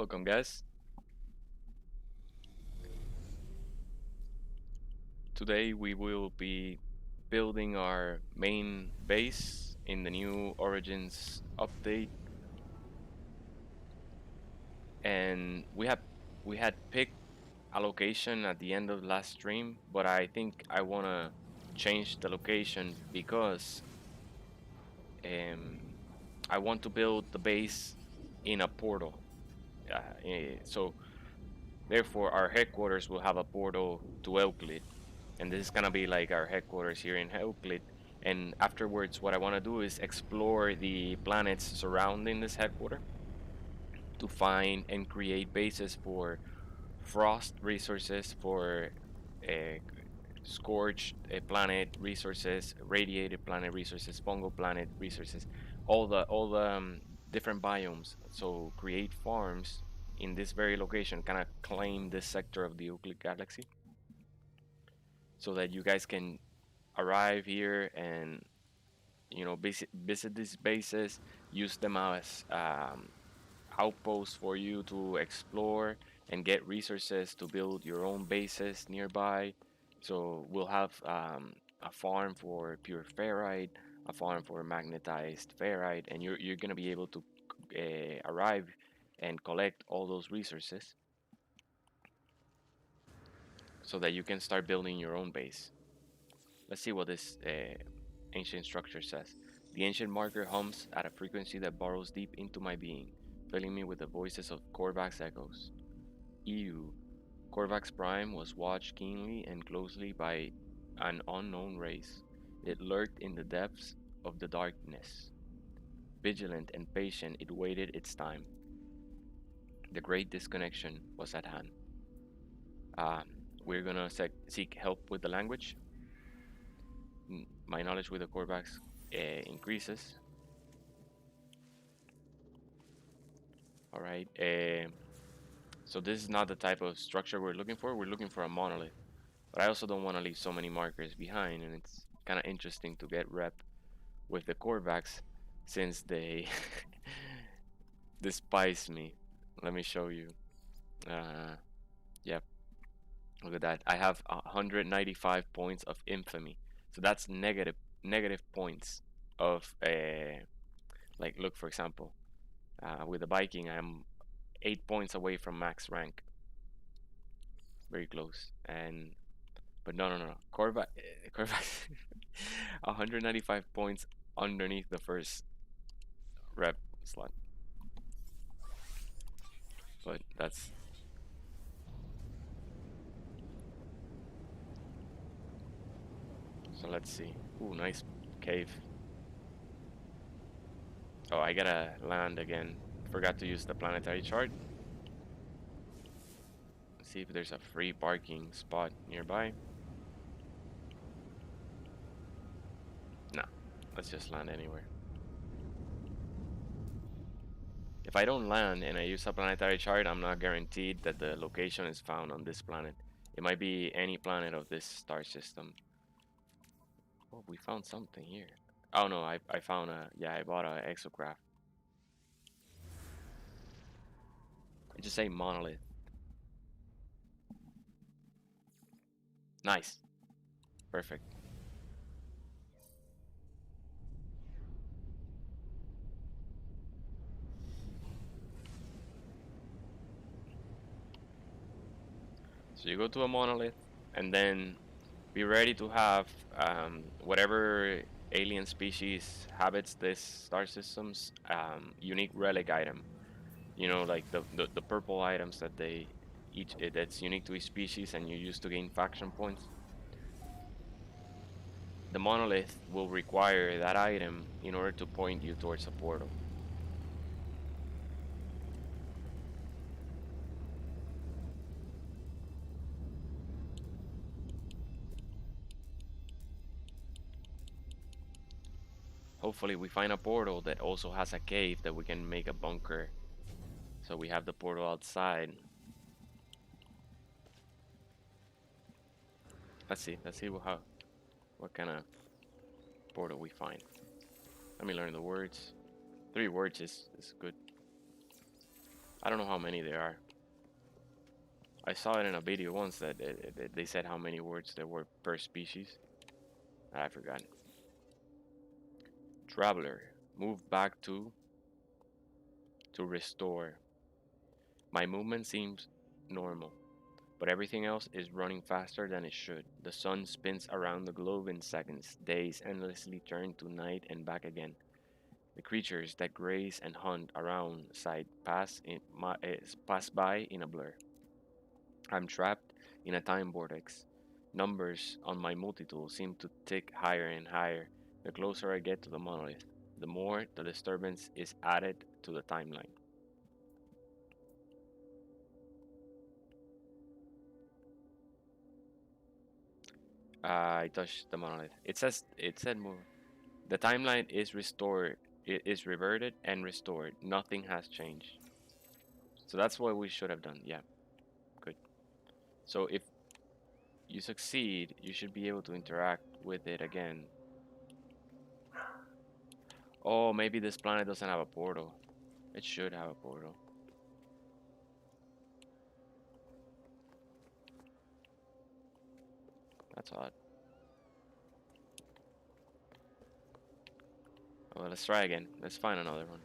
Welcome, guys. Today we will be building our main base in the new Origins update, and we had picked a location at the end of last stream, but I think I wanna change the location because um, I want to build the base in a portal. So therefore, our headquarters will have a portal to Euclid, and this is gonna be like our headquarters here in Euclid. And afterwards, what I want to do is explore the planets surrounding this headquarter to find and create bases for frost resources, for uh, scorched planet resources, radiated planet resources, fungal planet resources, all the different biomes. So create farms in this very location, kind of claim this sector of the Euclid galaxy, so that you guys can arrive here and visit these bases, use them as outposts for you to explore and get resources to build your own bases nearby. So we'll have a farm for pure ferrite, a farm for magnetized ferrite, and you're gonna be able to arrive and collect all those resources so that you can start building your own base. Let's see what this ancient structure says. The ancient marker hums at a frequency that burrows deep into my being, filling me with the voices of Korvax echoes. EU. Korvax Prime was watched keenly and closely by an unknown race. It lurked in the depths of the darkness. Vigilant and patient, it waited its time. The great disconnection was at hand. Um, we're gonna seek help with the language. My knowledge with the Korvax increases. All right. So this is not the type of structure we're looking for. We're looking for a monolith. But I also don't want to leave so many markers behind, and it's kind of interesting to get rep with the Korvax since they despise me. Let me show you. Uh, yep, look at that. I have 195 points of infamy. So that's negative points of like look, for example, with the Viking, I'm 8 points away from max rank. Very close. And but no. Corvax 195 points underneath the first rep slot. But that's so let's see. Ooh, nice cave. Oh, I gotta land again. Forgot to use the planetary chart. See if there's a free parking spot nearby. Nah, let's just land anywhere. If I don't land and I use a planetary chart, I'm not guaranteed that the location is found on this planet. It might be any planet of this star system. Oh, we found something here. Oh no, I found yeah, I bought a exocraft. I just say monolith. Nice. Perfect. So you go to a monolith and then be ready to have whatever alien species habits this star system's unique relic item. You know, like the purple items that they each that's unique to each species and you use to gain faction points. The monolith will require that item in order to point you towards a portal. Hopefully we find a portal that also has a cave that we can make a bunker. So we have the portal outside. Let's see what kind of portal we find. Let me learn the words. 3 words is good. I don't know how many there are. I saw it in a video once that they said how many words there were per species. I forgot. Traveler, move back to restore. My movement seems normal, but everything else is running faster than it should. The sun spins around the globe in seconds. Days endlessly turn to night and back again. The creatures that graze and hunt around sight pass by in a blur. I'm trapped in a time vortex. Numbers on my multi-tool seem to tick higher and higher the closer I get to the monolith, the more the disturbance is added to the timeline. I touched the monolith. It said more. The timeline is restored. It is reverted and restored. Nothing has changed. So that's what we should have done. Yeah, good. So if you succeed, you should be able to interact with it again. Oh, maybe this planet doesn't have a portal. It should have a portal. That's odd. Well, let's try again. Let's find another one.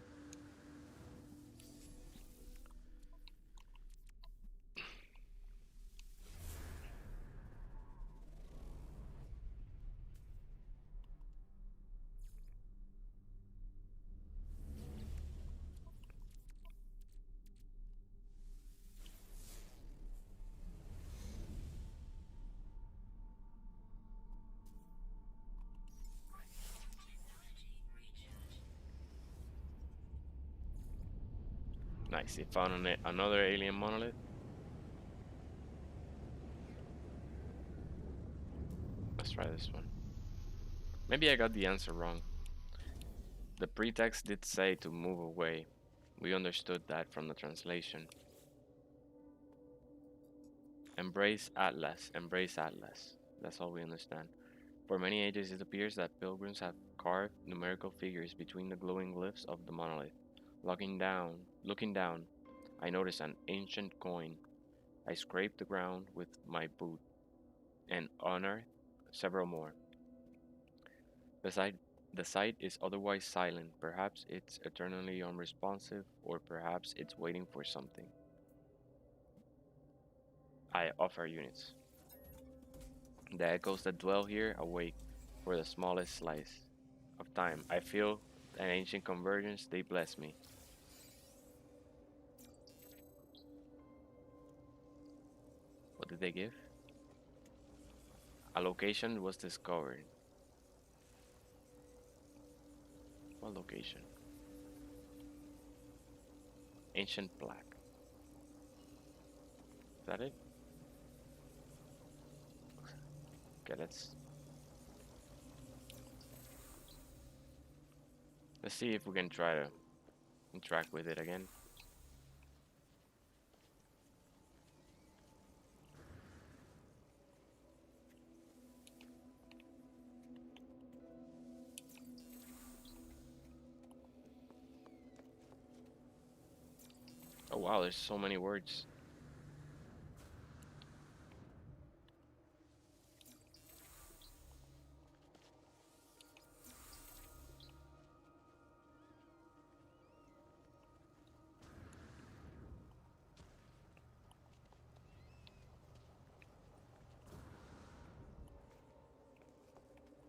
Nice. It found another alien monolith. Let's try this one. Maybe I got the answer wrong. The pretext did say to move away. We understood that from the translation. Embrace Atlas. Embrace Atlas. That's all we understand. For many ages, it appears that pilgrims have carved numerical figures between the glowing glyphs of the monolith. Looking down, I noticed an ancient coin. I scraped the ground with my boot and unearthed several more. The site, the site is otherwise silent. Perhaps it's eternally unresponsive, or perhaps it's waiting for something. I offer units. The echoes that dwell here awake for the smallest slice of time. I feel an ancient convergence, they bless me. What did they give? A location was discovered. What location? Ancient plaque. Is that it? Okay, let's see if we can try to interact with it again. Oh wow, there's so many words.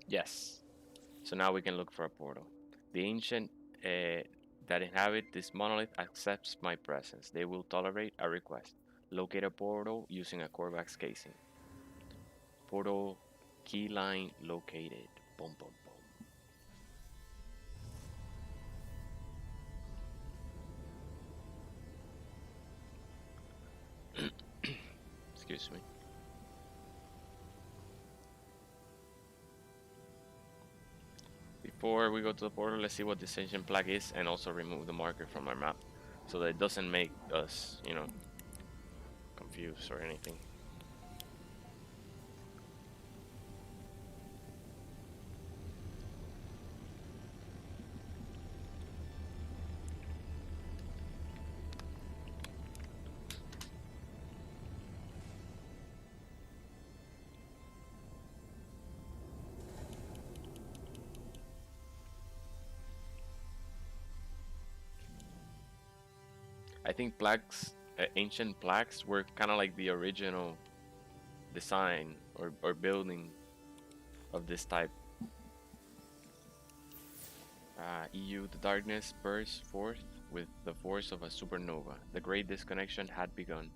Yes. So now we can look for a portal. The ancient that inhabit this monolith accepts my presence. They will tolerate a request. Locate a portal using a Korvax casing. Portal key line located. Boom, boom, boom. Excuse me. Before we go to the portal, let's see what this ancient plaque is and also remove the marker from our map so that it doesn't make us, confused or anything. I think plaques, ancient plaques, were kind of like the original design or building of this type. EU, the darkness burst forth with the force of a supernova. The great disconnection had begun.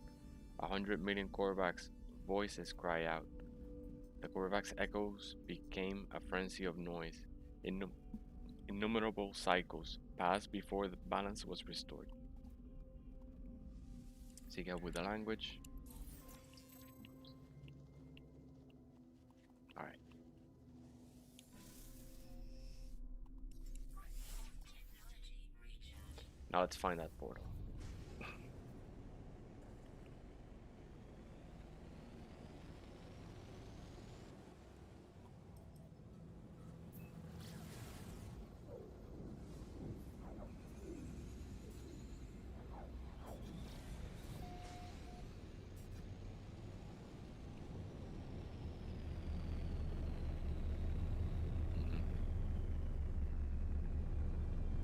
100 million Korvax voices cry out. The Korvax echoes became a frenzy of noise. Innumerable cycles passed before the balance was restored. Siga with the language. Alright. Now let's find that portal.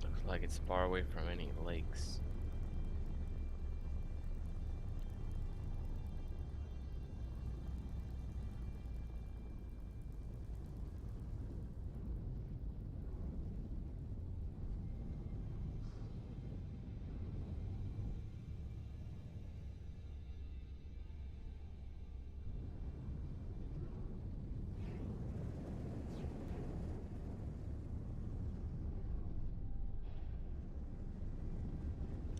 Looks like it's far away from any lakes.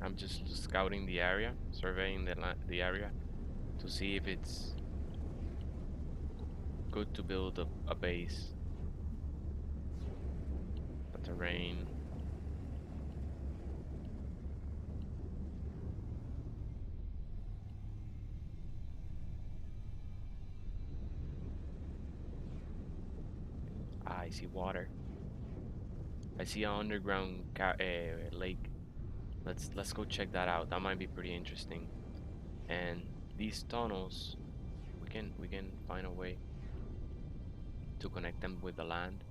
I'm just scouting the area, surveying the area to see if it's good to build a base. The terrain. I see water. I see an underground lake. Let's go check that out. That might be pretty interesting. And these tunnels, we can find a way to connect them with the land.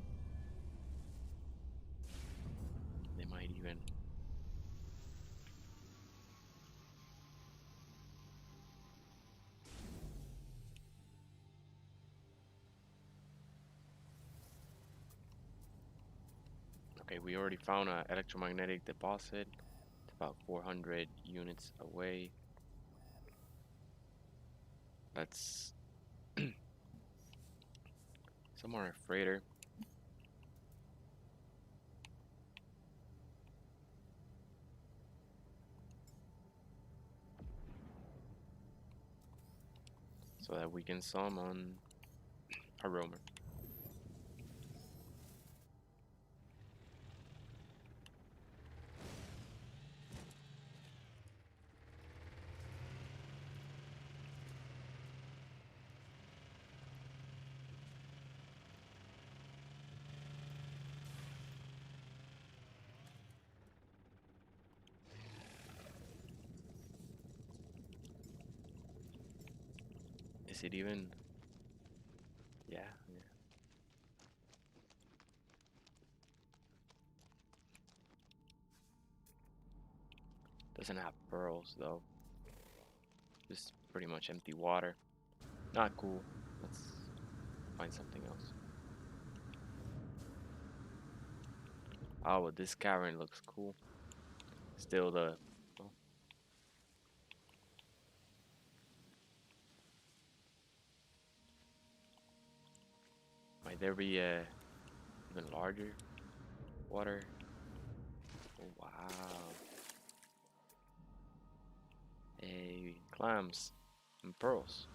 They might even. Okay, we already found an electromagnetic deposit. It's about 400 units away. Let's somewhere a freighter. So that we can summon a roamer. Is it even? Yeah, yeah. Doesn't have pearls though. Just pretty much empty water. Not cool. Let's find something else. Oh, well, this cavern looks cool. Still the. Oh. Might there be a even larger water? Oh, wow. Hey, clams and pearls.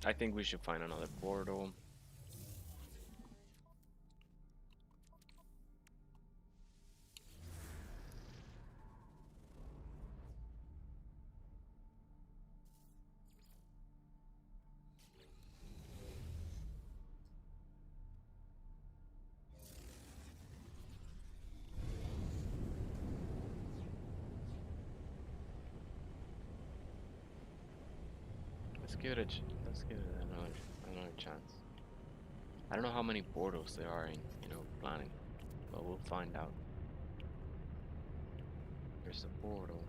I think we should find another portal. Let's give it another chance. I don't know how many portals there are in, planning, but we'll find out. There's a portal.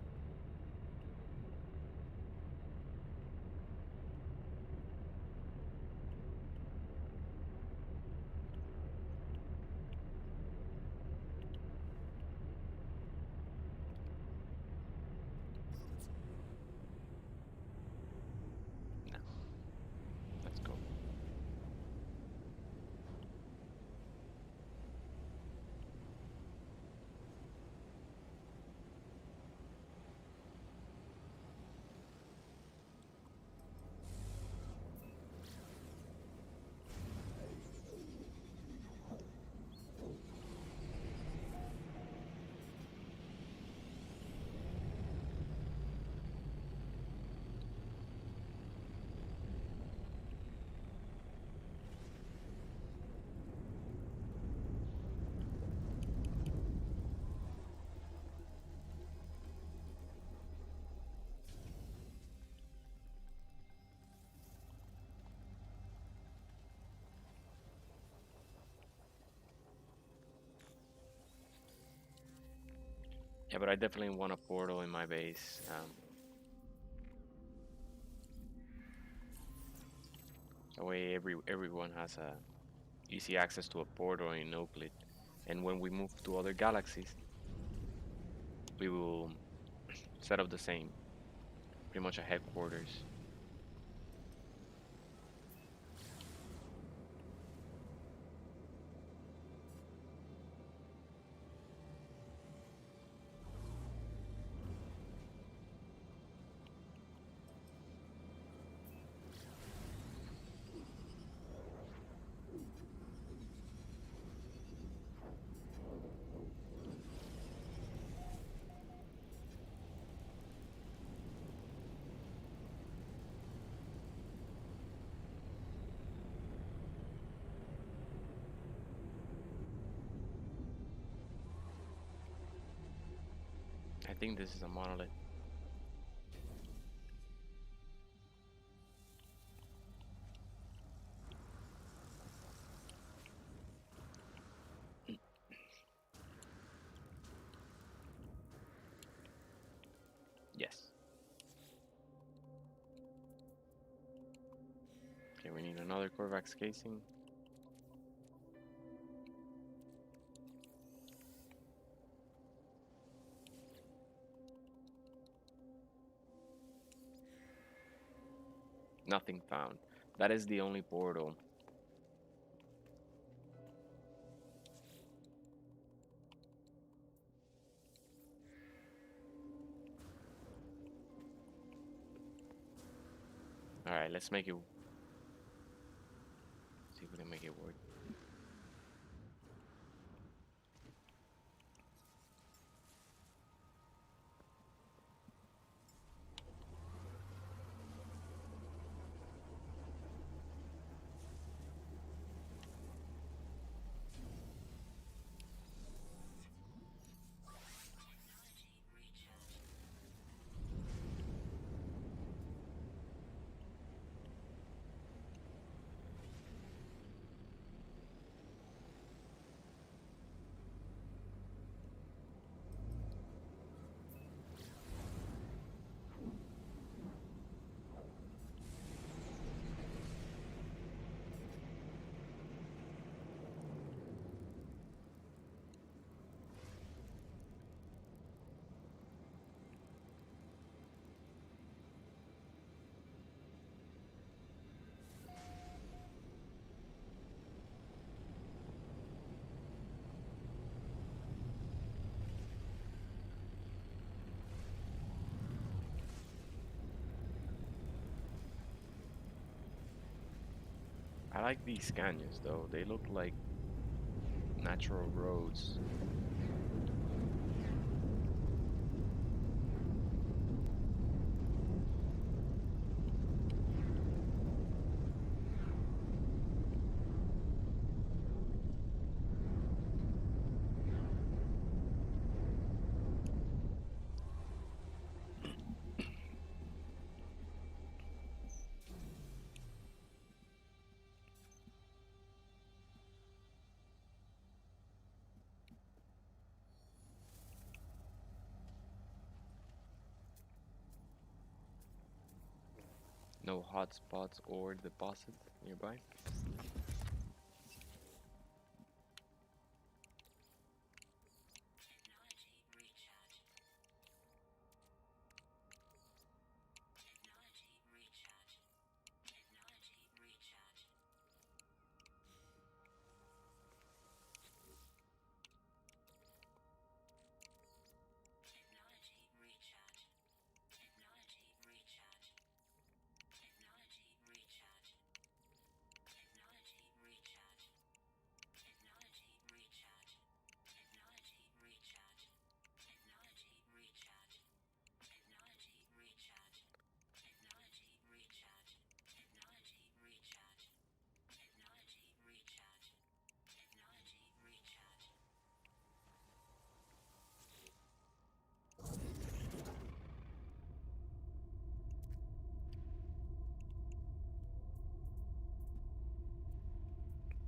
No, let's go. Yeah, but I definitely want a portal in my base. That way everyone has easy access to a portal in Oakland. And when we move to other galaxies, we will set up the same, pretty much a headquarters. I think this is a monolith. Yes. Okay, we need another Korvax casing. Nothing found. That is the only portal. Alright, let's make it. See if we can make it work. I like these canyons though. They look like natural roads. No hotspots or deposits nearby.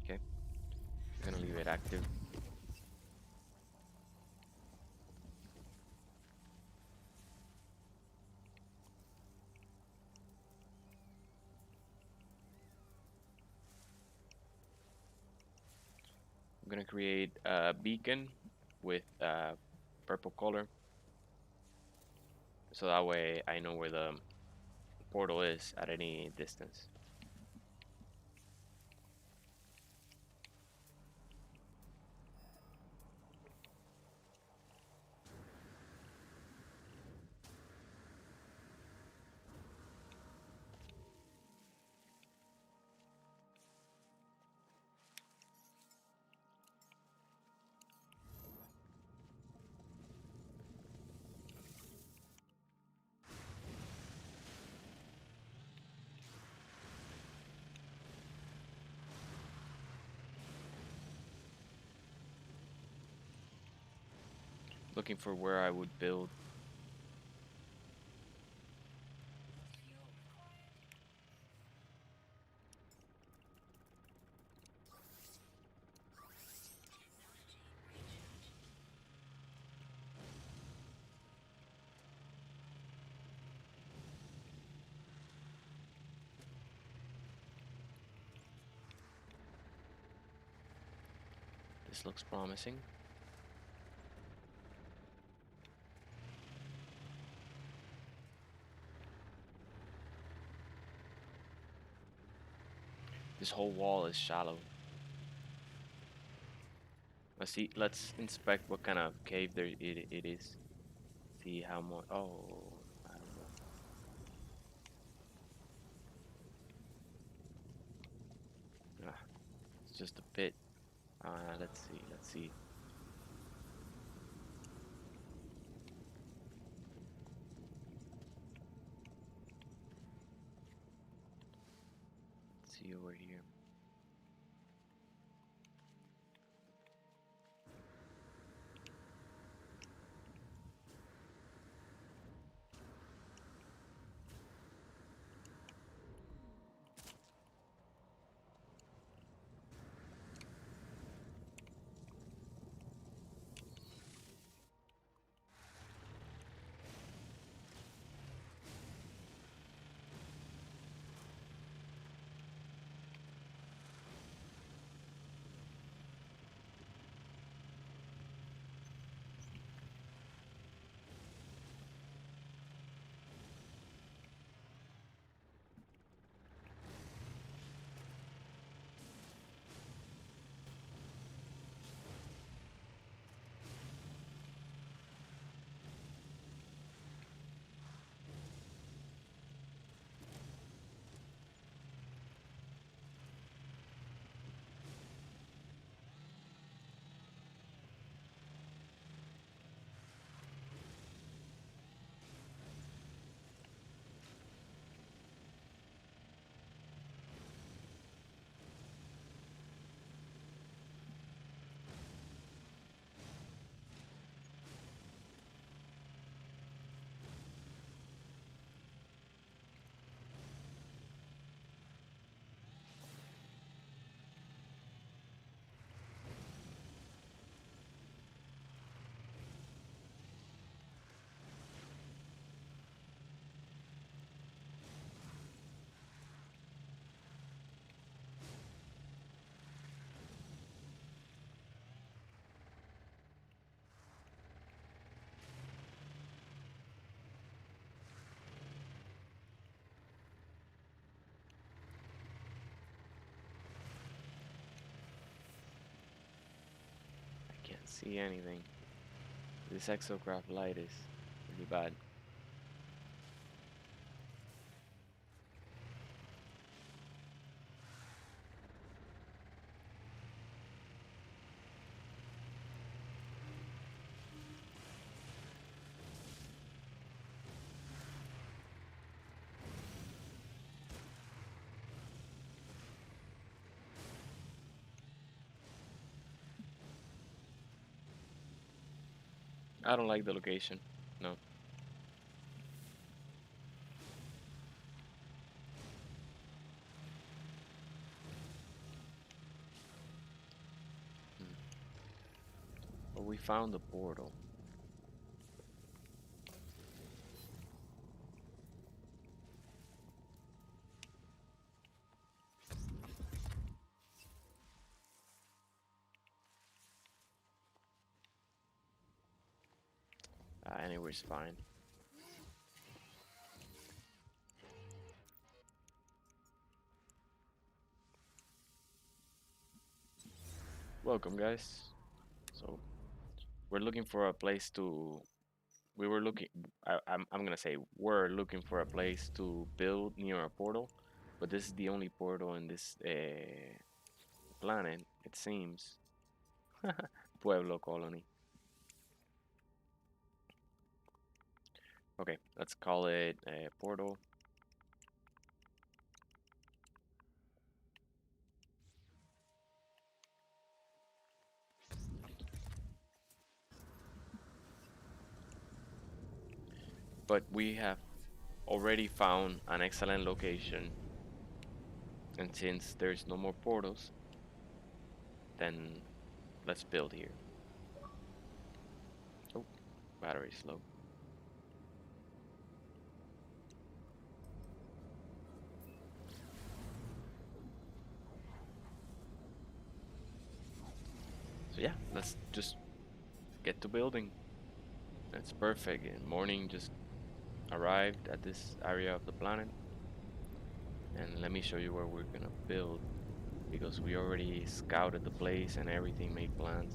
Okay, I'm gonna leave it active. I'm gonna create a beacon with purple color, so that way I know where the portal is at any distance. Looking for where I would build. This looks promising. This whole wall is shallow. Let's see. Let's inspect what kind of cave it is. See how much. Oh, I don't know. Ah, it's just a pit. Let's see. Let's see. Let's see over here. see anything. This exocraft light is really bad. I don't like the location. No. Hmm. But we found the portal. Anywhere's fine. Welcome, guys. So we're looking for a place to. We were looking. I'm gonna say we're looking for a place to build near a portal, but this is the only portal in this planet, it seems. Pueblo colony. Okay, let's call it a portal. But we have already found an excellent location, and since there's no more portals, then let's build here. Oh, battery's low. So yeah, let's just get to building. That's perfect. And morning just arrived at this area of the planet, and let me show you where we're gonna build because we already scouted the place and everything, made plans.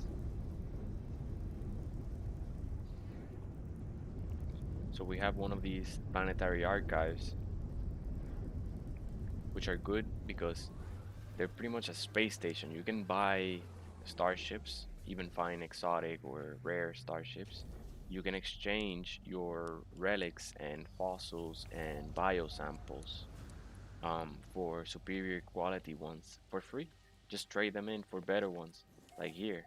So we have one of these planetary archives, which are good because they're pretty much a space station. You can buy starships, even find exotic or rare starships. You can exchange your relics and fossils and biosamples for superior quality ones for free. Just trade them in for better ones, like here.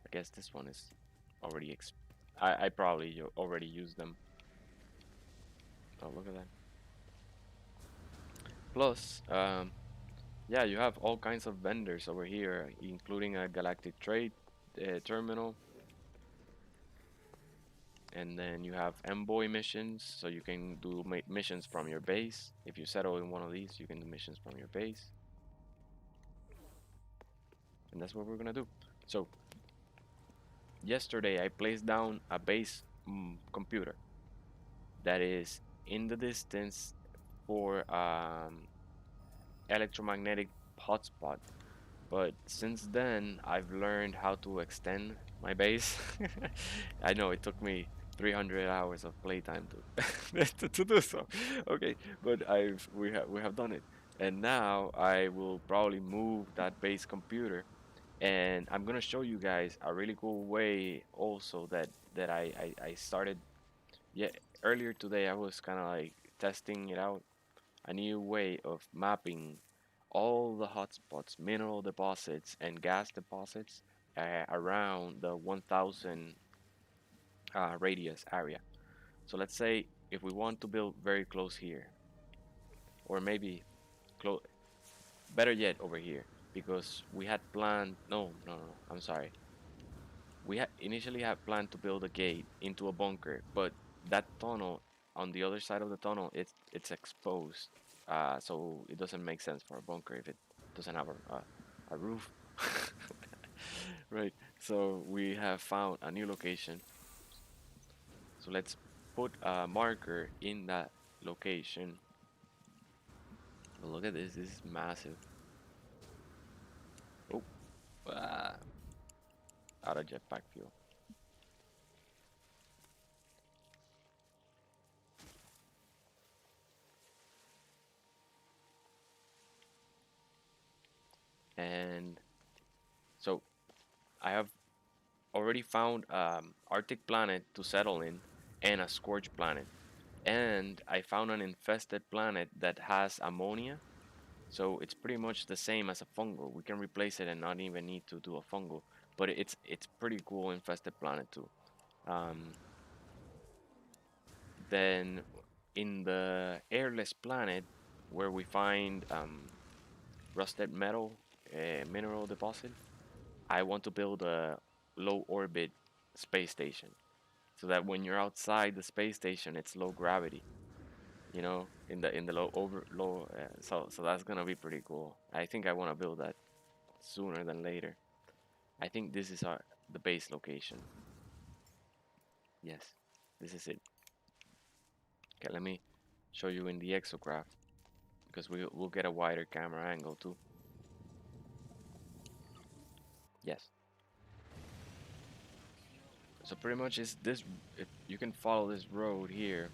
I guess this one is already I probably already used them. Oh, look at that. Plus, yeah, you have all kinds of vendors over here, including a galactic trade terminal. And then you have envoy missions, so you can do missions from your base. If you settle in one of these, you can do missions from your base. And that's what we're gonna do. So, yesterday I placed down a base computer that is in the distance for electromagnetic hotspot. But since then, I've learned how to extend my base. I know it took me 300 hours of playtime to to do so. Okay, but we have done it, and now I will probably move that base computer, and I'm gonna show you guys a really cool way also that I started. Yeah, earlier today I was kind of like testing it out, a new way of mapping all the hotspots, mineral deposits, and gas deposits around the 1000 radius area. So let's say if we want to build very close here, or maybe close, better yet over here, because we had planned. No, no, no, no. I'm sorry. We had initially had planned to build a gate into a bunker, but that tunnel on the other side of the tunnel, it's exposed, so it doesn't make sense for a bunker if it doesn't have a roof. Right. So we have found a new location. So let's put a marker in that location. But look at this. This is massive. Oh, ah, out of jetpack fuel. And so I have already found Arctic planet to settle in and a scorched planet. And I found an infested planet that has ammonia. So it's pretty much the same as a fungal. We can replace it and not even need to do a fungal. But it's pretty cool infested planet too. Um, then in the airless planet where we find rusted metal mineral deposit, I want to build a low orbit space station so that when you're outside the space station, it's low gravity. You know, in the low. So that's gonna be pretty cool. I think I want to build that sooner than later. I think this is our the base location. Yes, this is it. Okay, let me show you in the exocraft because we'll get a wider camera angle too. Yes. So pretty much is this. If you can follow this road here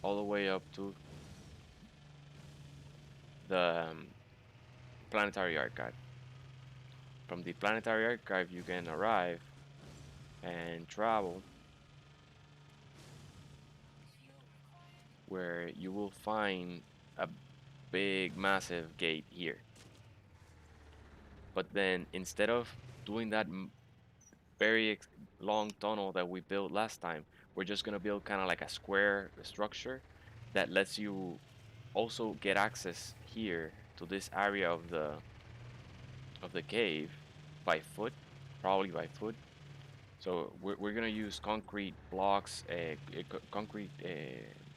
all the way up to the planetary archive. From the planetary archive, you can arrive and travel where you will find a big, massive gate here. But then instead of doing that very long tunnel that we built last time, we're just gonna build kind of like a square structure that lets you also get access here to this area of the cave by foot, probably by foot. So we're gonna use concrete blocks, concrete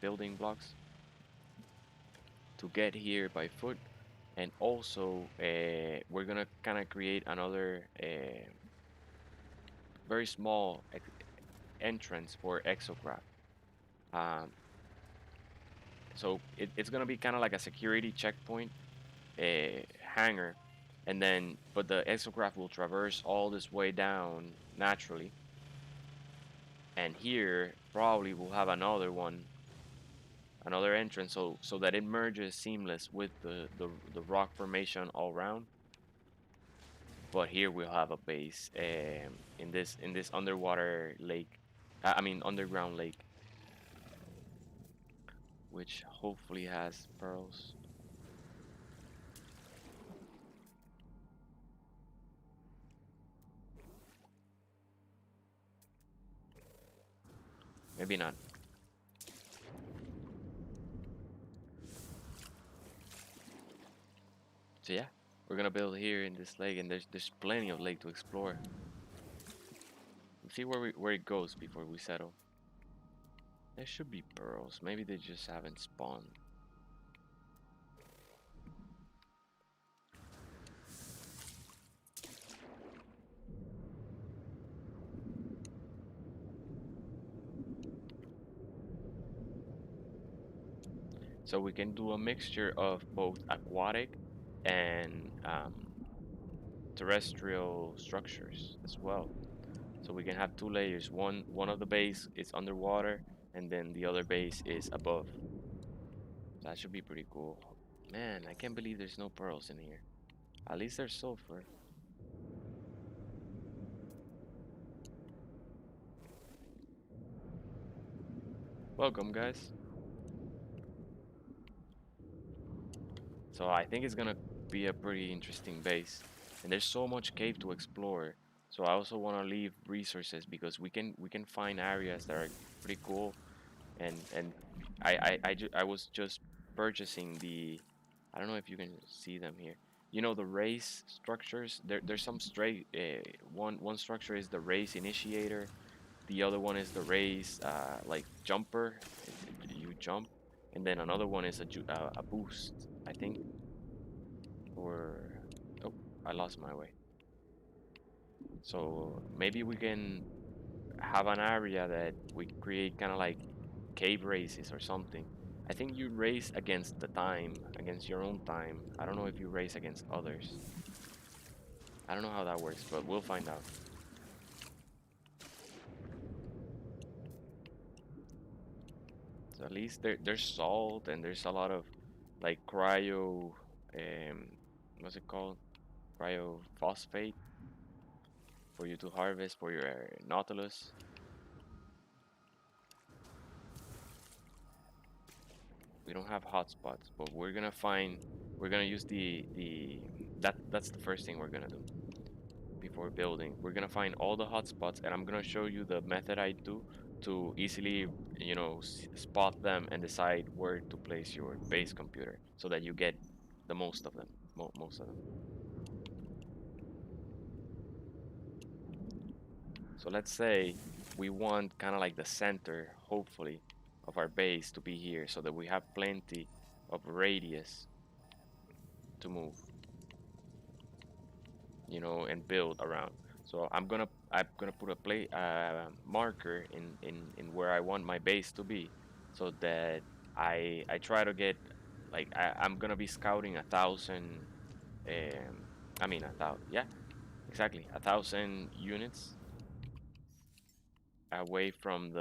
building blocks to get here by foot, and also we're gonna kind of create another very small entrance for exocraft. Um, so it's gonna be kind of like a security checkpoint hangar, and then but the exocraft will traverse all this way down naturally, and here probably we'll have another one, another entrance, so that it merges seamless with the rock formation all around. But here we'll have a base in this underwater lake, I mean underground lake, which hopefully has pearls. Maybe not. So yeah, we're gonna build here in this lake, and there's plenty of lake to explore. Let's see where it goes before we settle. There should be pearls. Maybe they just haven't spawned. So we can do a mixture of both aquatic and terrestrial structures as well. So we can have two layers. One of the base is underwater, and then the other base is above. That should be pretty cool. Man, I can't believe there's no pearls in here. At least there's sulfur. Welcome, guys. So I think it's gonna be a pretty interesting base, and there's so much cave to explore. So I also want to leave resources because we can find areas that are pretty cool, and I was just purchasing the, I don't know if you can see them here. You know the race structures. There's some straight. One structure is the race initiator. The other one is the race like jumper. You jump, and then another one is a boost, I think. Or oh, I lost my way. So maybe we can have an area that we create kind of like cave races or something. I think you race against the time, against your own time. I don't know if you race against others. I don't know how that works, but we'll find out. So at least there's salt and there's a lot of like cryo, um, what's it called? Cryophosphate for you to harvest for your Nautilus. We don't have hotspots, but we're gonna use that's the first thing we're gonna do before building. We're gonna find all the hotspots, and I'm gonna show you the method I do to easily, spot them and decide where to place your base computer so that you get the most of them, most of them. So let's say we want kind of like the center, hopefully, of our base to be here so that we have plenty of radius to move, and build around. So I'm gonna put a play marker in where I want my base to be, so that I try to get like I'm gonna be scouting 1,000. Um, I mean 1,000. Yeah, exactly 1,000 units away from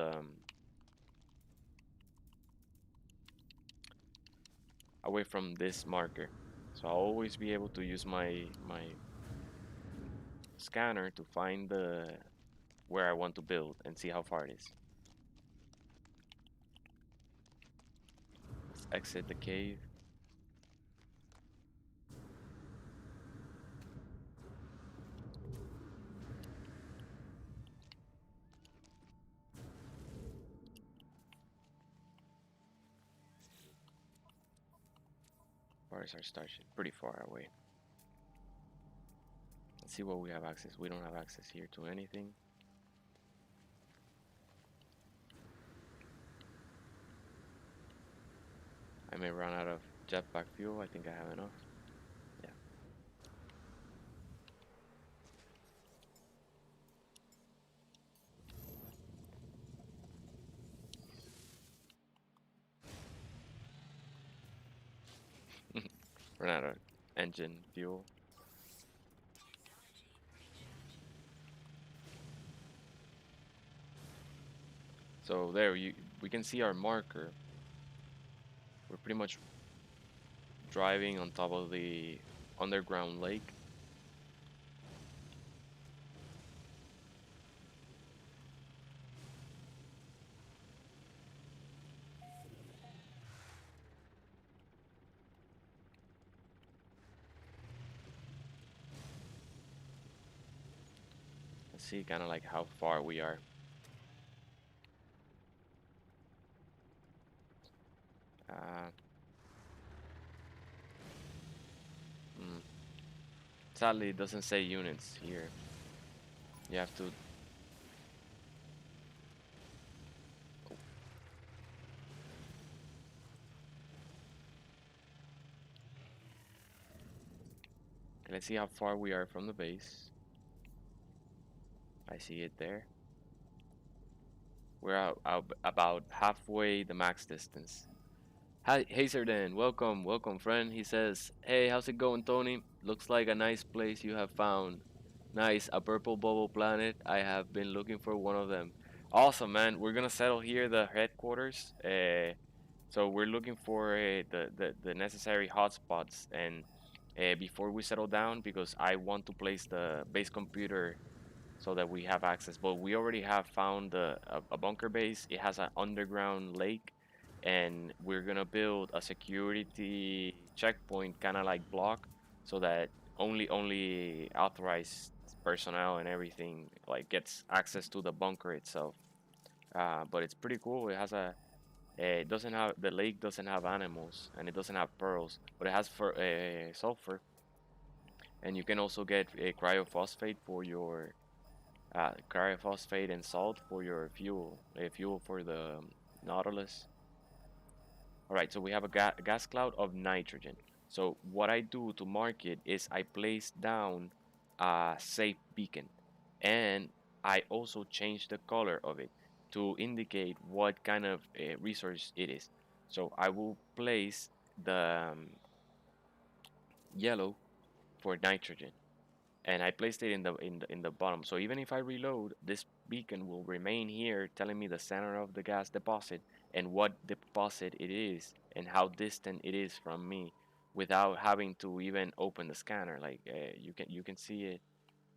this marker. So I'll always be able to use my scanner to find the where I want to build and see how far it is. Let's exit the cave. Where is our starship? Pretty far away. Let's see what we have access. We don't have access here to anything. I may run out of jetpack fuel. I think I have enough. Yeah. Run out of engine fuel. So there we can see our marker. We're pretty much driving on top of the underground lake. Let's see kind of like how far we are. Uh, mm, Sadly, it doesn't say units here. You have to. Let's see how far we are from the base. I see it there. We're out about halfway the max distance. Hi, Hazerden, welcome, friend. He says, "Hey, how's it going, Tony? Looks like a nice place you have found. Nice, a purple bubble planet. I have been looking for one of them. Awesome, man. We're gonna settle here, the headquarters. So we're looking for the necessary hotspots, and before we settle down, because I want to place the base computer so that we have access. But we already have found a bunker base. It has an underground lake, and we're gonna build a security checkpoint, kind of like block, so that only authorized personnel and everything like gets access to the bunker itself. But it's pretty cool. It doesn't have the lake doesn't have animals, and it doesn't have pearls, but it has sulfur, and you can also get a cryophosphate for your cryophosphate and salt for your fuel for the Nautilus. All right, so we have a gas cloud of nitrogen. So what I do to mark it is I place down a safe beacon, and I also change the color of it to indicate what kind of resource it is. So I will place the yellow for nitrogen, and I placed it in the bottom. So even if I reload, this beacon will remain here, telling me the center of the gas deposit and what deposit it is and how distant it is from me. without having to even open the scanner. Like you can see it.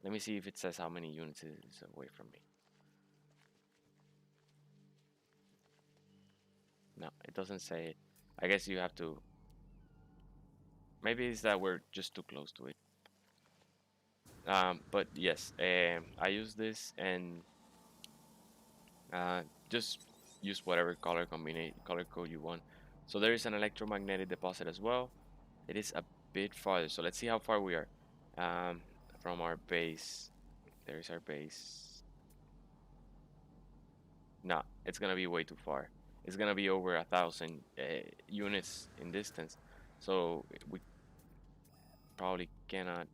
Let me see if it says how many units it is away from me. No, it doesn't say it. I guess you have to. Maybe it's that we're just too close to it. But yes, I use this and just use whatever color code you want. So there is an electromagnetic deposit as well. It is a bit farther. So let's see how far we are from our base. There is our base. No, it's gonna be way too far. It's gonna be over 1,000 units in distance. So we probably cannot,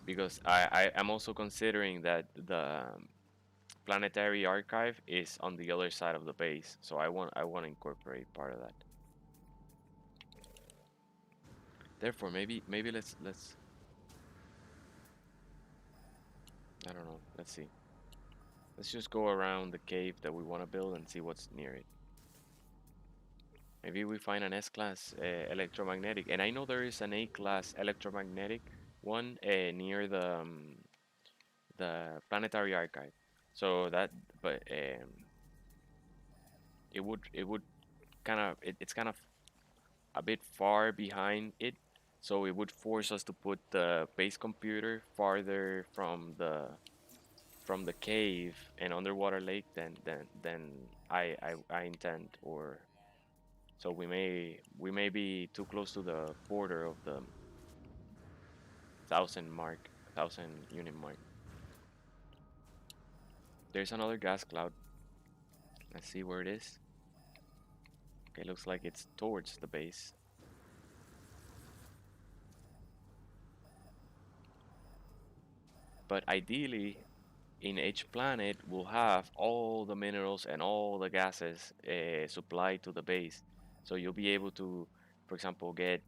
because I am also considering that the planetary archive is on the other side of the base, so I want to incorporate part of that. Therefore, maybe let's I don't know. Let's see. Let's just go around the cave that we want to build and see what's near it. Maybe we find an S-class electromagnetic, and I know there is an A-class electromagnetic one near the planetary archive. So that, but it would kind of it's kind of a bit far behind it, so it would force us to put the base computer farther from the cave and underwater lake than I intend. Or so we may be too close to the border of the 1,000 unit mark. There's another gas cloud. Let's see where it is. Okay, looks like it's towards the base. But ideally, in each planet, we'll have all the minerals and all the gases supplied to the base. So you'll be able to, for example, get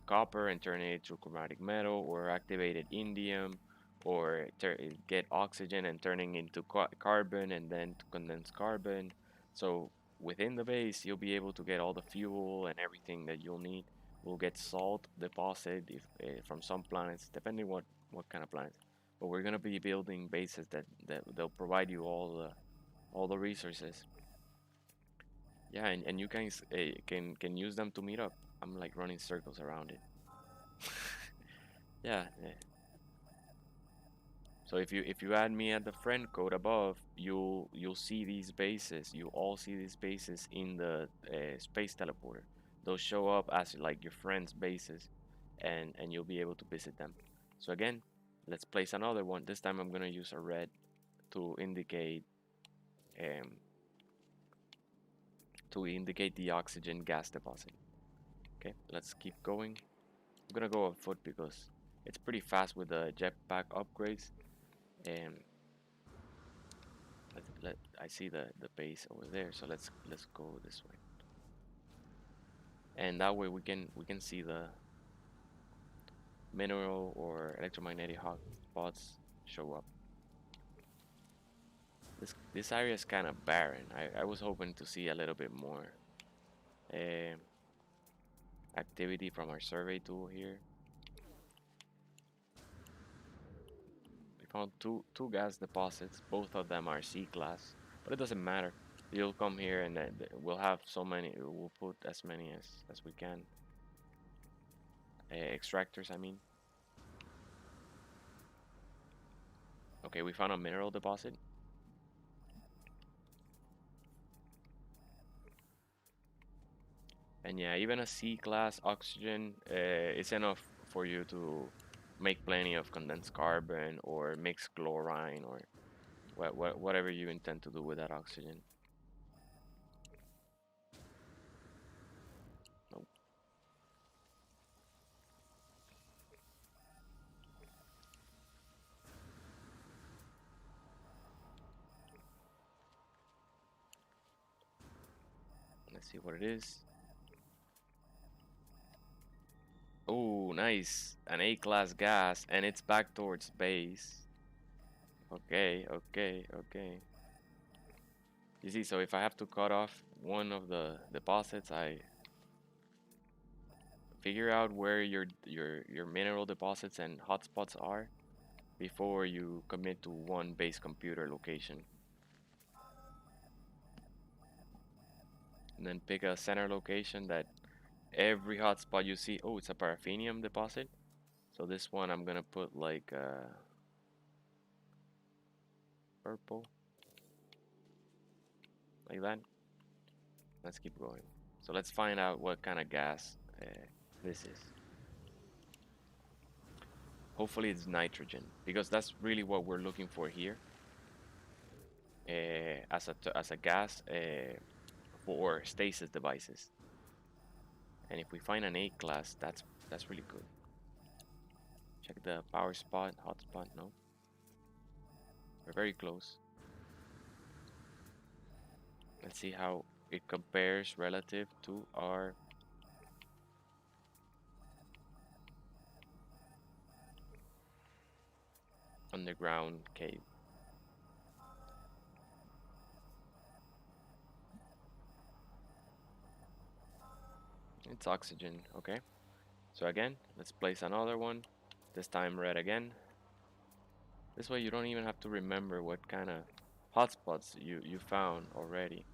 copper and turn it to chromatic metal, or activated indium, or get oxygen and turning into carbon and then to condense carbon. So within the base, you'll be able to get all the fuel and everything that you'll need. We'll get salt deposit if, from some planets, depending what kind of planets. But we're gonna be building bases that they'll provide you all the resources. Yeah, and you guys can use them to meet up. I'm like running circles around it. Yeah, yeah. So if you add me at the friend code above, you'll see these bases. You all see these bases in the space teleporter. They'll show up as like your friends' bases, and you'll be able to visit them. So again, let's place another one. This time I'm gonna use a red to indicate um, the oxygen gas deposit. Okay, let's keep going. I'm gonna go on foot because it's pretty fast with the jetpack upgrades. And I see the base over there, so let's go this way. And that way we can see the mineral or electromagnetic hotspots show up. This area is kind of barren. I was hoping to see a little bit more uh, activity from our survey tool here. We found two gas deposits. Both of them are C class, but it doesn't matter. You'll come here and we'll have so many. We'll put as many as we can. Extractors, I mean. Okay, we found a mineral deposit. And yeah, even a C-class oxygen is enough for you to make plenty of condensed carbon or mix chlorine or whatever you intend to do with that oxygen. Nope. Let's see what it is. Oh, nice. An A-class gas, and it's back towards base. Okay, okay, okay. You see, so if I have to cut off one of the deposits, I figure out where your mineral deposits and hotspots are before you commit to one base computer location. And then pick a center location that every hotspot you see. Oh, it's a paraffinium deposit. So this one I'm gonna put like purple, like that. Let's keep going. So let's find out what kind of gas this is. Hopefully it's nitrogen, because that's really what we're looking for here as a gas for stasis devices. And if we find an A class, that's really good. Check the power spot, hotspot. No, we're very close. Let's see how it compares relative to our underground cave. It's oxygen, okay. So again, let's place another one, this time red again. This way you don't even have to remember what kind of hotspots you found already.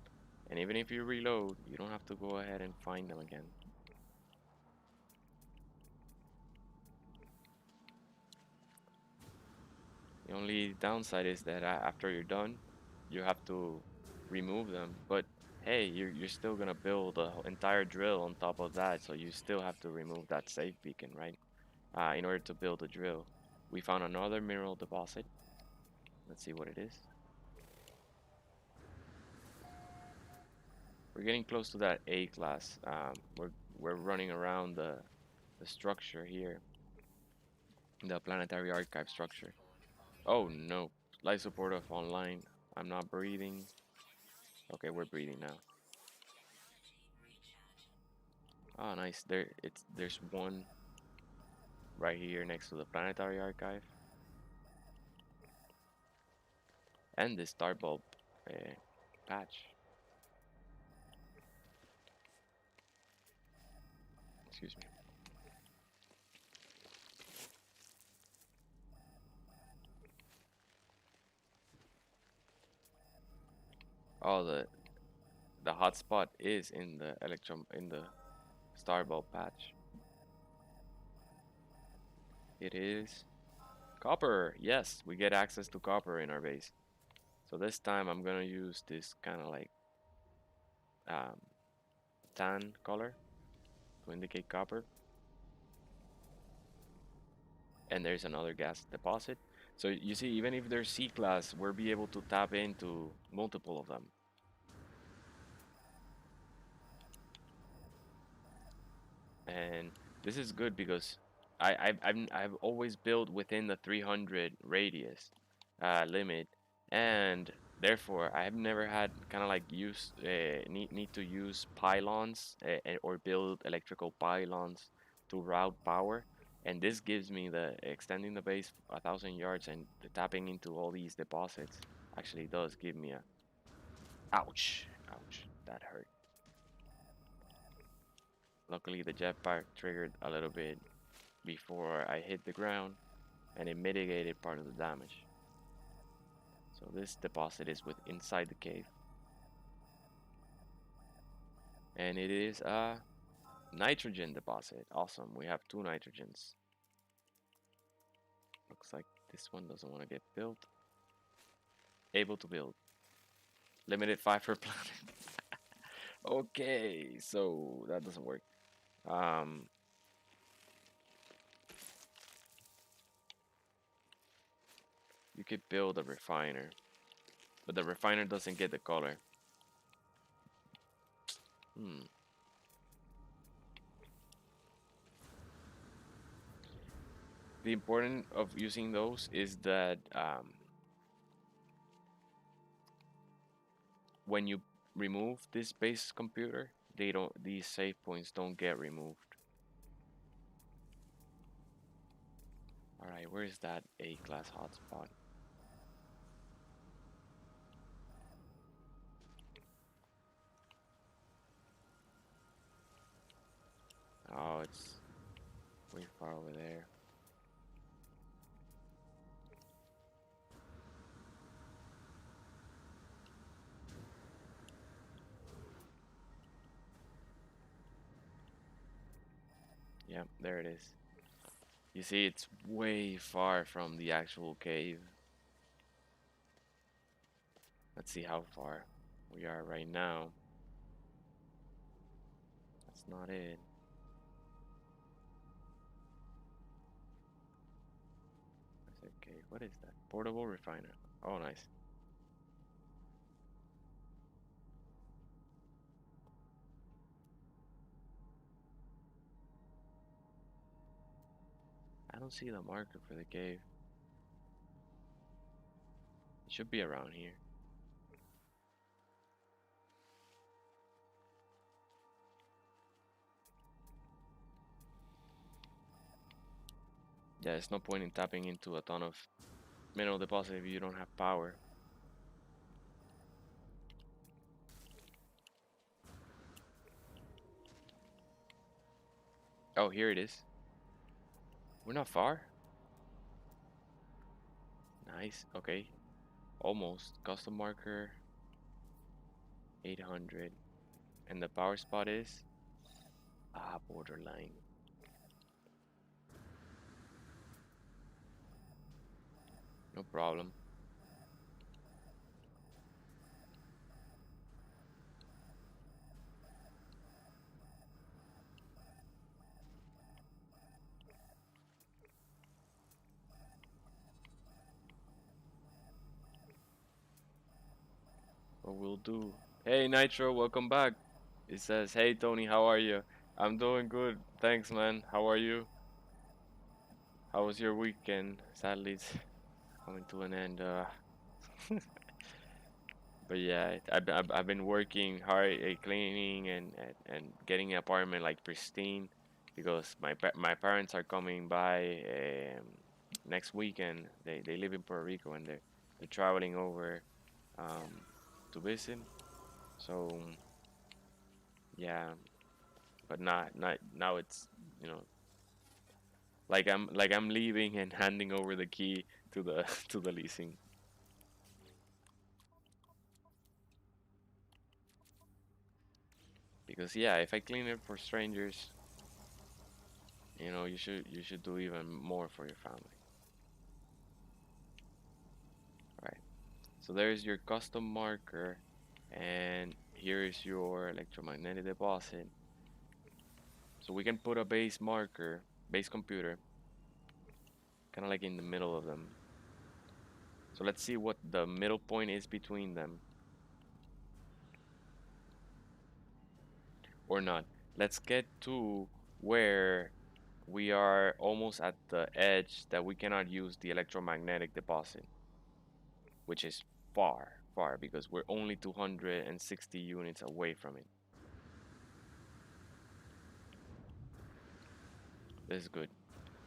And even if you reload, you don't have to go ahead and find them again. The only downside is that after you're done, you have to remove them. But hey, you're still gonna build a entire drill on top of that, so you still have to remove that safe beacon, right? In order to build a drill. We found another mineral deposit. Let's see what it is. We're getting close to that A class. We're running around the structure here, the planetary archive structure. Oh no, life support off online. I'm not breathing. Okay, we're breathing now. Oh, nice. There's one right here next to the planetary archive, and the star bulb patch. Excuse me. Oh, the hotspot is in the electron in the star bulb patch. It is copper. Yes, we get access to copper in our base. So this time I'm gonna use this kind of like um, tan color to indicate copper. And there's another gas deposit. So you see, even if there's C class, we'll be able to tap into multiple of them. And this is good because I've always built within the 300 radius limit, and therefore I have never had kind of like need to use pylons or build electrical pylons to route power. And this gives me the extending the base 1,000 yards and the tapping into all these deposits actually does give me a ouch, ouch, that hurt. Luckily the jetpack triggered a little bit before I hit the ground, and it mitigated part of the damage. So this deposit is with inside the cave, and it is a nitrogen deposit. Awesome, we have 2 nitrogens. Looks like this one doesn't want to get built. Able to build. Limited 5 per planet. Okay, so that doesn't work. Um, you could build a refiner, but the refiner doesn't get the color. Hmm. The important of using those is that when you remove this base computer, these save points don't get removed. All right, where is that A class hotspot? far over there. Yeah, there it is. You see, it's way far from the actual cave. Let's see how far we are right now. That's not it. Okay, what is that? Portable refiner. Oh, nice. I don't see the marker for the cave. It should be around here. Yeah, there's no point in tapping into a ton of mineral deposit if you don't have power. Oh, here it is. We're not far. Nice. Okay. Almost. Custom marker 800. And the power spot is borderline. No problem. What we'll do. Hey Nitro, welcome back. It says, "Hey Tony, how are you?" I'm doing good. Thanks, man. How are you? How was your weekend? Sadly, it's coming to an end. But yeah, I've been working hard at cleaning and getting an apartment like pristine because my parents are coming by next weekend. They live in Puerto Rico and they're traveling over um, to visit. So yeah, but not now it's you know like I'm leaving and handing over the key to the to the leasing. Because yeah, if I clean it for strangers, you should do even more for your family. Right. So there's your custom marker, and here is your electromagnetic deposit. So we can put a base marker, base computer, kind of like in the middle of them. So let's see what the middle point is between them, or not. Let's get to where we are almost at the edge that we cannot use the electromagnetic deposit, which is far, far because we're only 260 units away from it. This is good.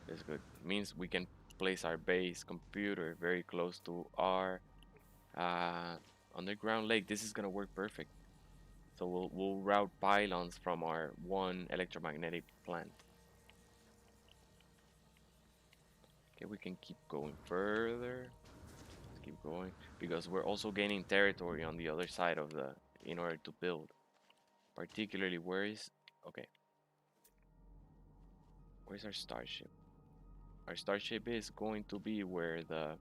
This is good. Means we can place our base computer very close to our uh, underground lake. This is gonna work perfect. So we'll route pylons from our one electromagnetic plant. Okay, we can keep going further. Let's keep going because we're also gaining territory on the other side of the in order to build. Particularly, where's our starship? Our starship is going to be where the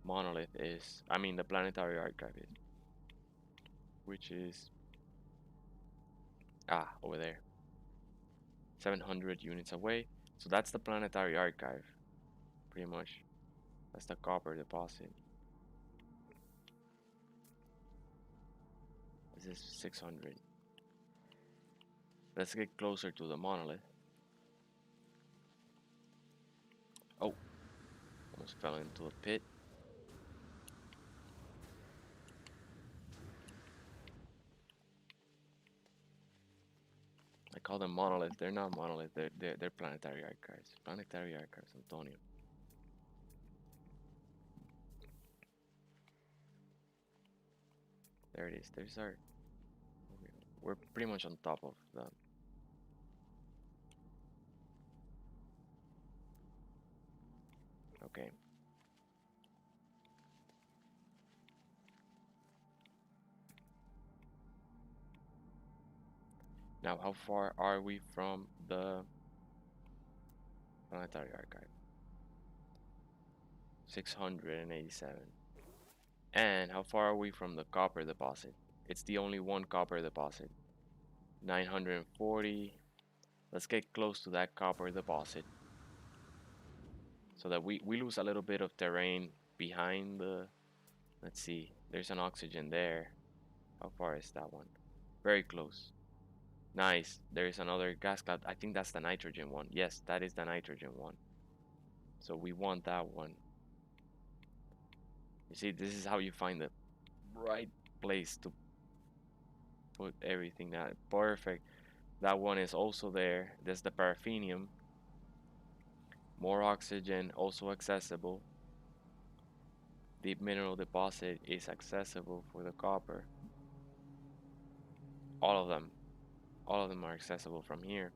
monolith is. I mean, the planetary archive is, which is over there, 700 units away. So that's the planetary archive, pretty much. That's the copper deposit. This is 600. Let's get closer to the monolith. Oh, almost fell into a pit. I call them monolith. They're not monolith. They're planetary archives. Planetary archives, Antonio. There it is. There's our. We're pretty much on top of the. Okay. Now, how far are we from the planetary archive? 687. And how far are we from the copper deposit? It's the only one copper deposit. 940. Let's get close to that copper deposit so that we lose a little bit of terrain behind the. Let's see. There's an oxygen there. How far is that one? Very close. Nice. There is another gas cloud. I think that's the nitrogen one. Yes, that is the nitrogen one. So we want that one. You see, this is how you find the right place to put everything out. Perfect. That one is also there. There's the paraffinium. More oxygen, also accessible. Deep mineral deposit is accessible for the copper. All of them. All of them are accessible from here,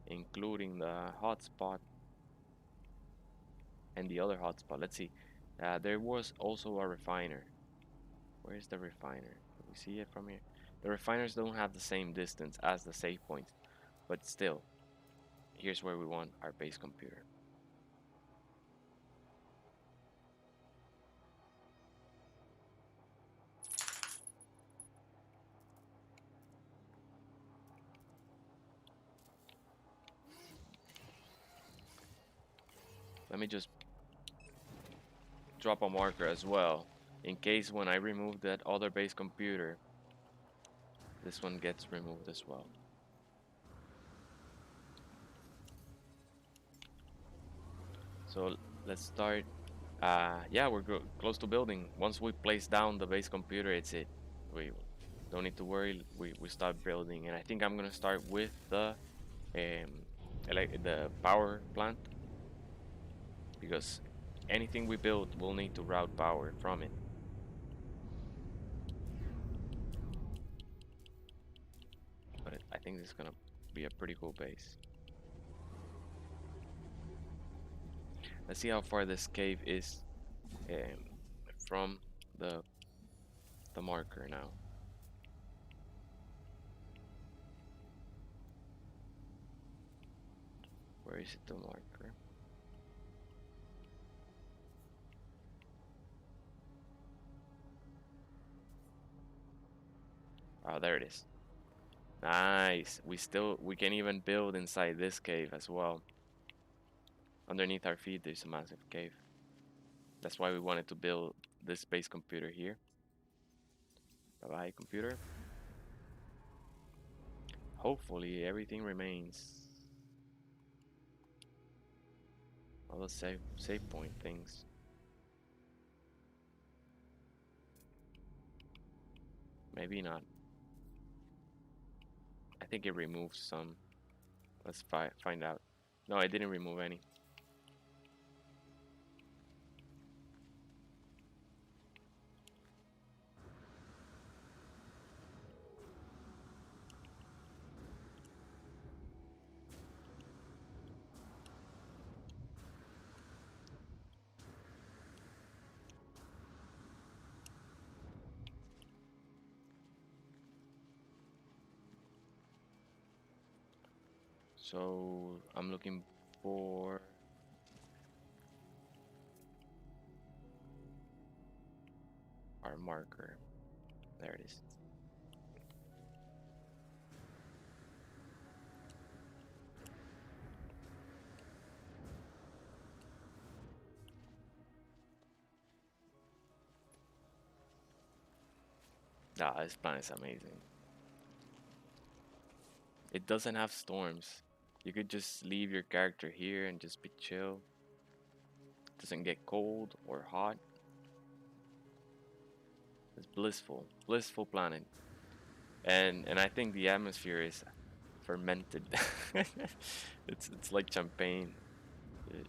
including the hotspot and the other hotspot. Let's see. There was also a refiner. Where is the refiner? Can we see it from here? The refiners don't have the same distance as the save points, but still, here's where we want our base computer. Let me just drop a marker as well, in case when I remove that other base computer, this one gets removed as well. So let's start. Yeah, we're close to building. Once we place down the base computer, it's it. We don't need to worry. We start building, and I think I'm gonna start with the power plant, because anything we build will need to route power from it. But I think this is gonna be a pretty cool base. Let's see how far this cave is um, from the marker now. Where is it, the marker? Oh, there it is. Nice. We can even build inside this cave as well. Underneath our feet, there's a massive cave. That's why we wanted to build this base computer here. Bye-bye, computer. Hopefully, everything remains. All the save point things. Maybe not. I think it removed some. Let's find out. No, I didn't remove any. So I'm looking for our marker. There it is. Ah, this planet is amazing. It doesn't have storms. You could just leave your character here and just be chill. It doesn't get cold or hot. It's blissful. Blissful planet. And I think the atmosphere is fermented. It's like champagne.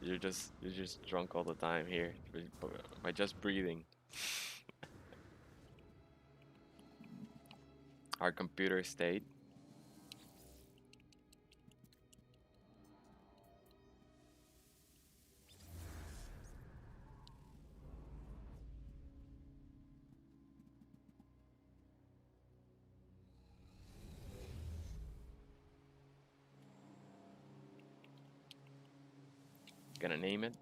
You're just drunk all the time here by just breathing. Our computer state. Gonna name it.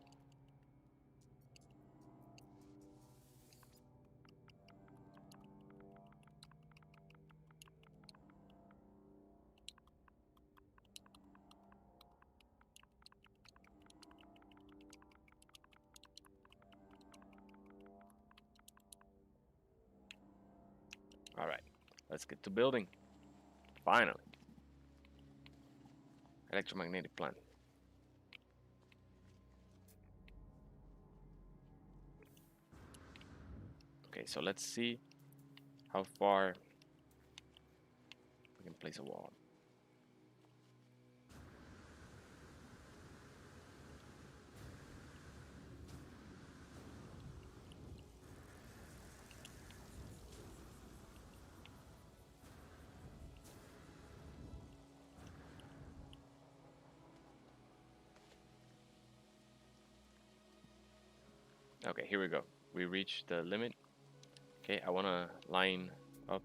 All right, let's get to building. Finally. Electromagnetic plant. Okay, so let's see how far we can place a wall. Okay, here we go. We reached the limit. Okay, I want to line up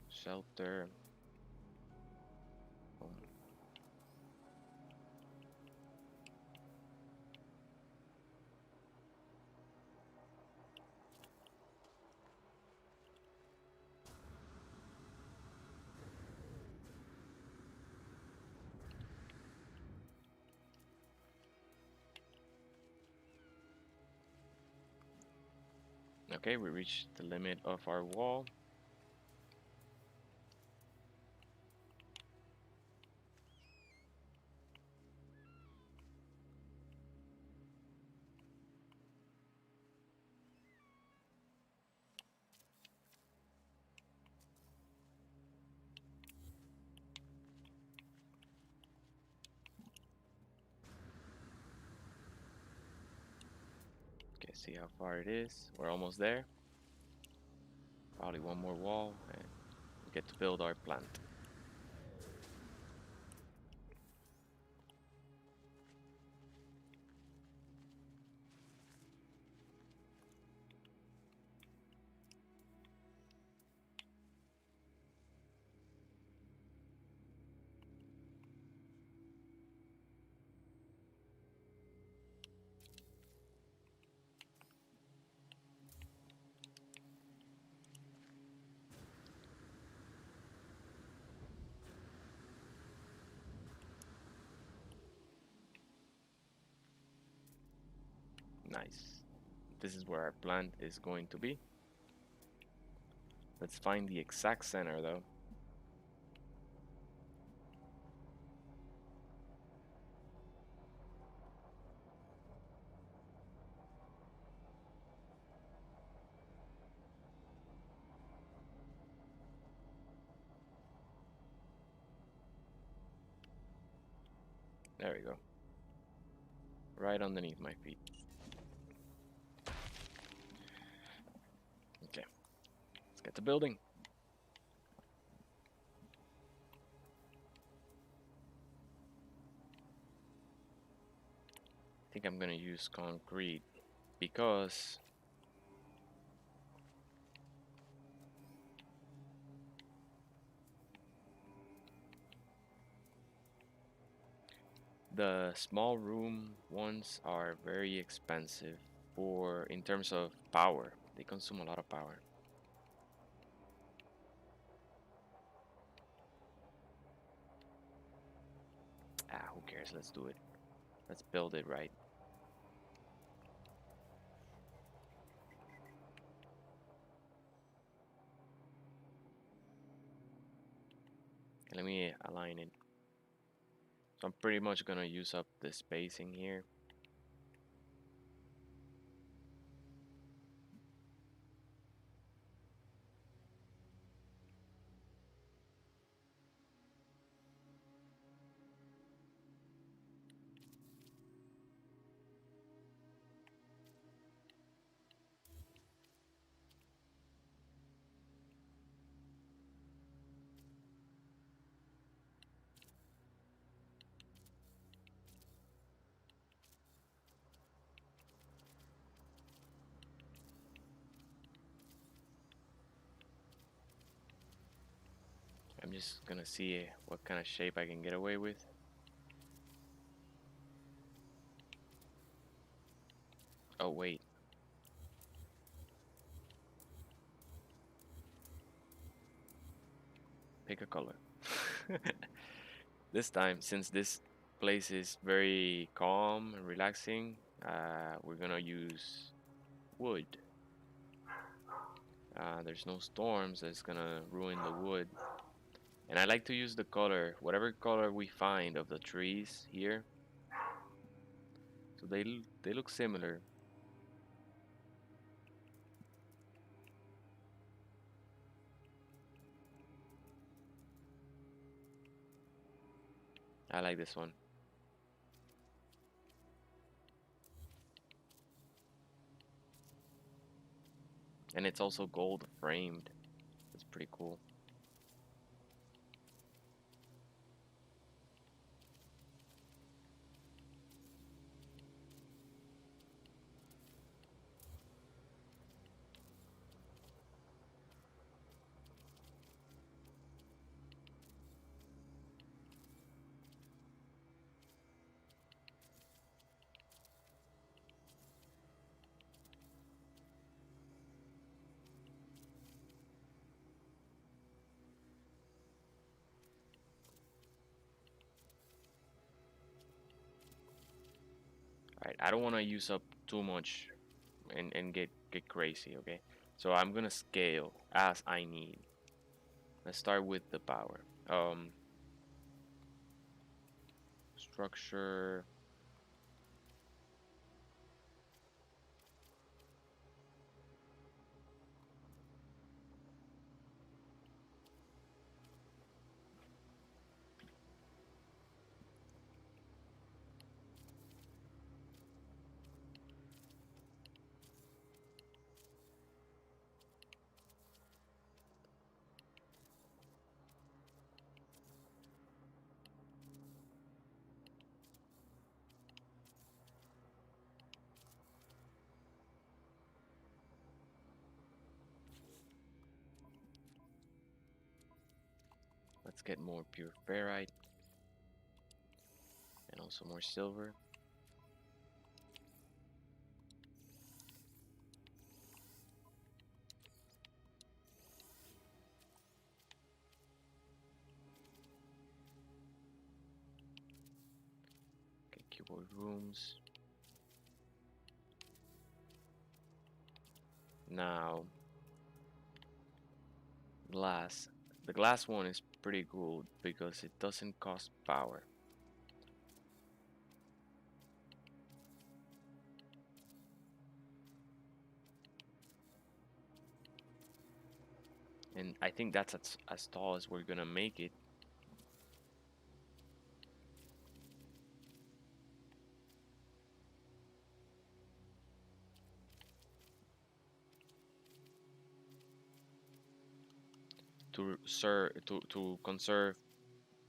shelter. Okay, we reached the limit of our wall. Okay, see how far it is. We're almost there. Probably one more wall and we get to build our plant. Nice. This is where our plant is going to be. Let's find the exact center though. There we go. Right underneath my feet. Okay, let's get to building. I think I'm gonna use concrete because the small room ones are very expensive for in terms of power. They consume a lot of power. Ah, who cares? Let's do it. Let's build it right. Okay, let me align it. So I'm pretty much gonna use up the spacing here. I'm just gonna see what kind of shape I can get away with. Oh wait, pick a color. This time, since this place is very calm and relaxing, we're gonna use wood. There's no storms that's gonna ruin the wood. And I like to use the color, whatever color we find of the trees here. So they look similar. I like this one. And it's also gold framed. It's pretty cool. Alright, I don't want to use up too much and get crazy, okay? So I'm gonna scale as I need. Let's start with the power. Structure. Let's get more pure ferrite and also more silver. Okay, cuboid rooms. Now, glass. The glass one is pretty good because it doesn't cost power. And I think that's as tall as we're gonna make it. To conserve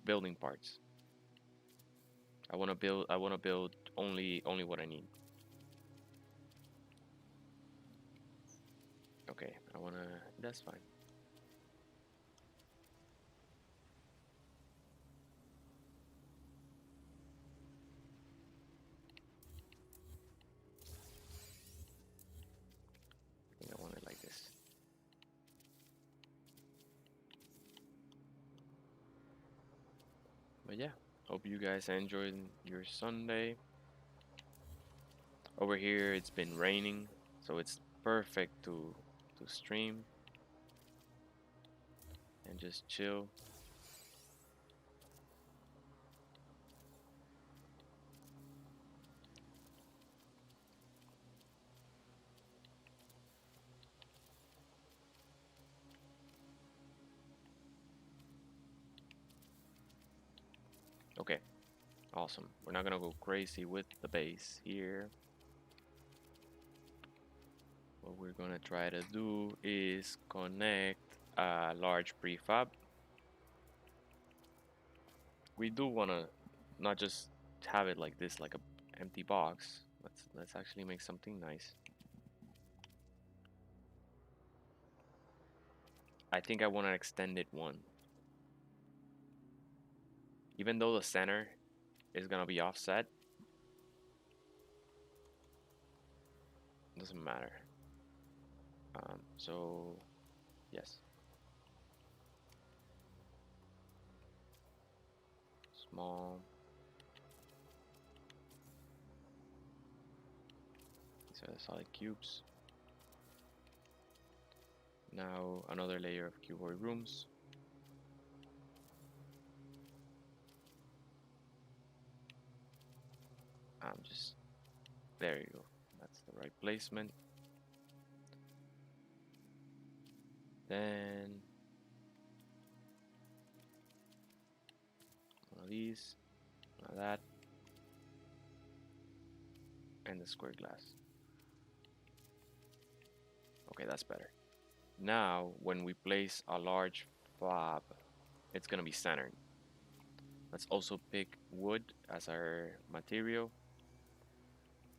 building parts. I wanna build only what I need. Okay, I wanna that's fine. I think I want it like this. But yeah, hope you guys enjoyed your Sunday. Over here it's been raining, so it's perfect to stream and just chill. Okay, awesome. We're not gonna go crazy with the base here. What we're gonna try to do is connect a large prefab. We do wanna not just have it like this, like a empty box. Let's actually make something nice. I think I want to extend it one. Even though the center is gonna be offset, doesn't matter. So yes, small. These are the solid cubes. Now another layer of cuboid rooms. Just there you go. That's the right placement. Then one of these, one of that, and the square glass. Okay, that's better. Now, when we place a large fob, it's gonna be centered. Let's also pick wood as our material,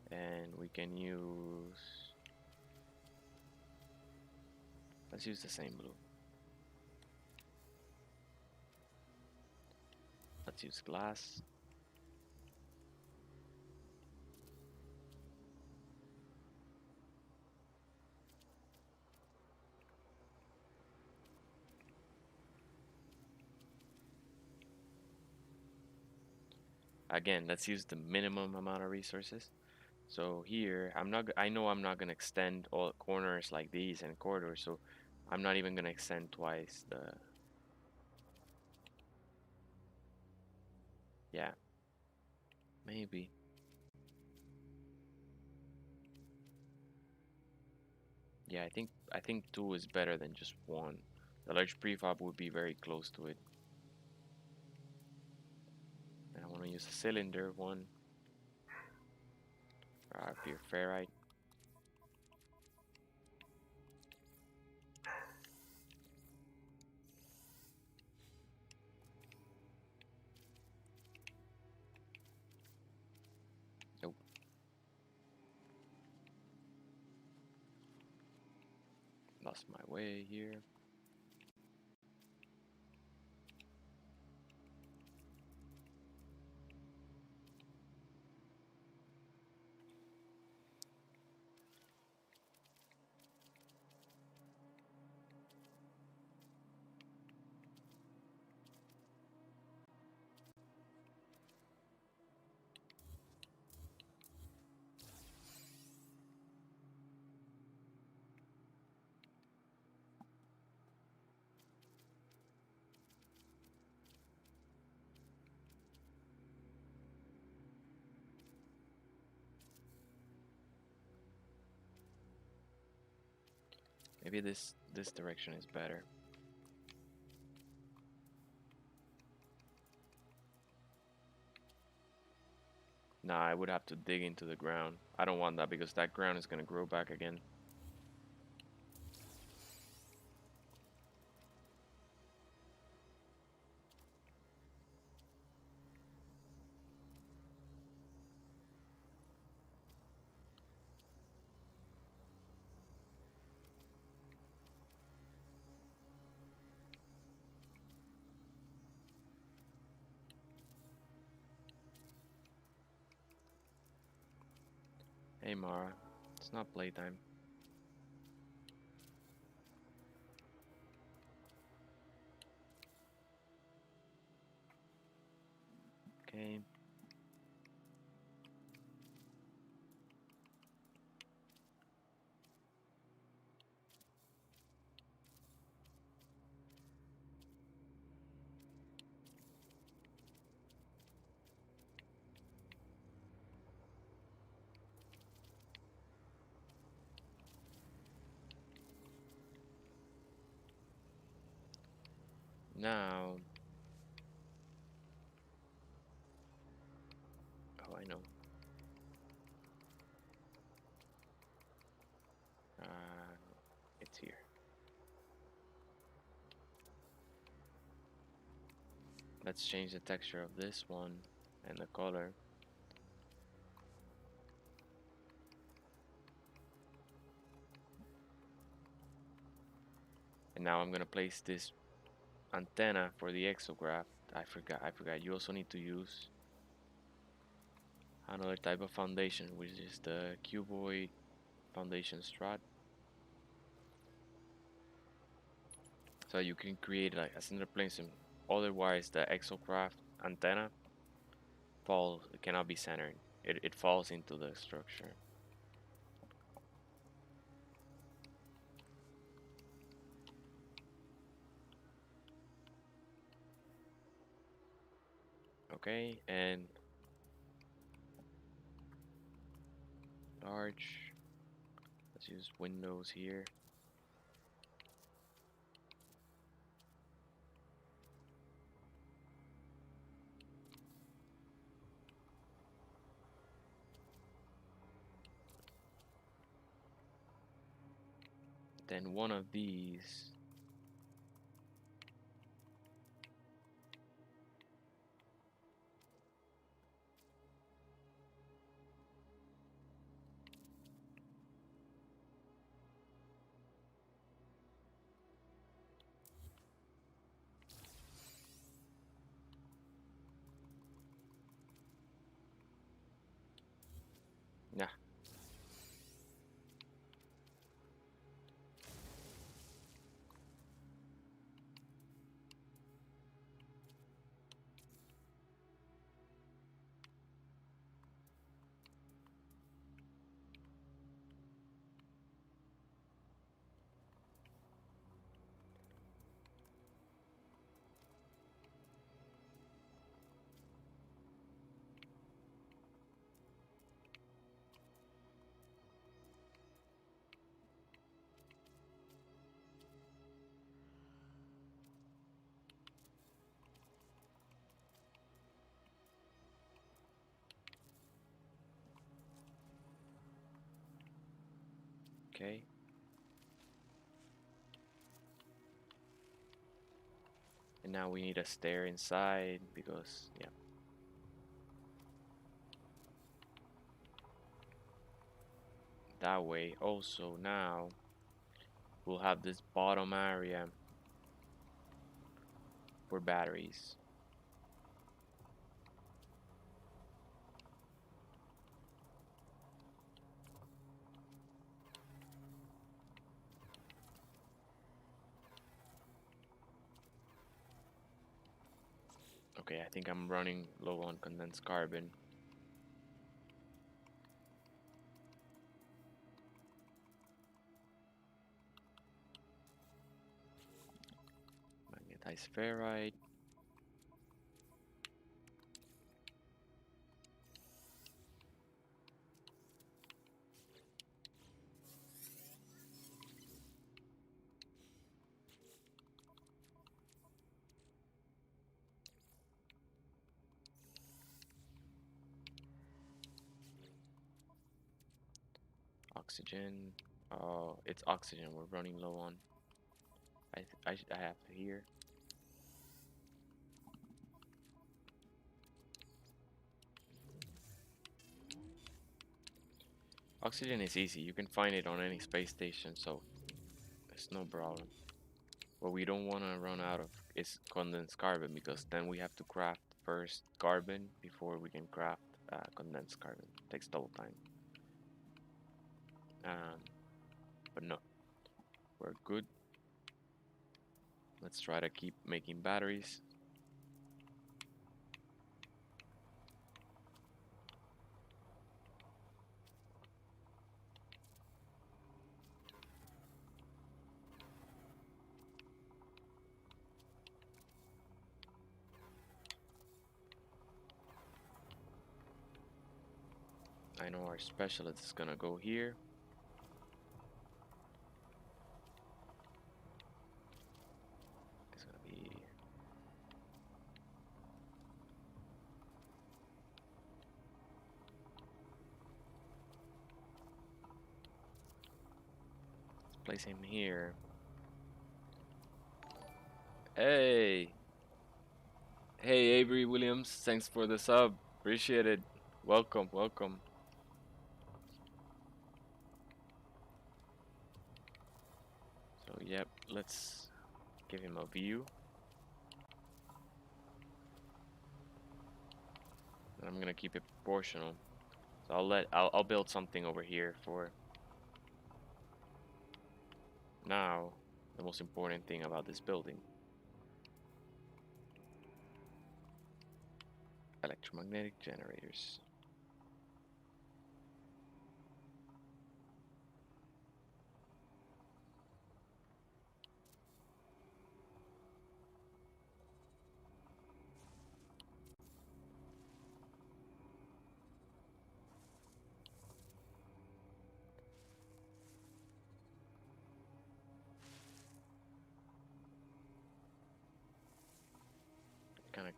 and we can use. Let's use the same blue. Let's use glass. Again, let's use the minimum amount of resources. So here, I know I'm not gonna extend all corners like these and corridors, so I'm not even gonna extend twice the. Yeah, maybe. Yeah, I think two is better than just one. The large prefab would be very close to it. And I want to use a cylinder one. Pure ferrite. Nope. Lost my way here. Maybe this direction is better. Nah, I would have to dig into the ground. I don't want that because that ground is gonna grow back again. Hey Mara, it's not playtime. Okay. Now, oh I know. It's here. Let's change the texture of this one and the color. And now I'm gonna place this antenna for the exograph. I forgot. You also need to use another type of foundation, which is the cuboid foundation strut. So you can create like a center plane. Otherwise, the exocraft antenna falls. It cannot be centered. It falls into the structure. Okay, and large. Let's use windows here. Then one of these. Yeah. Okay. And now we need a stair inside because, yeah. That way, also now we'll have this bottom area for batteries. Okay, I think I'm running low on condensed carbon. Magnetized ferrite. Oxygen. Oh, it's oxygen we're running low on. I have here. Oxygen is easy. You can find it on any space station, so it's no problem. What we don't want to run out of is condensed carbon because then we have to craft first carbon before we can craft condensed carbon. Takes double time. But no, we're good. Let's try to keep making batteries. I know our specialist is gonna go here. It's gonna be let's place him here. Hey, hey Avery Williams, thanks for the sub. Appreciate it. Welcome, welcome. So yep, let's give him a view. And I'm gonna keep it proportional. So I'll build something over here for Now, the most important thing about this building. Electromagnetic generators.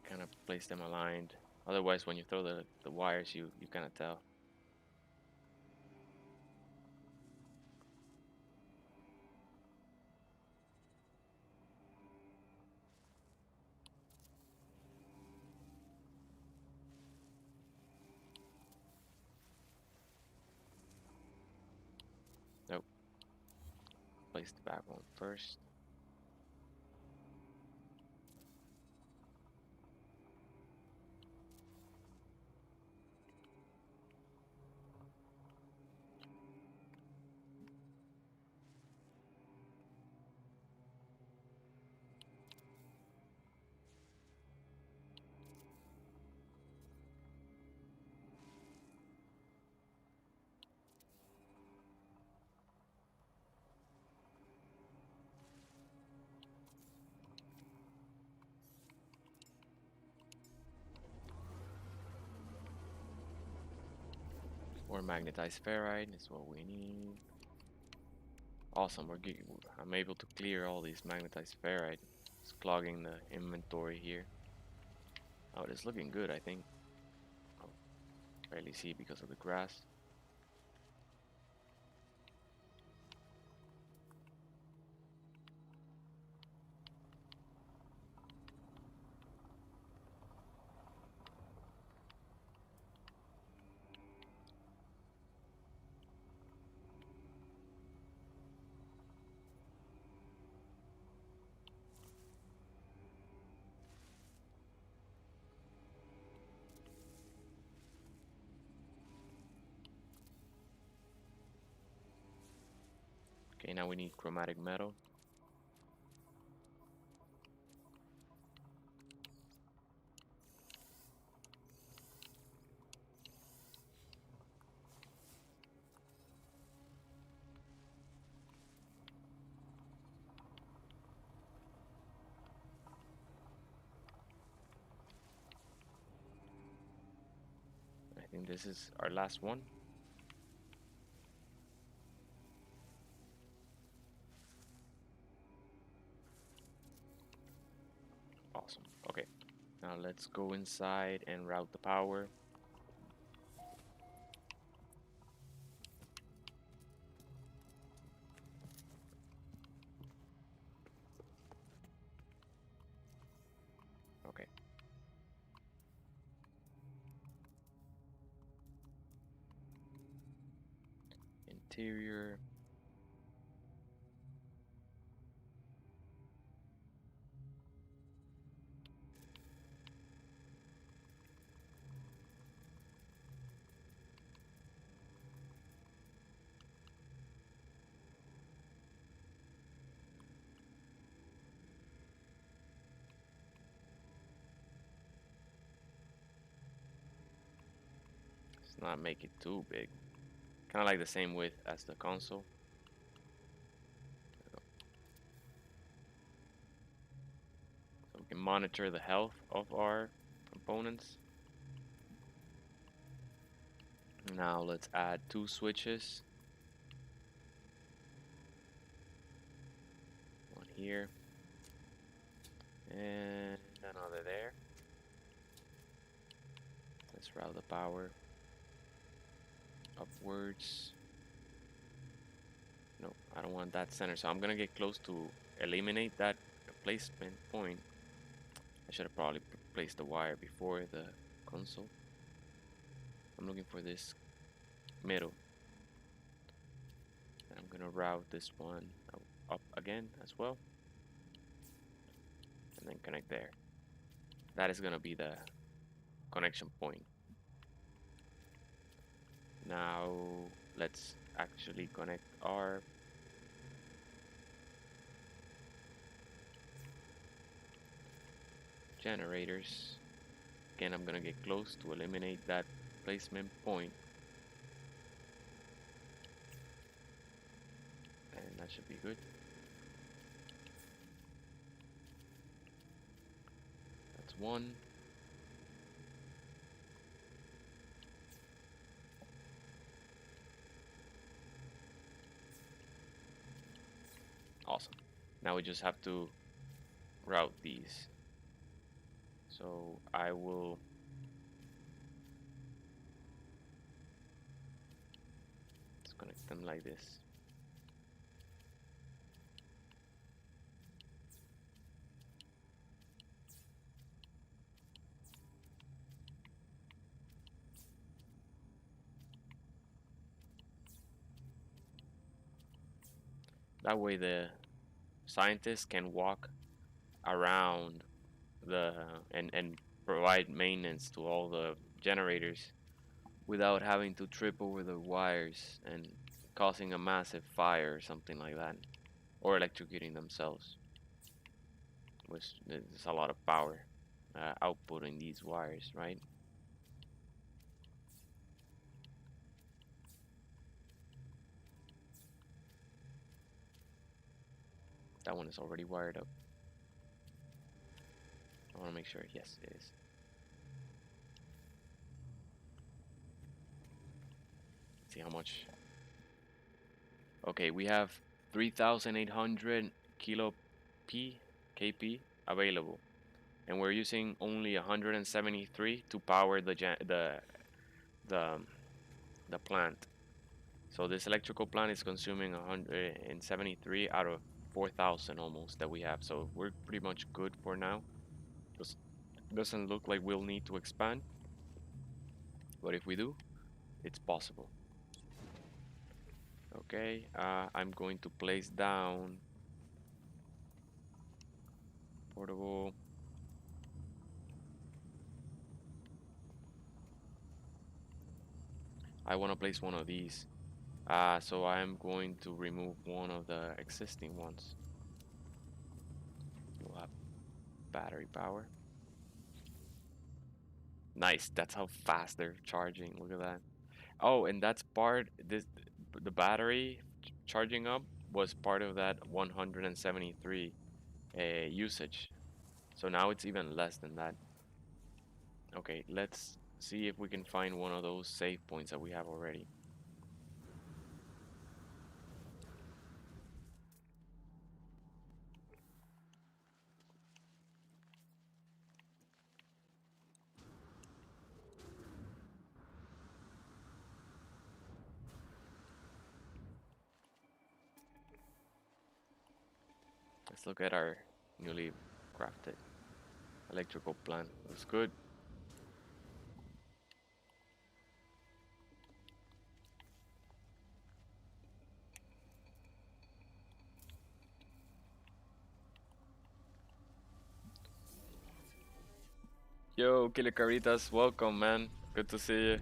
Kind of place them aligned. Otherwise, when you throw the wires, you kind of tell. Nope. Place the back one first. Or magnetized ferrite is what we need. Awesome, I'm able to clear all these magnetized ferrite. It's clogging the inventory here. Oh, it's looking good, I think. Oh, barely see because of the grass. Okay, now we need chromatic metal. I think this is our last one. Awesome. Okay, now let's go inside and route the power. Okay. Interior. Let's not make it too big. Kind of like the same width as the console. So we can monitor the health of our components. Now let's add 2 switches. One here. And another there. Let's route the power upwards. No, I don't want that center, so I'm gonna get close to eliminate that placement point. I should have probably placed the wire before the console. I'm looking for this middle. And I'm gonna route this one up again as well. And then connect there. That is gonna be the connection point. Now let's actually connect our generators. Again, I'm gonna get close to eliminate that placement point, and that should be good. That's one. Awesome. Now we just have to route these. So I will connect them like this. That way the scientists can walk around and provide maintenance to all the generators without having to trip over the wires and causing a massive fire or something like that, or electrocuting themselves, which there's a lot of power output in these wires, right? That one is already wired up. I want to make sure. Yes, it is. See how much. Okay, we have 3,800 kilo P kp available, and we're using only 173 to power the the plant. So this electrical plant is consuming 173 out of 4,000 almost that we have. So we're pretty much good for now. Doesn't look like we'll need to expand, but if we do, it's possible. Okay, I'm going to place down portable. I want to place one of these. So I'm going to remove one of the existing ones. We'll have battery power. Nice, that's how fast they're charging. Look at that. Oh, and that's part the battery charging up was part of that 173 usage. So now it's even less than that. Okay, let's see if we can find one of those save points that we have already. Let's look at our newly crafted electrical plant. Looks good. Yo, Killer Caritas, welcome, man. Good to see you.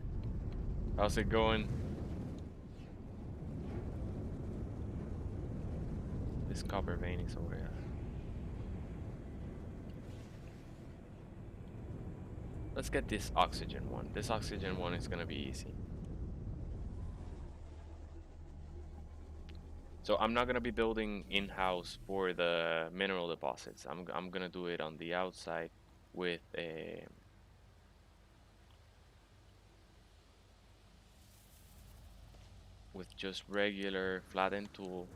How's it going? This copper vein is over here. Let's get this oxygen one. This oxygen one is gonna be easy. So I'm not gonna be building in-house for the mineral deposits. I'm gonna do it on the outside with a with just regular flattened tool.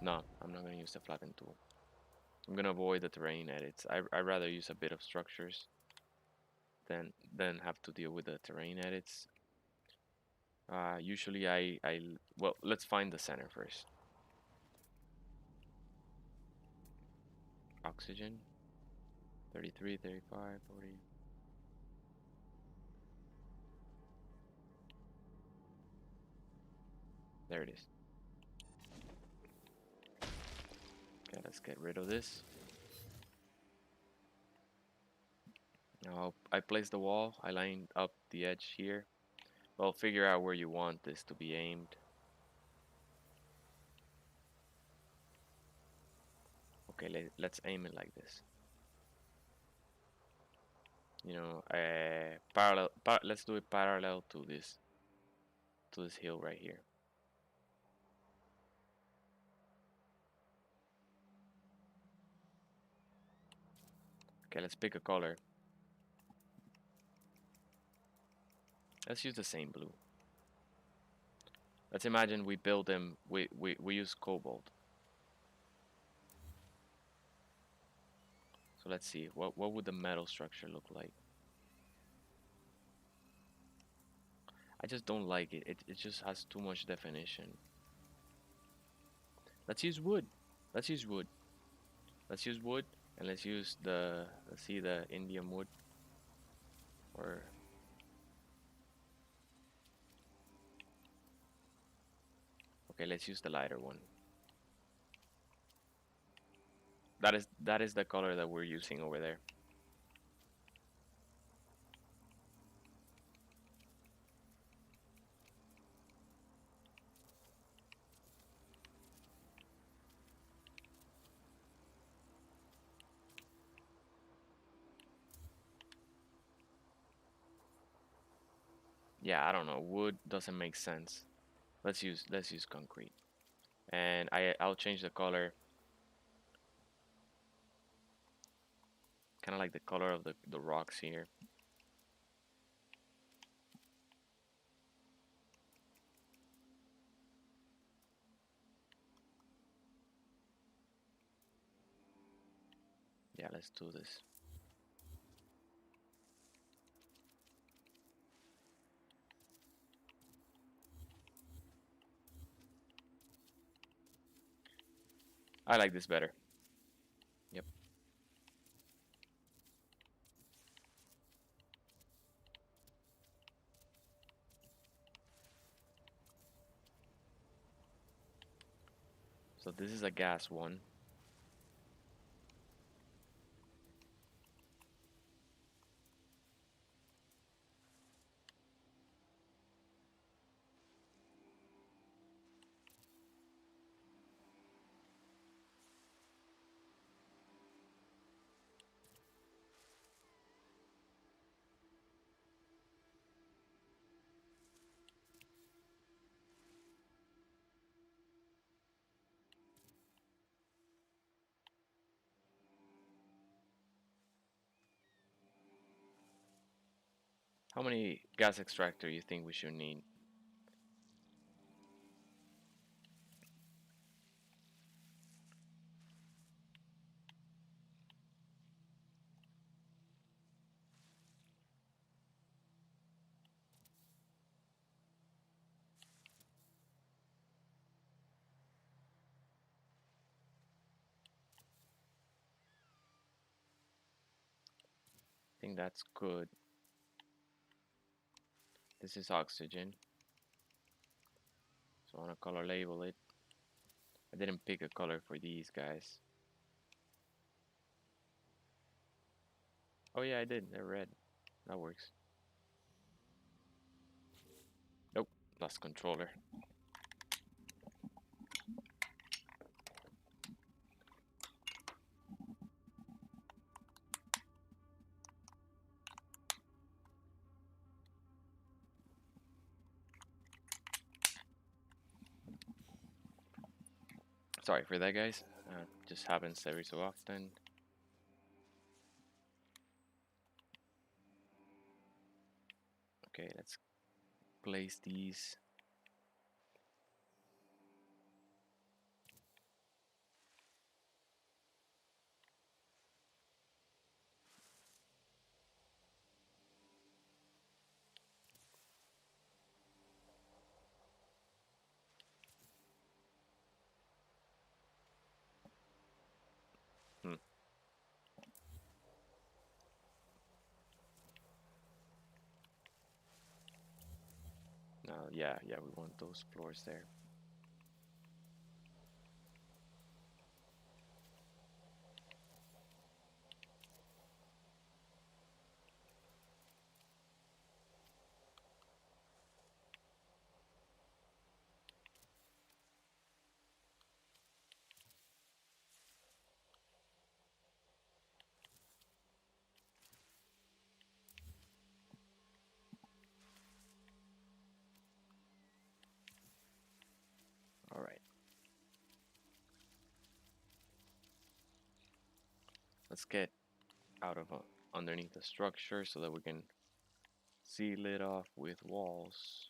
No, I'm not gonna use the flattened tool. I'm gonna avoid the terrain edits. I'd rather use a bit of structures than have to deal with the terrain edits. Usually well, let's find the center first. Oxygen, 33, 35, 40. There it is. Okay, let's get rid of this. Now I placed the wall. I lined up the edge here. Well, figure out where you want this to be aimed. Okay, let's aim it like this. you know, parallel. Let's do it parallel to this hill right here. Okay, let's pick a color. Let's use the same blue. Let's imagine we build them. We use cobalt. So let's see. What would the metal structure look like? I just don't like it. It just has too much definition. Let's use wood. Let's use wood. Let's use wood, and let's see the Indian wood, or okay, let's use the lighter one. That is the color that we're using over there. Yeah, I don't know. Wood doesn't make sense. Let's use concrete. And I'll change the color, kind of like the color of the rocks here. Yeah, let's do this. I like this better. Yep. So this is a gas one. How many gas extractor you think we should need? I think that's good. This is oxygen. So I want to color label it. I didn't pick a color for these guys. Oh yeah, I did. They're red. That works. Nope, lost controller. Sorry for that, guys. Just happens every so often. Okay, let's place these. Hmm. Now, yeah, we want those floors there. Let's get out of underneath the structure so that we can seal it off with walls.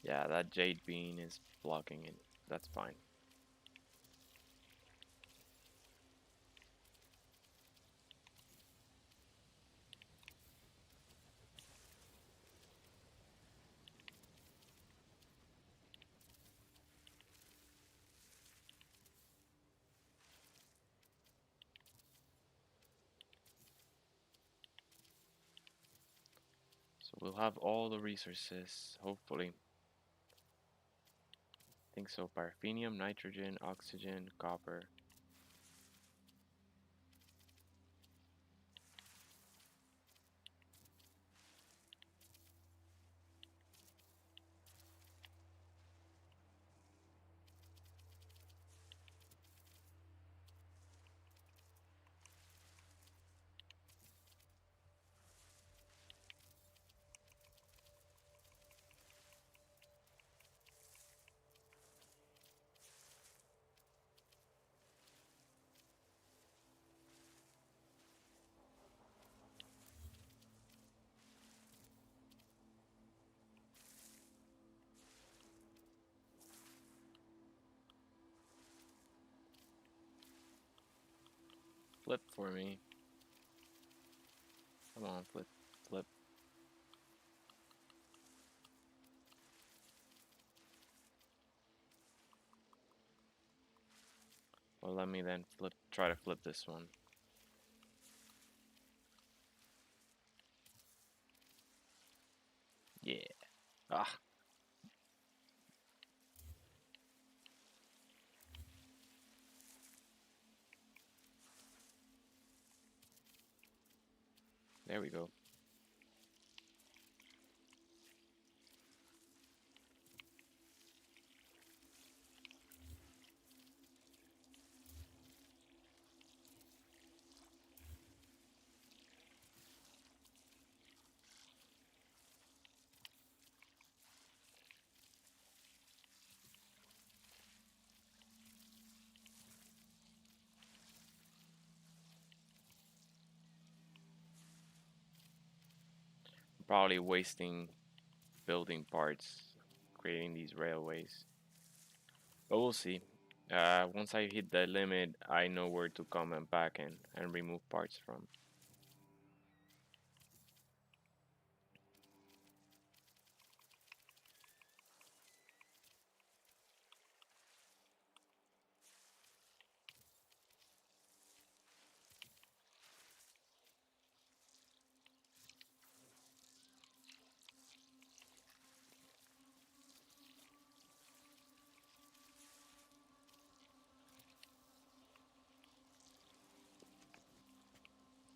Yeah, that jade bean is blocking it. That's fine. So we'll have all the resources, hopefully. I think so. Paraffinium, nitrogen, oxygen, copper. Flip for me. Come on, flip, flip. Well, let me then try to flip this one. Yeah. Ah. There we go. Probably wasting building parts, creating these railways. But we'll see. Once I hit the limit, I know where to come and back and remove parts from.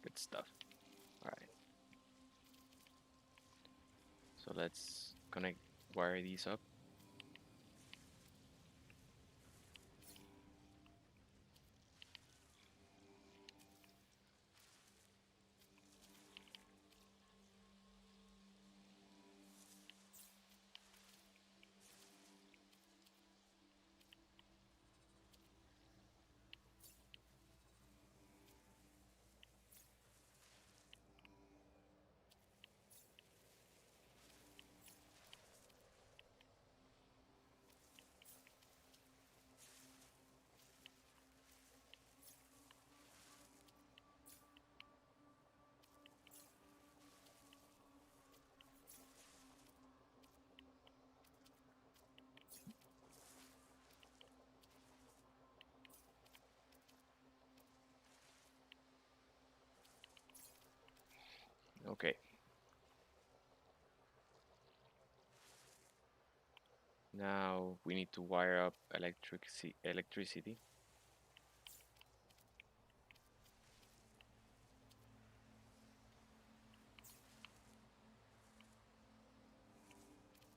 Good stuff. Alright. So let's wire these up. Okay. Now we need to wire up electricity.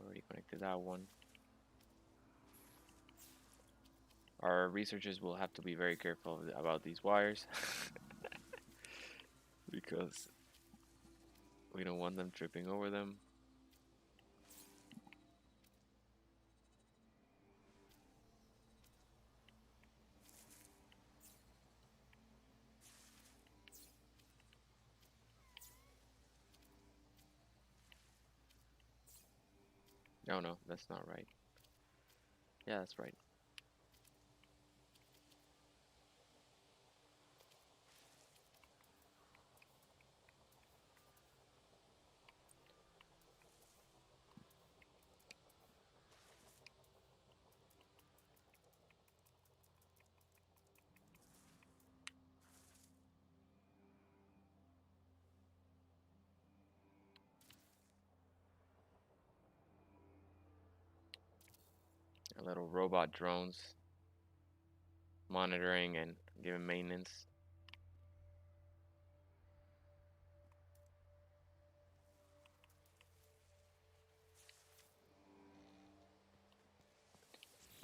Already connected that one. Our researchers will have to be very careful about these wires because we don't want them tripping over them. No, no, that's not right. Yeah, that's right. A little robot drones monitoring and giving maintenance.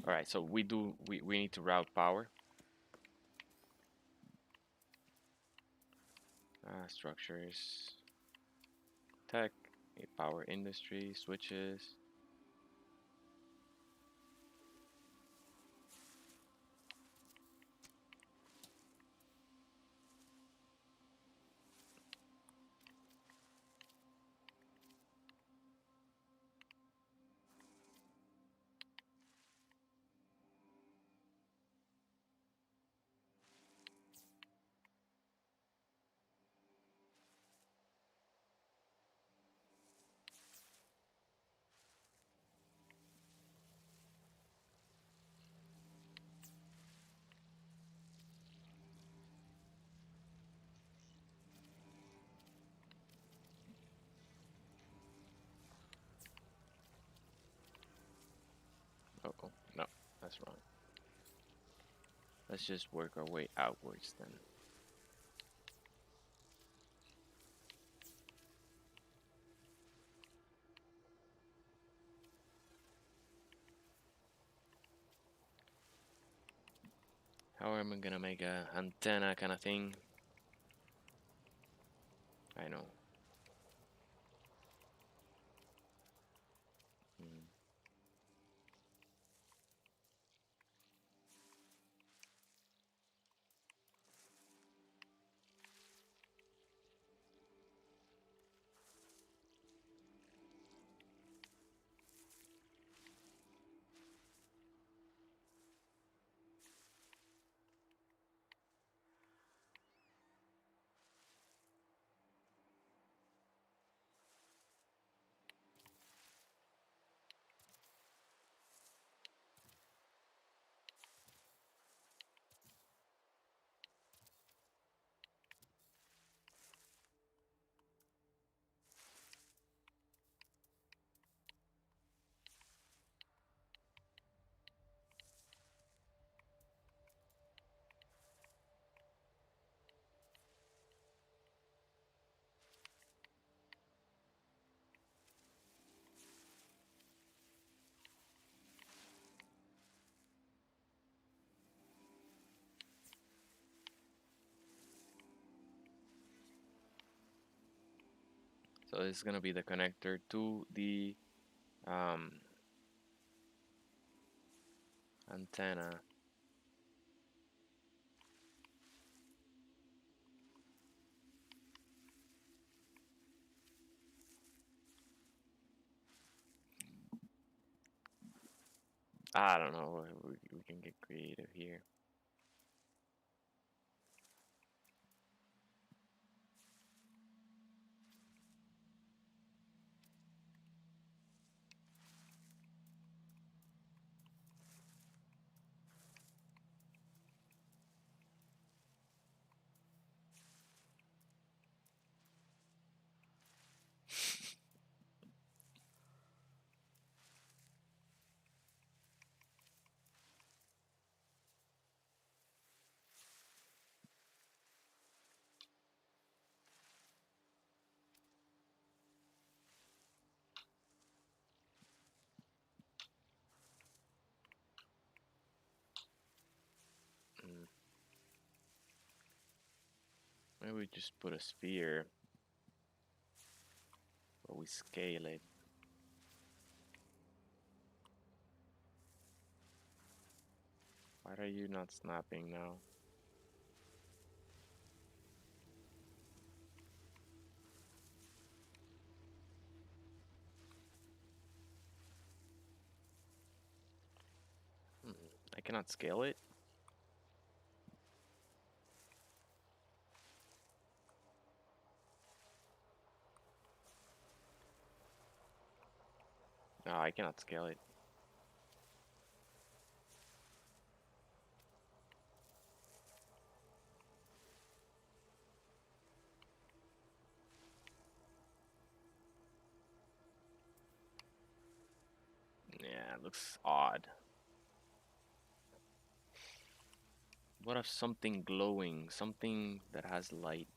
All right, so we need to route power. Structures, tech, a power industry, switches. Oh, oh, no, that's wrong. Let's just work our way outwards then. How am I gonna make a antenna kind of thing? I know. Hmm. So this is gonna be the connector to the um, antenna. I don't know. We can get creative here. we just put a sphere, but we scale it. Why are you not snapping now? Hmm, I cannot scale it. No, I cannot scale it. Yeah, it looks odd. What if something glowing, something that has light?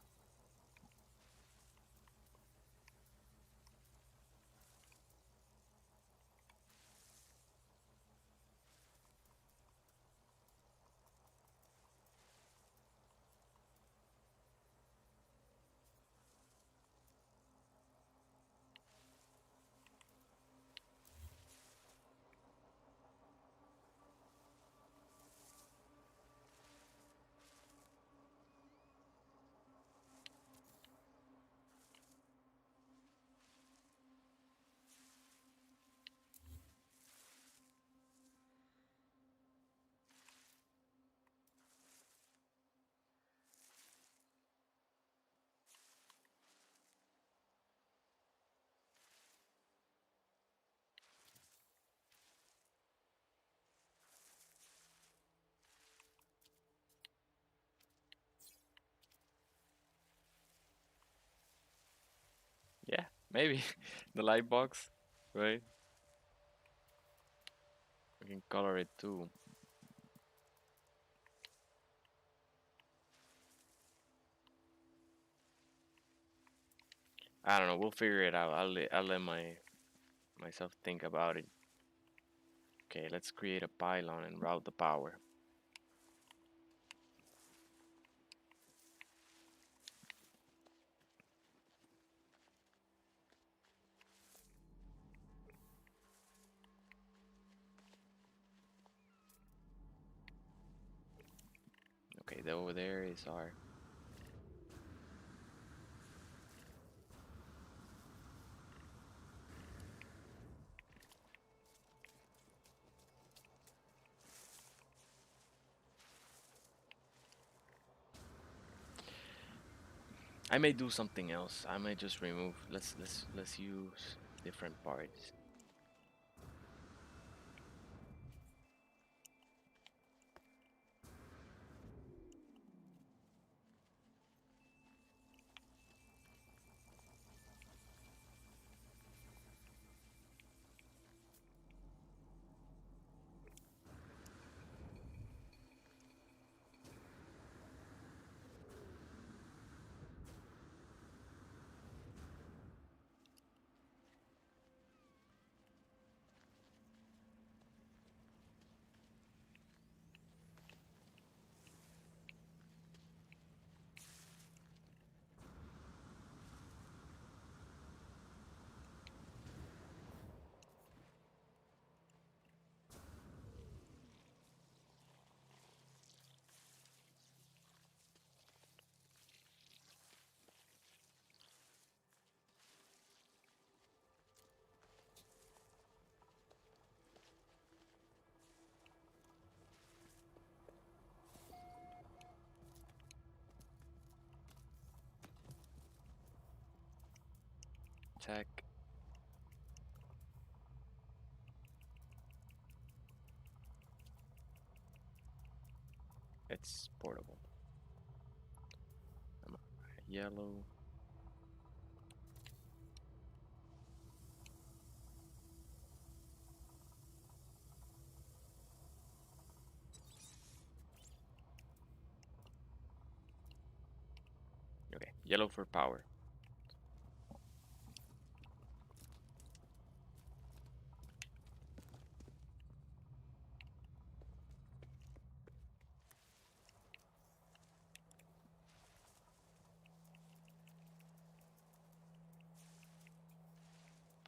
Yeah, maybe. The light box, right? We can color it too. I don't know. We'll figure it out. I'll let myself think about it. Okay, let's create a pylon and route the power. Okay, over there is our. I may do something else. I may just remove. Let's use different parts. Tech. It's portable. Yellow. Okay, yellow for power.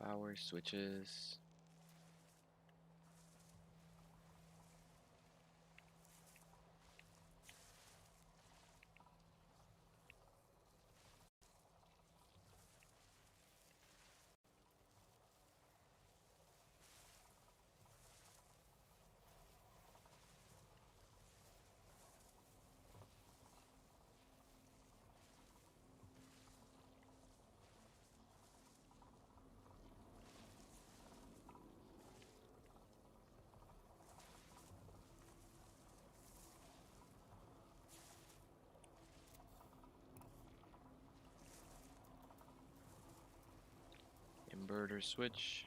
Power switches. Inverter switch.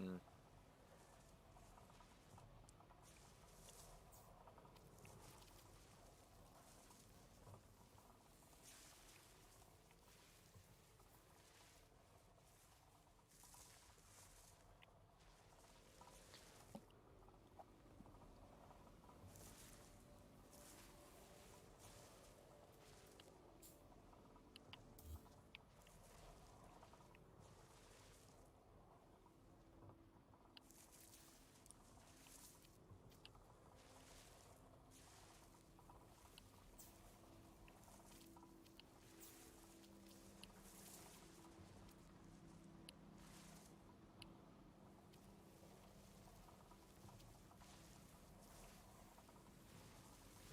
Mm.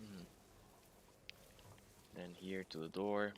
Mm. Then here to the door.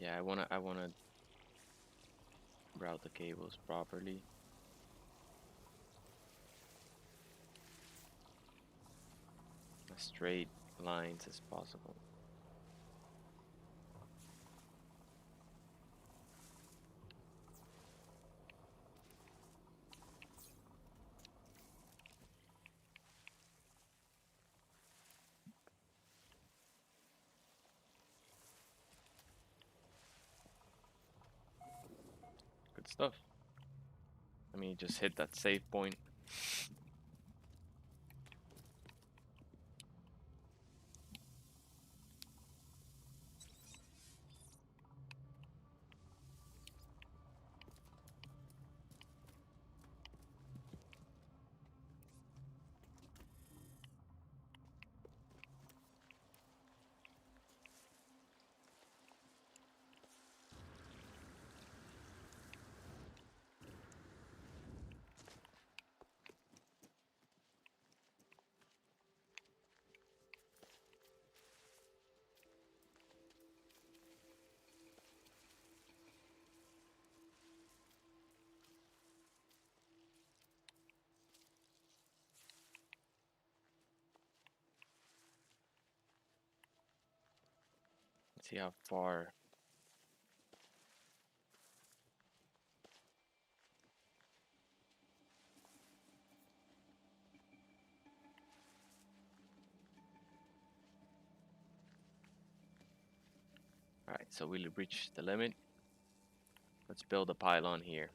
Yeah, I wanna route the cables properly. As straight lines as possible. Good stuff. Let me just hit that save point. Let's see how far. Alright, so we'll reach the limit. Let's build a pylon here.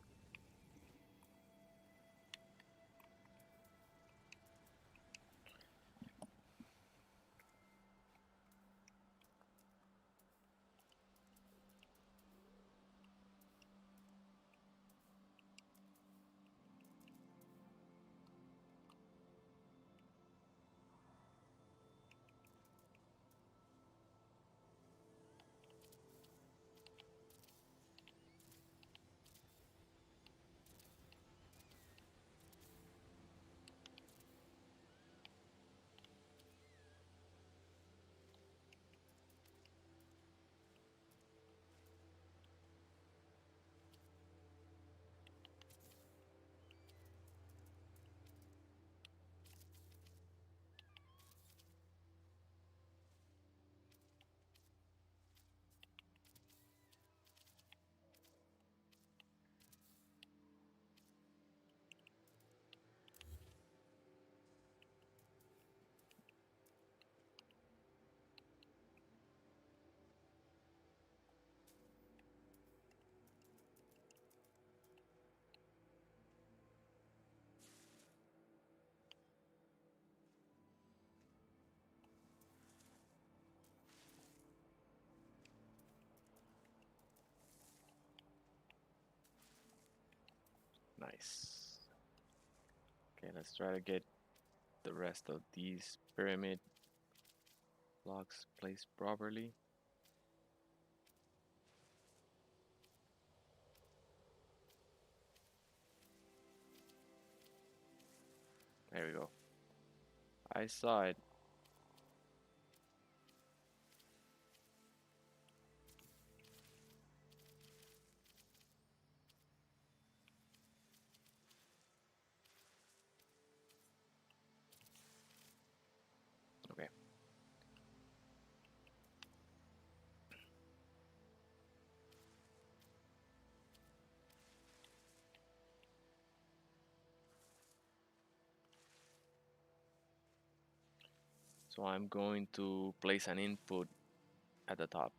Nice. Okay, let's try to get the rest of these pyramid blocks placed properly. There we go. I saw it. Okay. So I'm going to place an input at the top.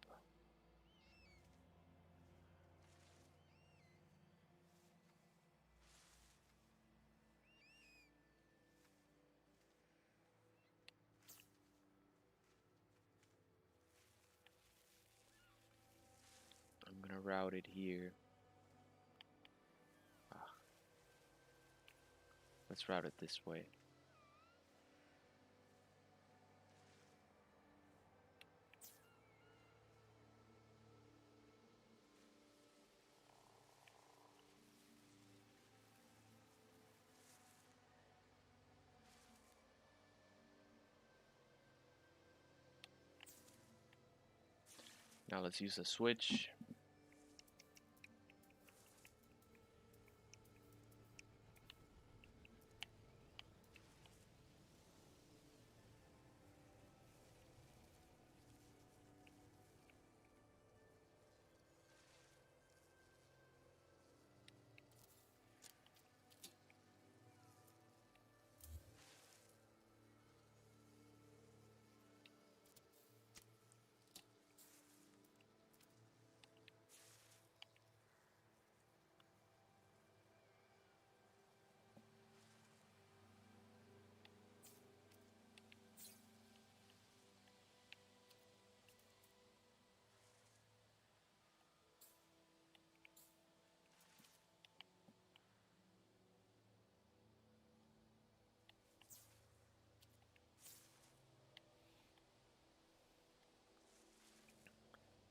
I'm gonna route it here. Ah, let's route it this way. Now let's use a switch.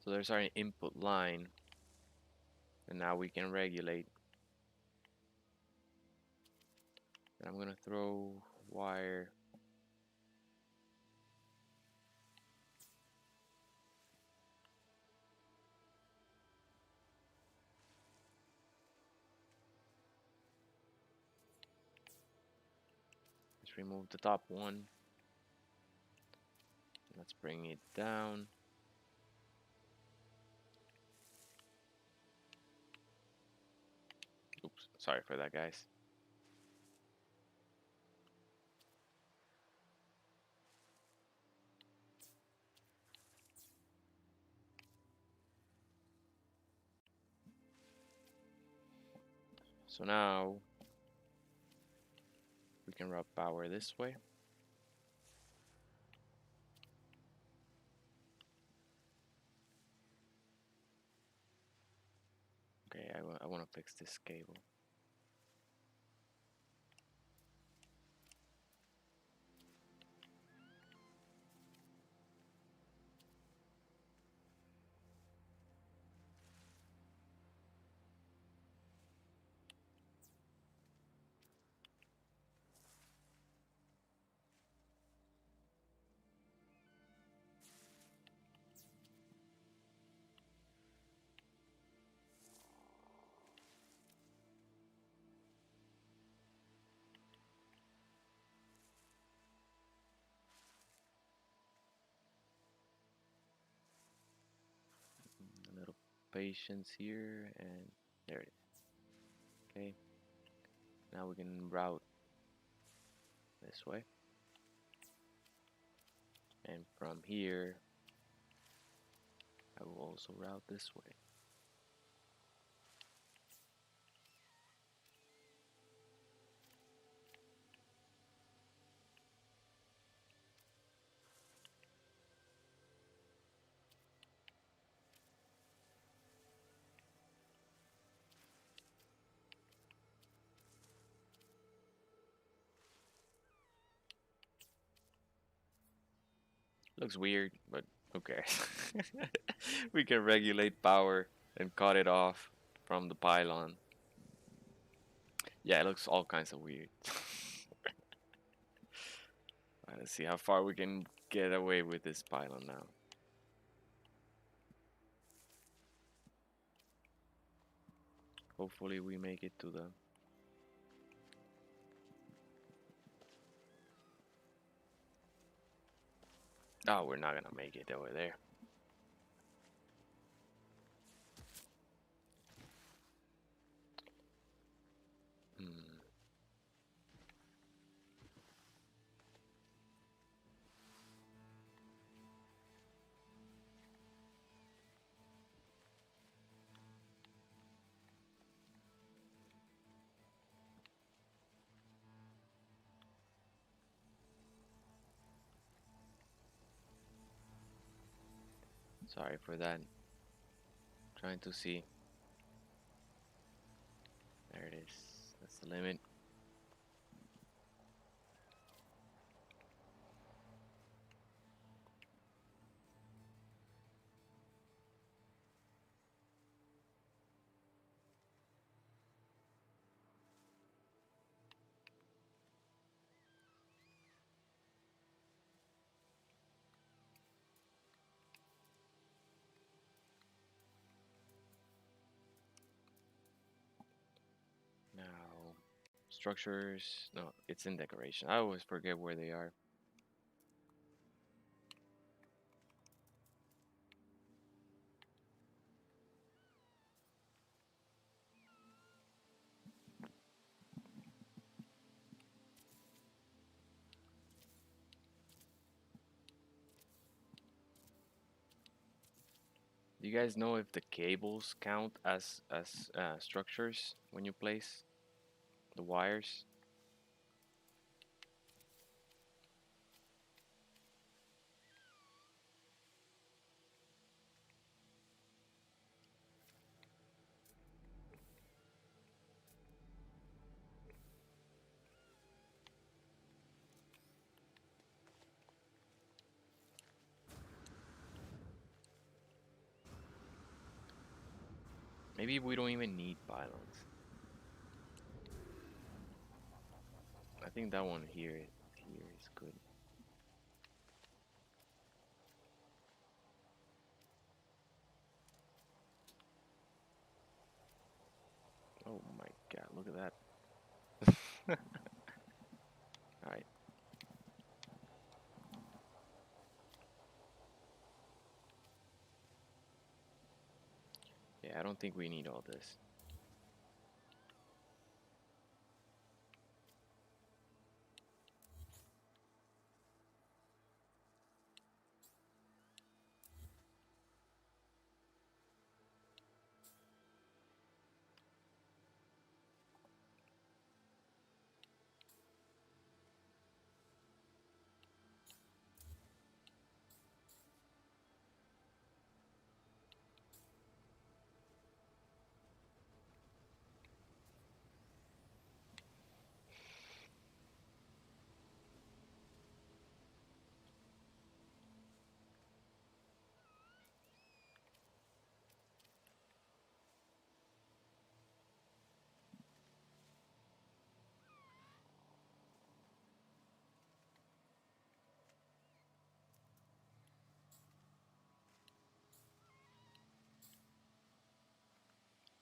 So there's our input line, and now we can regulate. And I'm gonna throw wire. Let's remove the top one. Let's bring it down. Oops, sorry for that, guys. So now we can route power this way. Okay, I want to fix this cable. A little patience here, and there it is. Okay, now we can route this way. And from here, I will also route this way. Looks weird, but who cares? We can regulate power and cut it off from the pylon. Yeah, it looks all kinds of weird. Alright, let's see how far we can get away with this pylon now. Hopefully we make it to the... Oh, we're not gonna make it over there. Hmm. Sorry for that. Trying to see. There it is. That's the limit. Now, structures. No, it's in decoration. I always forget where they are. Do you guys know if the cables count as structures when you place the wires? Maybe we don't even need pylons. I think that one here is good. Oh my god, look at that. Alright. Yeah, I don't think we need all this.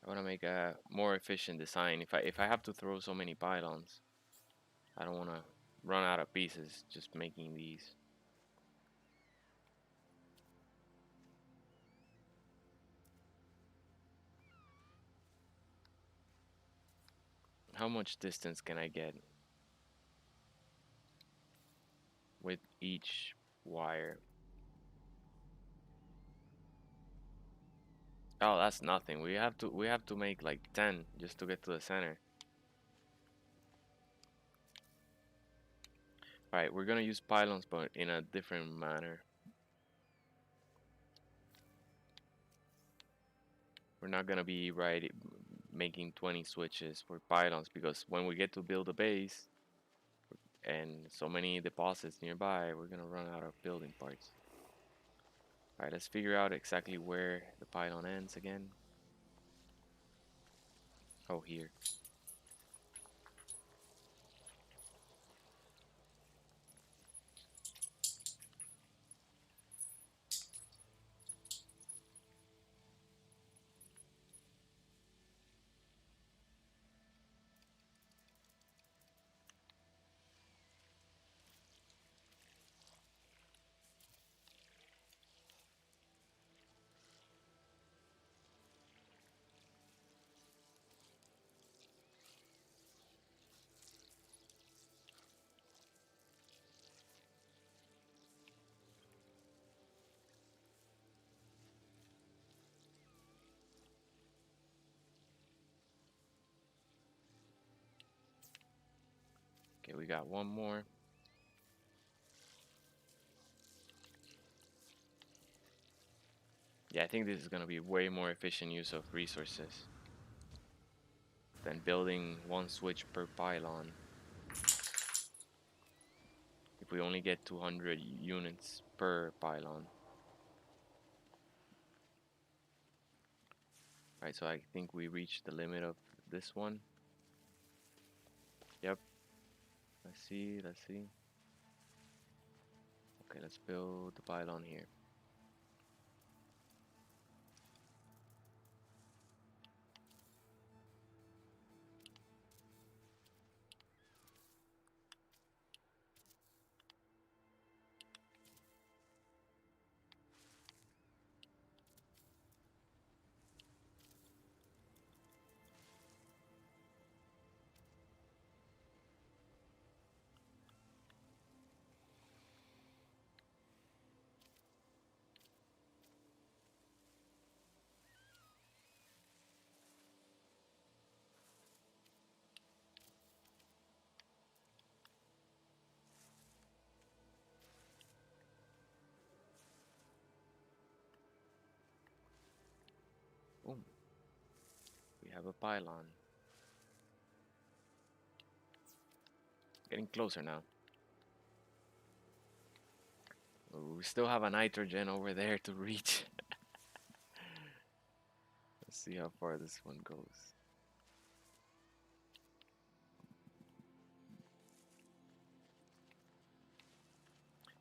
I want to make a more efficient design. If I have to throw so many pylons, I don't want to run out of pieces just making these. How much distance can I get with each wire? Oh, that's nothing. We have to make like 10 just to get to the center. All right, we're gonna use pylons, but in a different manner. We're not gonna be making 20 switches for pylons because when we get to build a base and so many deposits nearby, we're gonna run out of building parts. All right, let's figure out exactly where the pylon ends again. Oh, here. Okay, we got one more. Yeah, I think this is gonna be way more efficient use of resources than building one switch per pylon. If we only get 200 units per pylon. Right, so I think we reached the limit of this one. Yep, let's see, let's see. Okay, let's build the pylon here. Boom, we have a pylon. Getting closer now. Ooh, we still have a nitrogen over there to reach. Let's see how far this one goes.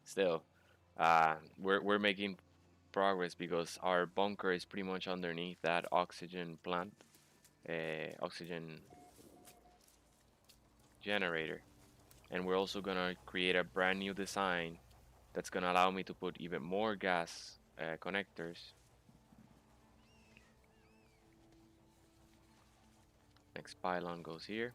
Still, we're making progress because our bunker is pretty much underneath that oxygen plant, oxygen generator, and we're also gonna create a brand new design that's gonna allow me to put even more gas connectors. Next pylon goes here.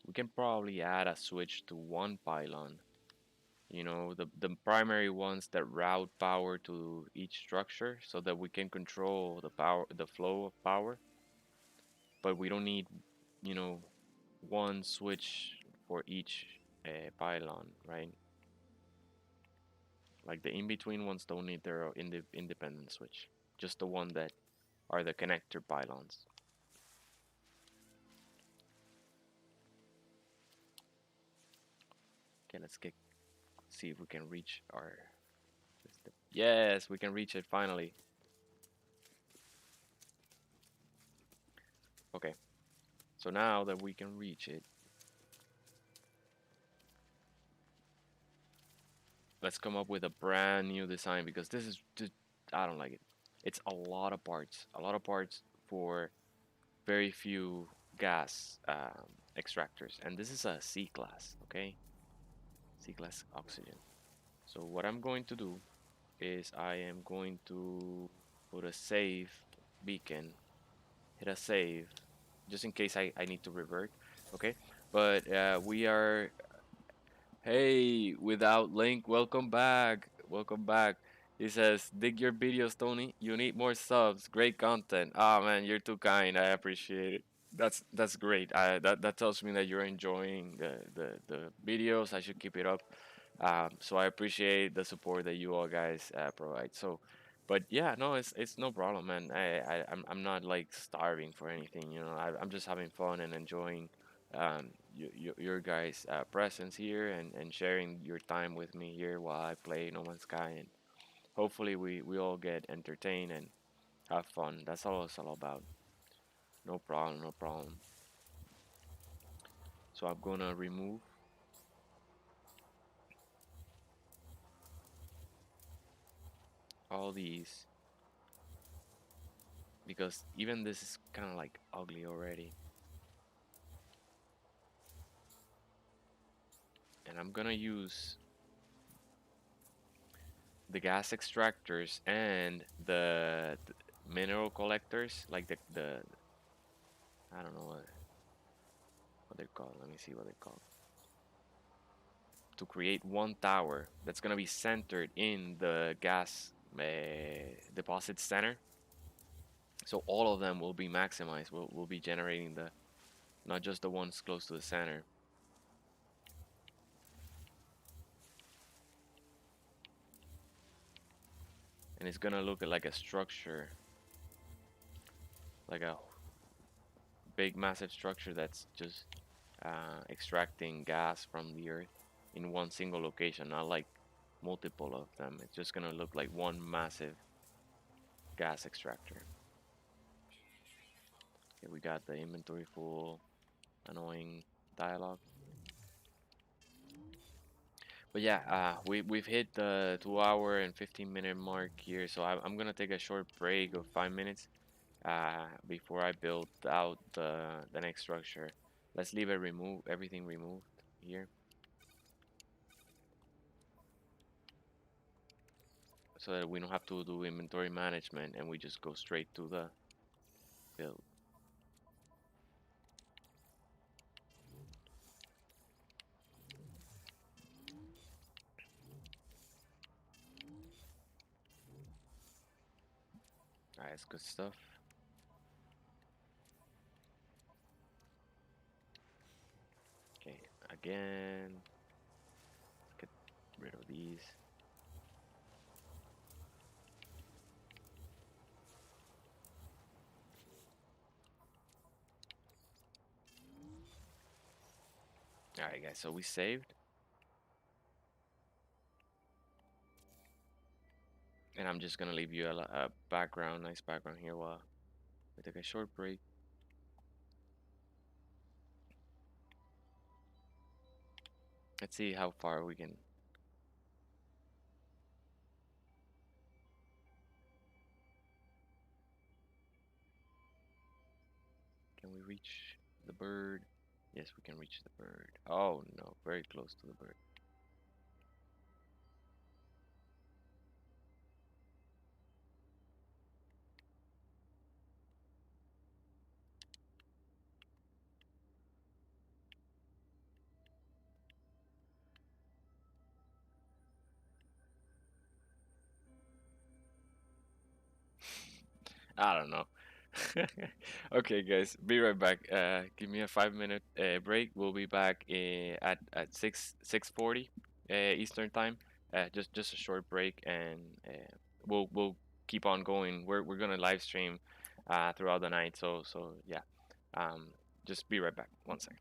We can probably add a switch to one pylon. You know, the primary ones that route power to each structure so that we can control the power, the flow of power. But we don't need, you know, one switch for each pylon, right? Like the in-between ones don't need their independent switch. Just the one that are the connector pylons. Okay, let's get see if we can reach our system. Yes, we can reach it finally. Okay, so now that we can reach it, let's come up with a brand new design because this is just, I don't like it. It's a lot of parts for very few gas extractors, and this is a C class, okay? C class oxygen. So what I'm going to do is I am going to put a save beacon, hit a save, just in case I need to revert, okay? But we are, hey, without link, welcome back, welcome back. He says, "Dig your videos, Tony. You need more subs. Great content." Ah, man, you're too kind. I appreciate it. That's great. That tells me that you're enjoying the videos. I should keep it up. So I appreciate the support that you all guys provide. So, but yeah, no, it's no problem, man. I'm not like starving for anything. You know, I'm just having fun and enjoying your guys' presence here and sharing your time with me here while I play No Man's Sky, and hopefully we all get entertained and have fun. That's all it's all about. No problem, no problem. So I'm gonna remove all these because even this is kind of like ugly already. And I'm gonna use the gas extractors and the mineral collectors, like the I don't know what they're called. Let me see what they're called. To create one tower that's gonna be centered in the gas deposit center. So all of them will be maximized. We'll be generating the not just the ones close to the center. And it's gonna look like a structure, like a big massive structure that's just extracting gas from the earth in one single location, not like multiple of them. It's just gonna look like one massive gas extractor. Okay, we got the inventory full. Annoying dialogue. But yeah, we've hit the 2 hour and 15 minute mark here, so I'm gonna take a short break of 5 minutes before I build out the next structure. Let's leave it everything removed here, so that we don't have to do inventory management and we just go straight to the build. Alright, that's good stuff. Okay, again, get rid of these. Alright, guys, so we saved. And I'm just gonna leave you a background, nice background here while we take a short break. Let's see how far we can we reach the bird? Yes, we can reach the bird. Oh no, very close to the bird. I don't know. Okay, guys, be right back. Give me a 5 minute break. We'll be back at 6:40 Eastern time. Just a short break, and we'll keep on going. We're gonna live stream throughout the night. So yeah, um, just be right back. One second.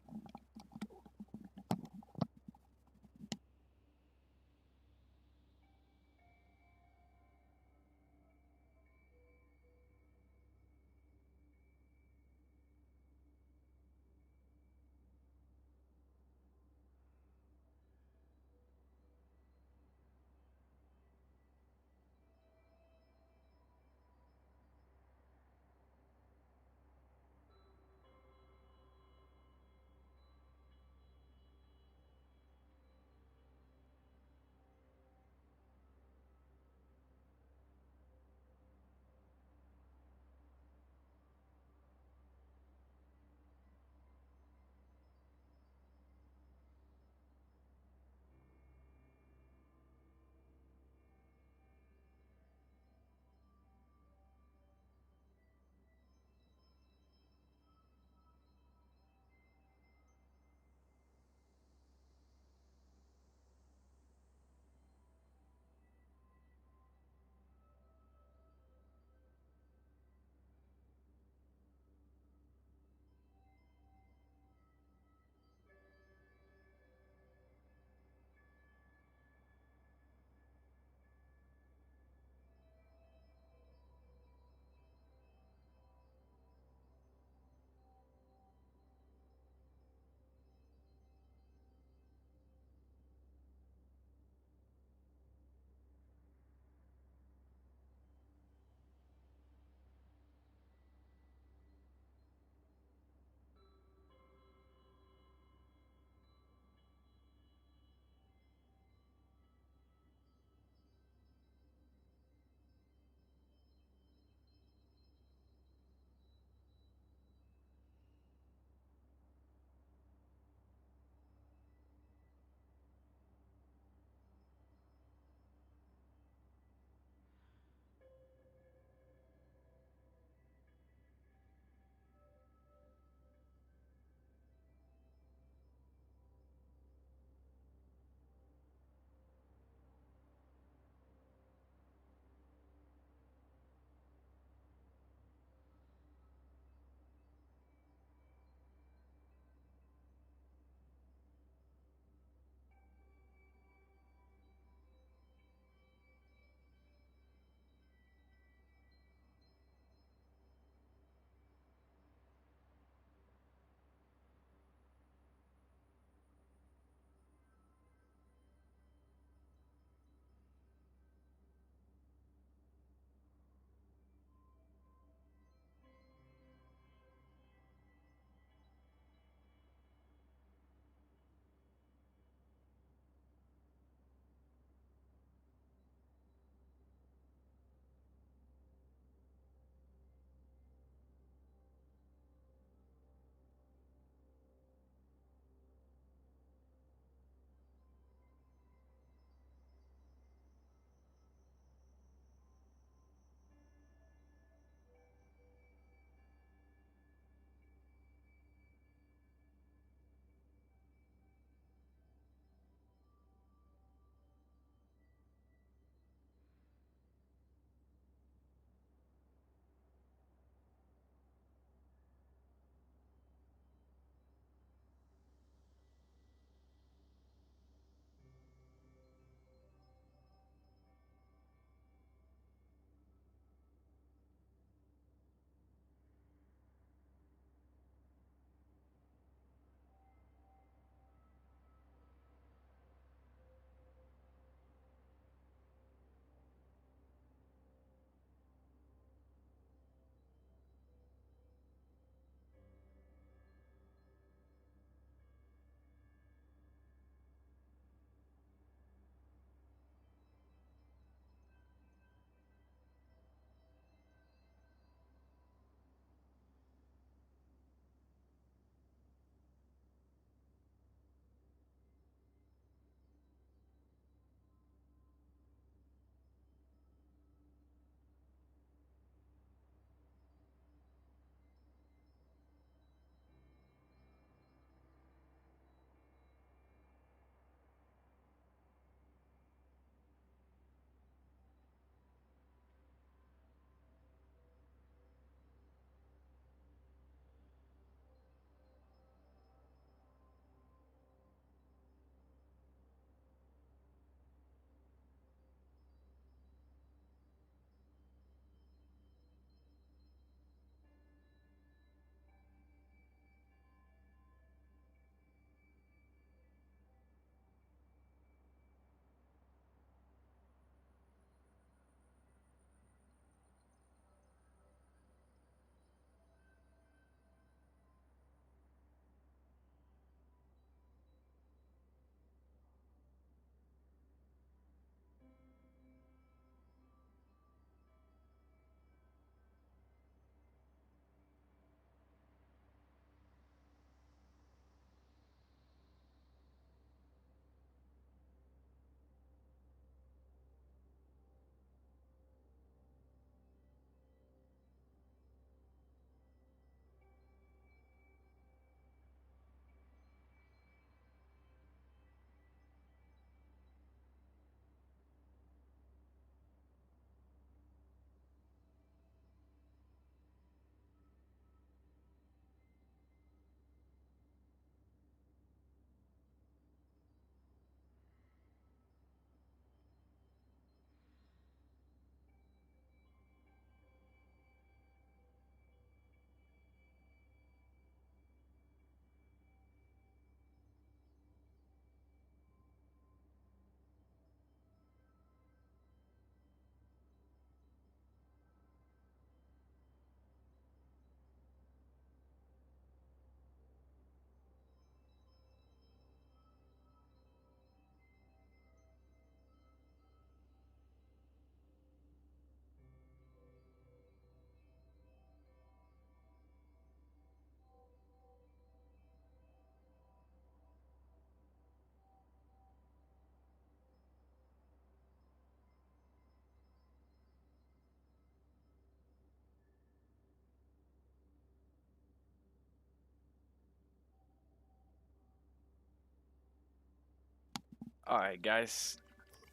All right, guys,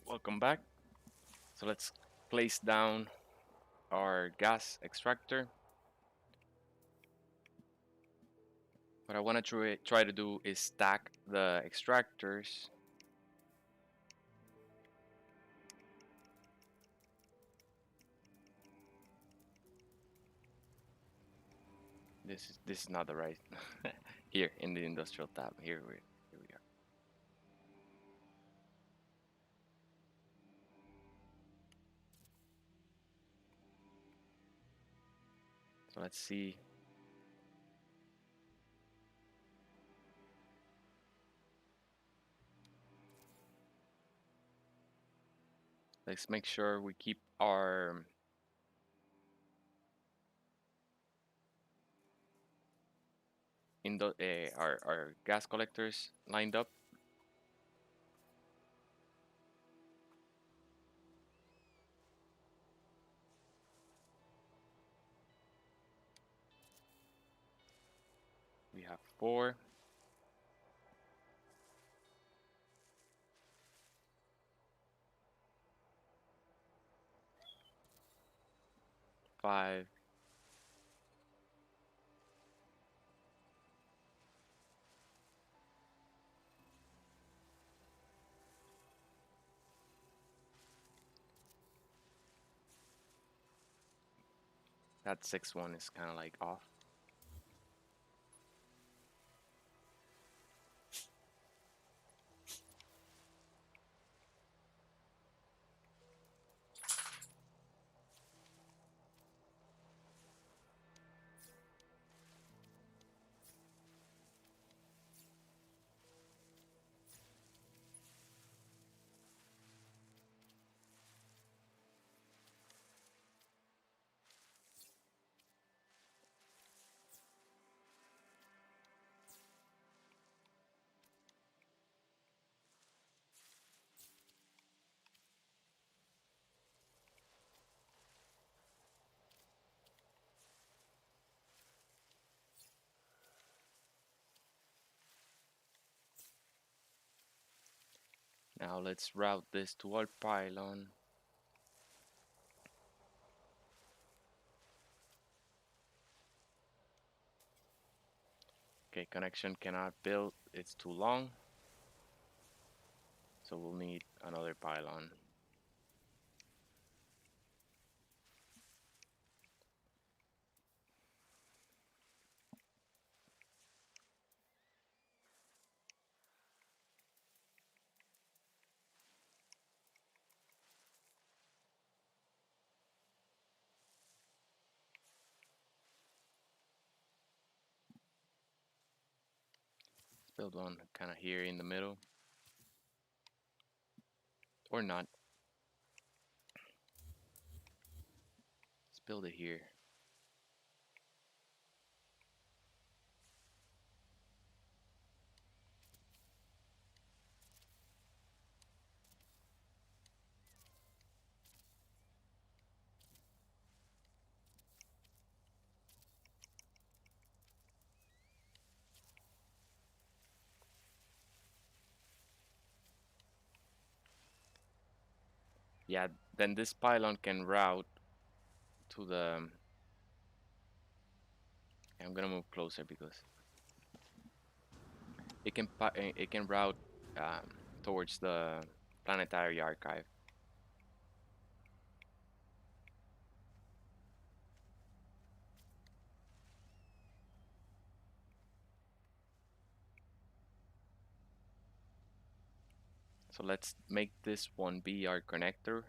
welcome back. So let's place down our gas extractor. What I want to try to do is stack the extractors. This is not the right here in the industrial tab. Here we are. So let's see. Let's make sure we keep our gas collectors lined up. We have 4. 5. That 6th one is kind of like off. Now let's route this to our pylon. Okay, connection cannot build. It's too long. So we'll need another pylon. Let's build one kind of here in the middle. Or not. Let's build it here. Yeah, then this pylon can route to the... I'm gonna move closer because it can route towards the planetary archive. So let's make this one be our connector.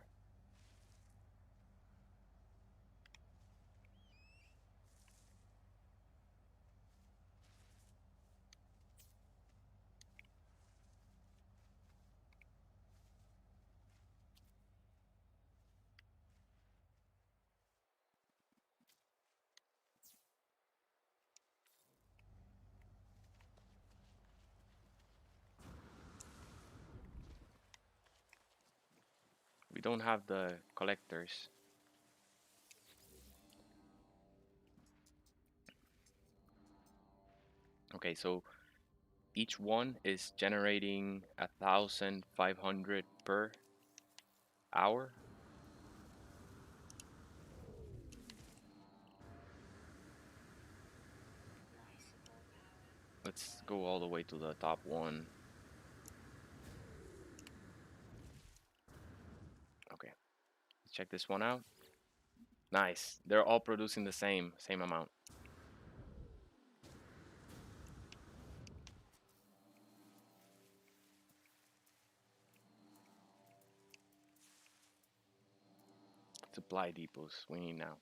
We don't have the collectors. Okay, so each one is generating 1,500 per hour. Let's go all the way to the top one. Okay, let's check this one out. Nice. They're all producing the same amount. Supply depots we need now.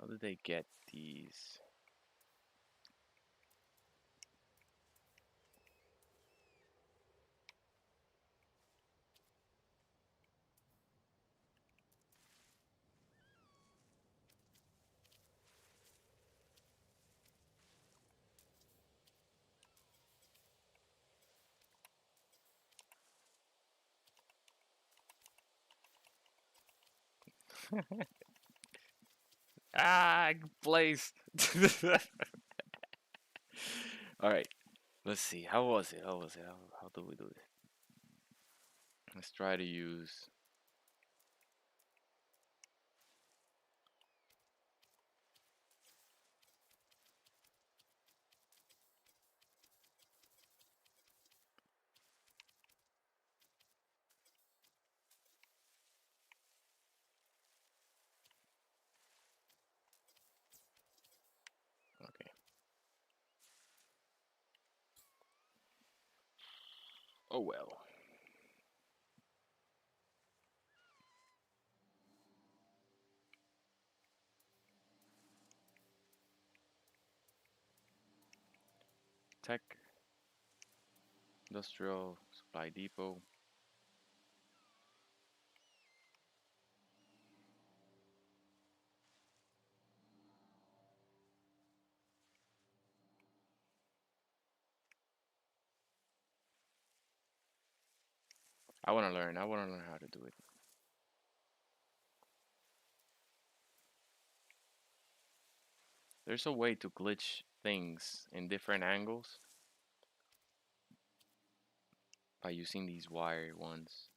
How did they get these? Ah, placed. All right. Let's see. How was it? How was it? How do we do it? Let's try to use. Okay. Oh well. Tech, industrial, supply depot. I want to learn. I want to learn how to do it. There's a way to glitch things in different angles by using these wire ones.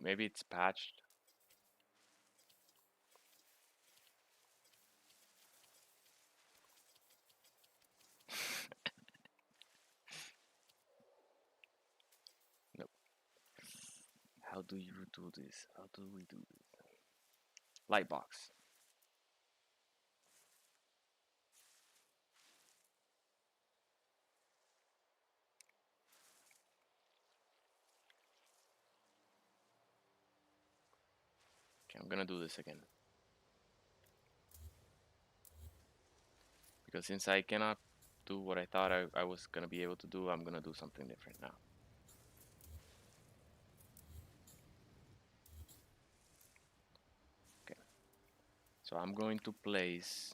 Maybe it's patched. Nope. How do you do this? How do we do this? Light box. Okay, I'm gonna do this again. Because since I cannot do what I thought I was gonna be able to do, I'm gonna do something different now. Okay. So I'm going to place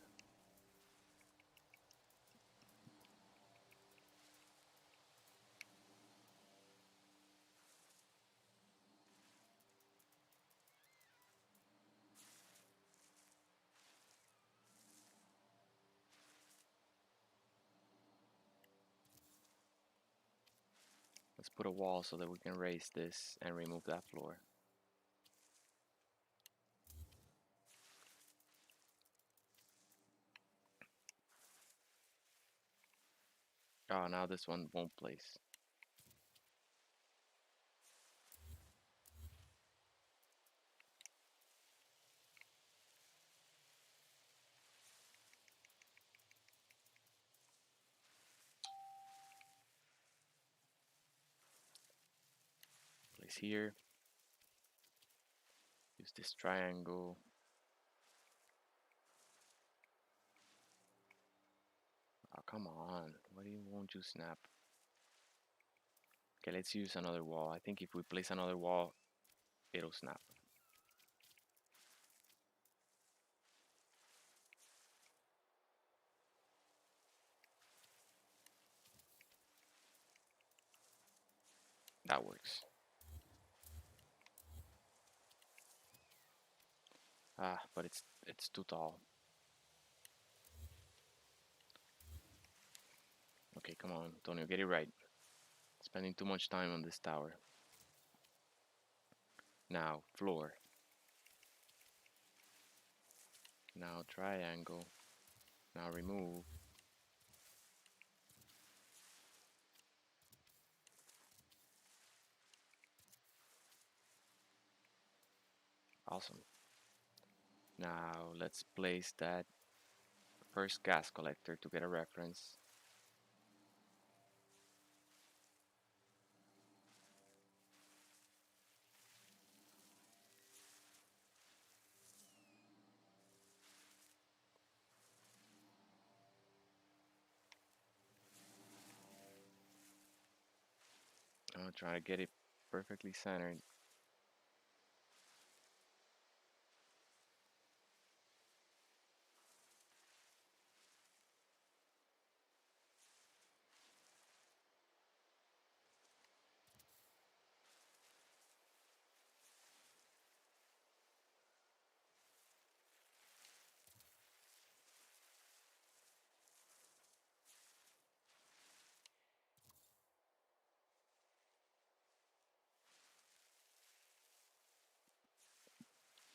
let's put a wall so that we can raise this and remove that floor. Oh, now this one won't place. place here. Use this triangle. Oh, come on. Why won't you snap? Okay, let's use another wall. I think if we place another wall, it'll snap. That works. Ah, but it's too tall. Okay, come on, Antonio, get it right. Spending too much time on this tower. Now, floor. Now, triangle. Now, remove. Awesome. Now, let's place that first gas collector to get a reference. I'll try to get it perfectly centered.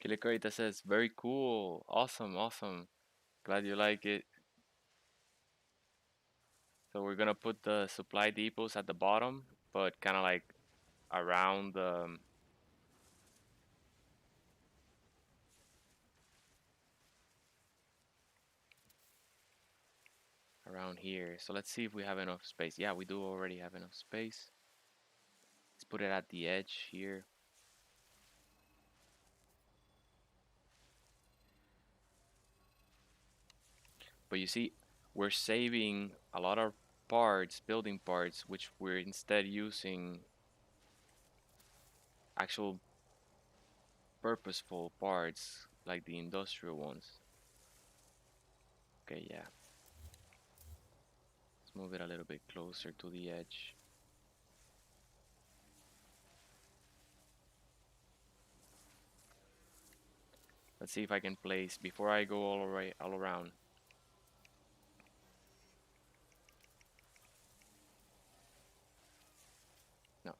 Kilikarita says, very cool. Awesome, awesome. Glad you like it. So we're gonna put the supply depots at the bottom, but kind of like around the around here. So let's see if we have enough space. Yeah, we do already have enough space. Let's put it at the edge here. But you see, we're saving a lot of parts, building parts, which we're instead using actual purposeful parts like the industrial ones. Okay, yeah. Let's move it a little bit closer to the edge. Let's see if I can place before I go all around. No.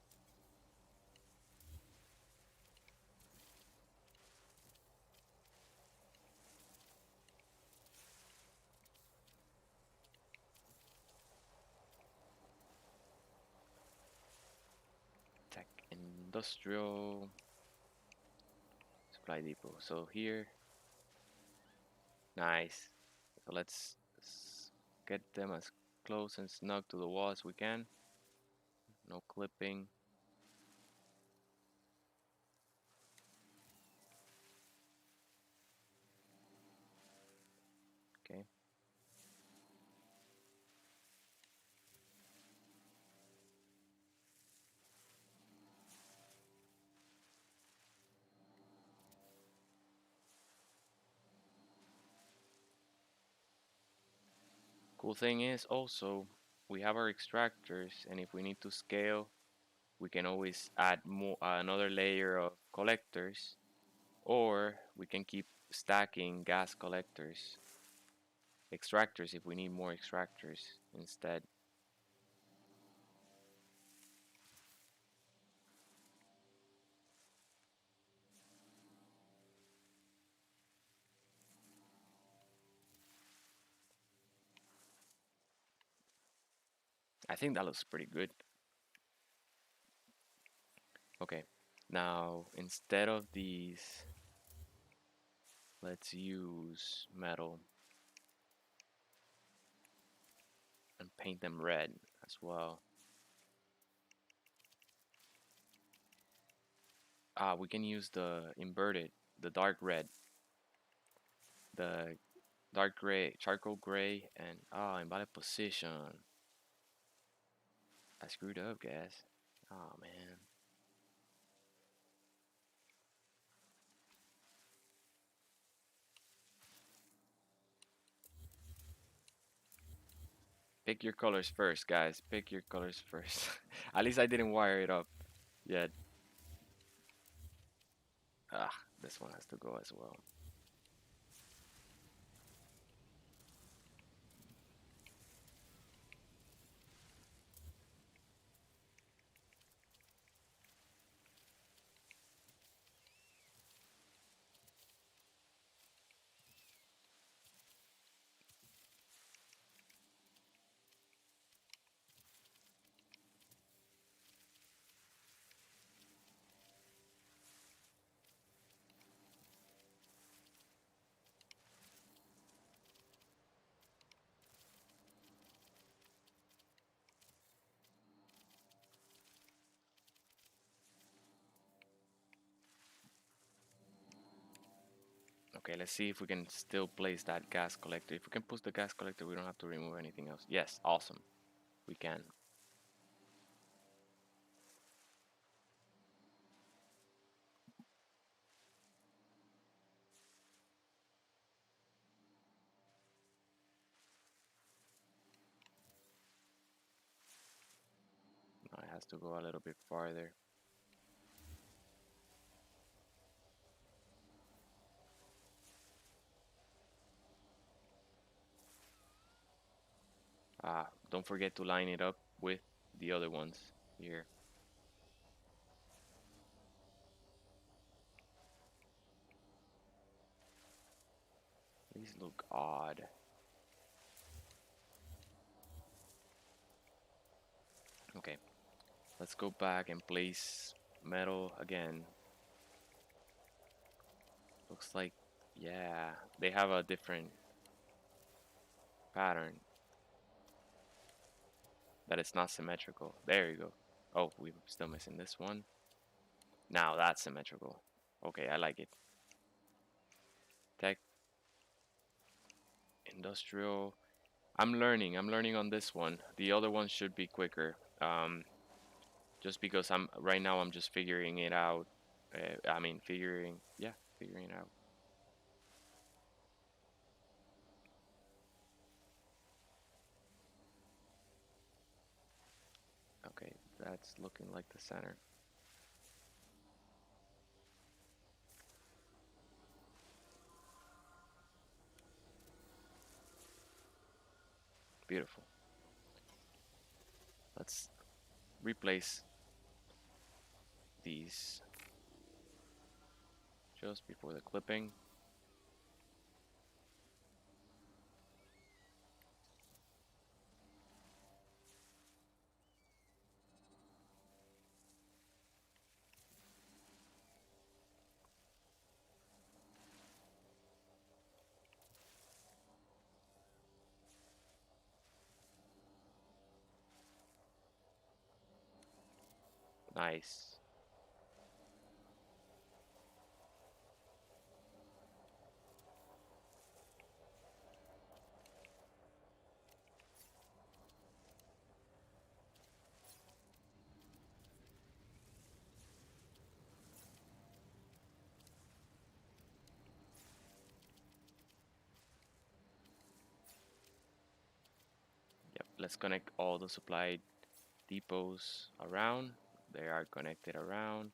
Tech industrial supply depot. So here, nice. So let's get them as close and snug to the wall as we can. No clipping. Okay. Cool thing is also we have our extractors, and if we need to scale, we can always add more another layer of collectors, or we can keep stacking gas collectors, extractors if we need more extractors instead. I think that looks pretty good. Okay, now instead of these, let's use metal and paint them red as well. we can use the inverted, the dark red, the dark gray, charcoal gray, and invalid position. I screwed up, guys. Oh man. Pick your colors first, guys. Pick your colors first. At least I didn't wire it up yet. This one has to go as well. Okay, let's see if we can still place that gas collector. If we can push the gas collector, we don't have to remove anything else. Yes, awesome. We can. Now it has to go a little bit farther. Don't forget to line it up with the other ones here. These look odd. Okay, let's go back and place metal again. Looks like, yeah, they have a different pattern that it's not symmetrical. There you go. Oh, we're still missing this one. Now that's symmetrical. Okay, I like it. Tech, industrial. I'm learning. I'm learning on this one. The other one should be quicker. Just because I'm right now, I'm just figuring it out. I mean, figuring it out. Okay, that's looking like the center. Beautiful. Let's replace these just before the clipping. Nice. Yep, let's connect all the supply depots around. They are connected around.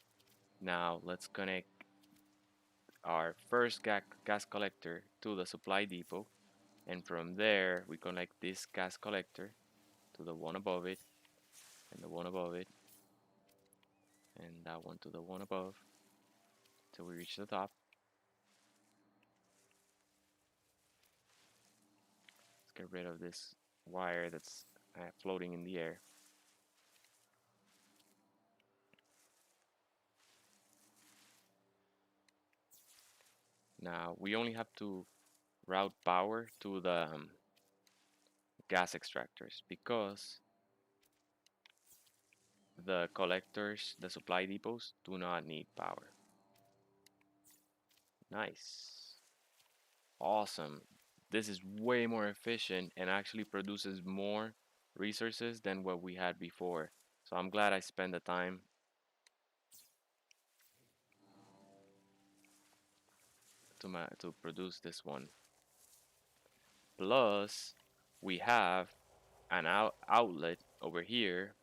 Now let's connect our first gas collector to the supply depot, and from there we connect this gas collector to the one above it, and the one above it, and that one to the one above till we reach the top. Let's get rid of this wire that's floating in the air. Now we only have to route power to the gas extractors because the collectors, the supply depots, do not need power. Nice. Awesome. This is way more efficient and actually produces more resources than what we had before. So I'm glad I spent the time to produce this one. Plus, we have an outlet over here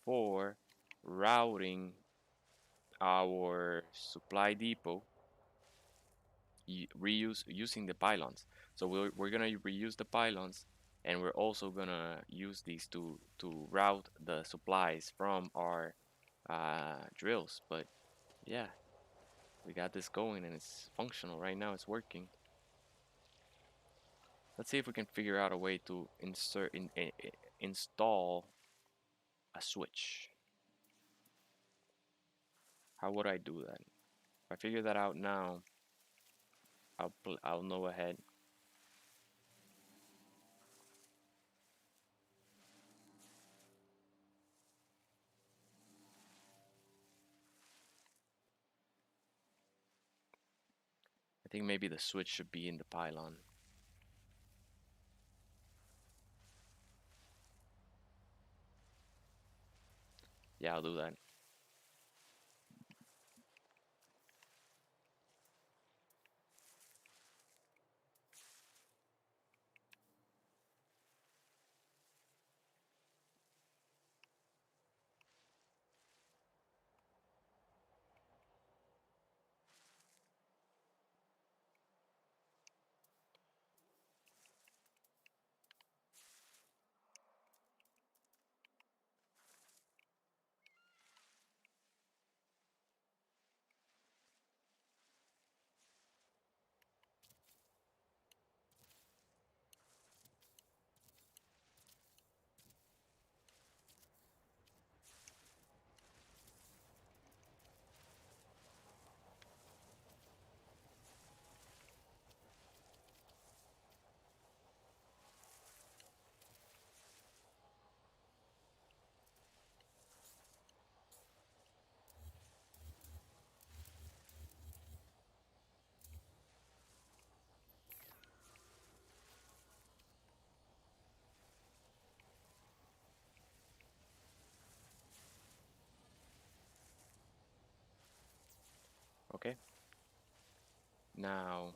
for routing our supply depot using the pylons. So we're gonna reuse the pylons, and we're also gonna use these to route the supplies from our drills. But yeah, we got this going and it's functional right now. It's working. Let's see if we can figure out a way to install a switch. How would I do that? If I figure that out now, I'll know ahead. I think maybe the switch should be in the pylon. Yeah, I'll do that. Okay. Now,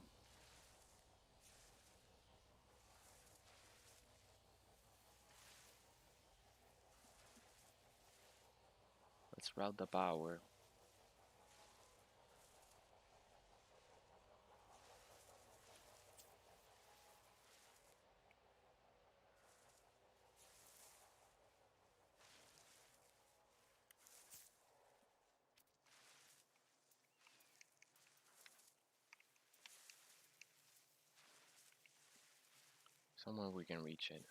let's route the power. Somewhere we can reach it.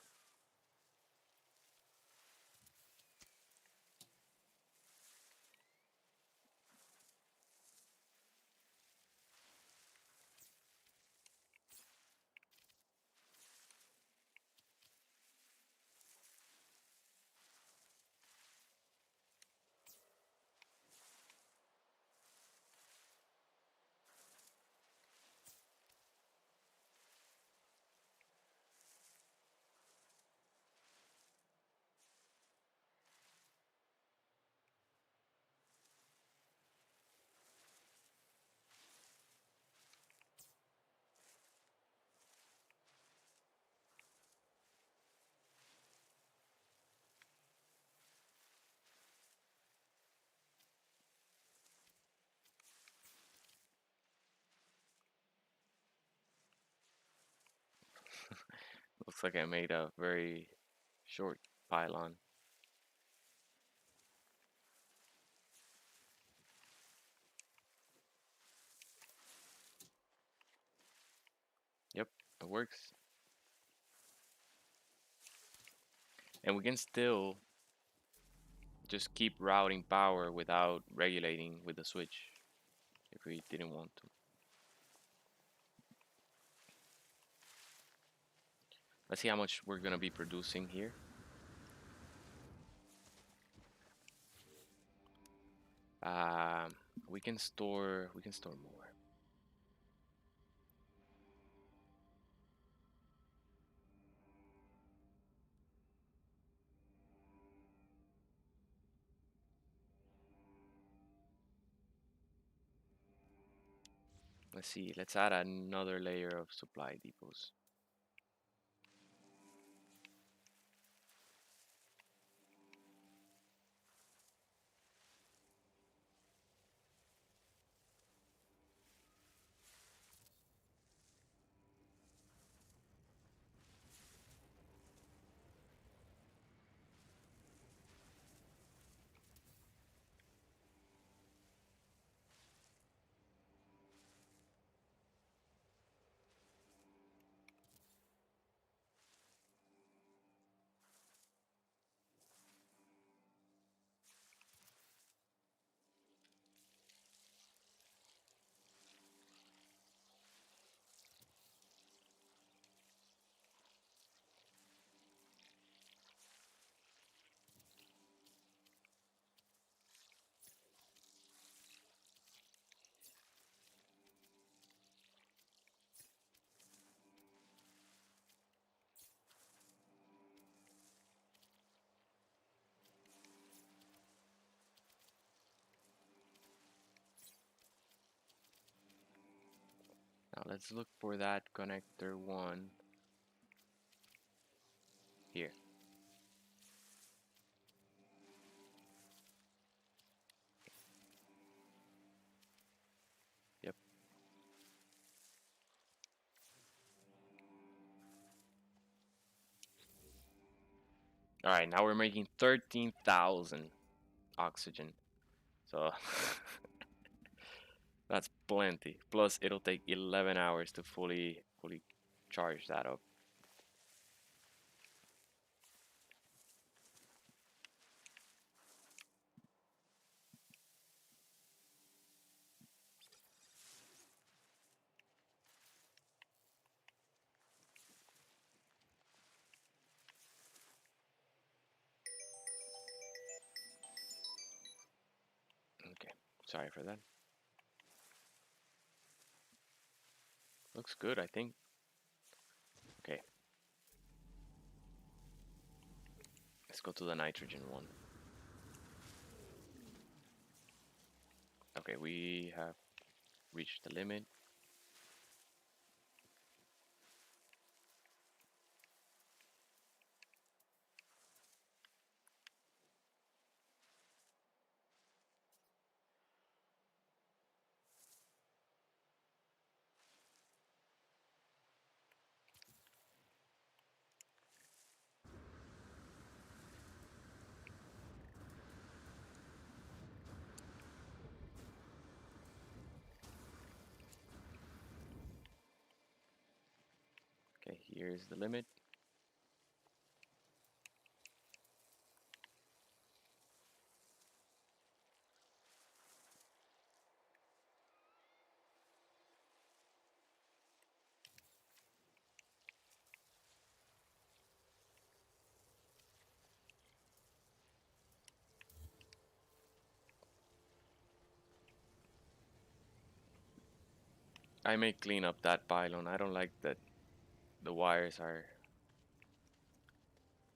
Looks like I made a very short pylon. Yep, it works. And we can still just keep routing power without regulating with the switch if we didn't want to. Let's see how much we're gonna be producing here. Um, we can store more. Let's see. Let's add another layer of supply depots. Now let's look for that connector one here. Yep. All right, now we're making 13,000 oxygen. So that's plenty. Plus it'll take 11 hours to fully charge that up. Okay. Sorry for that. Looks good, I think. Okay. Let's go to the nitrogen one. Okay, we have reached the limit. Okay, here's the limit. I may clean up that pylon. I don't like that the wires are...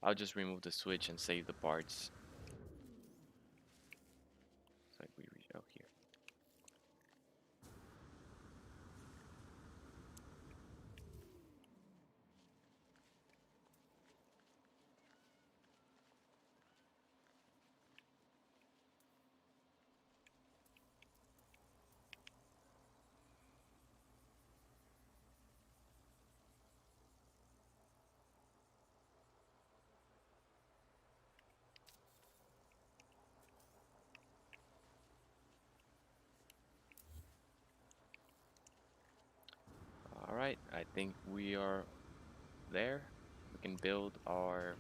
I'll just remove the switch and save the parts. It's like we reach out here. Alright, I think we are there. We can build our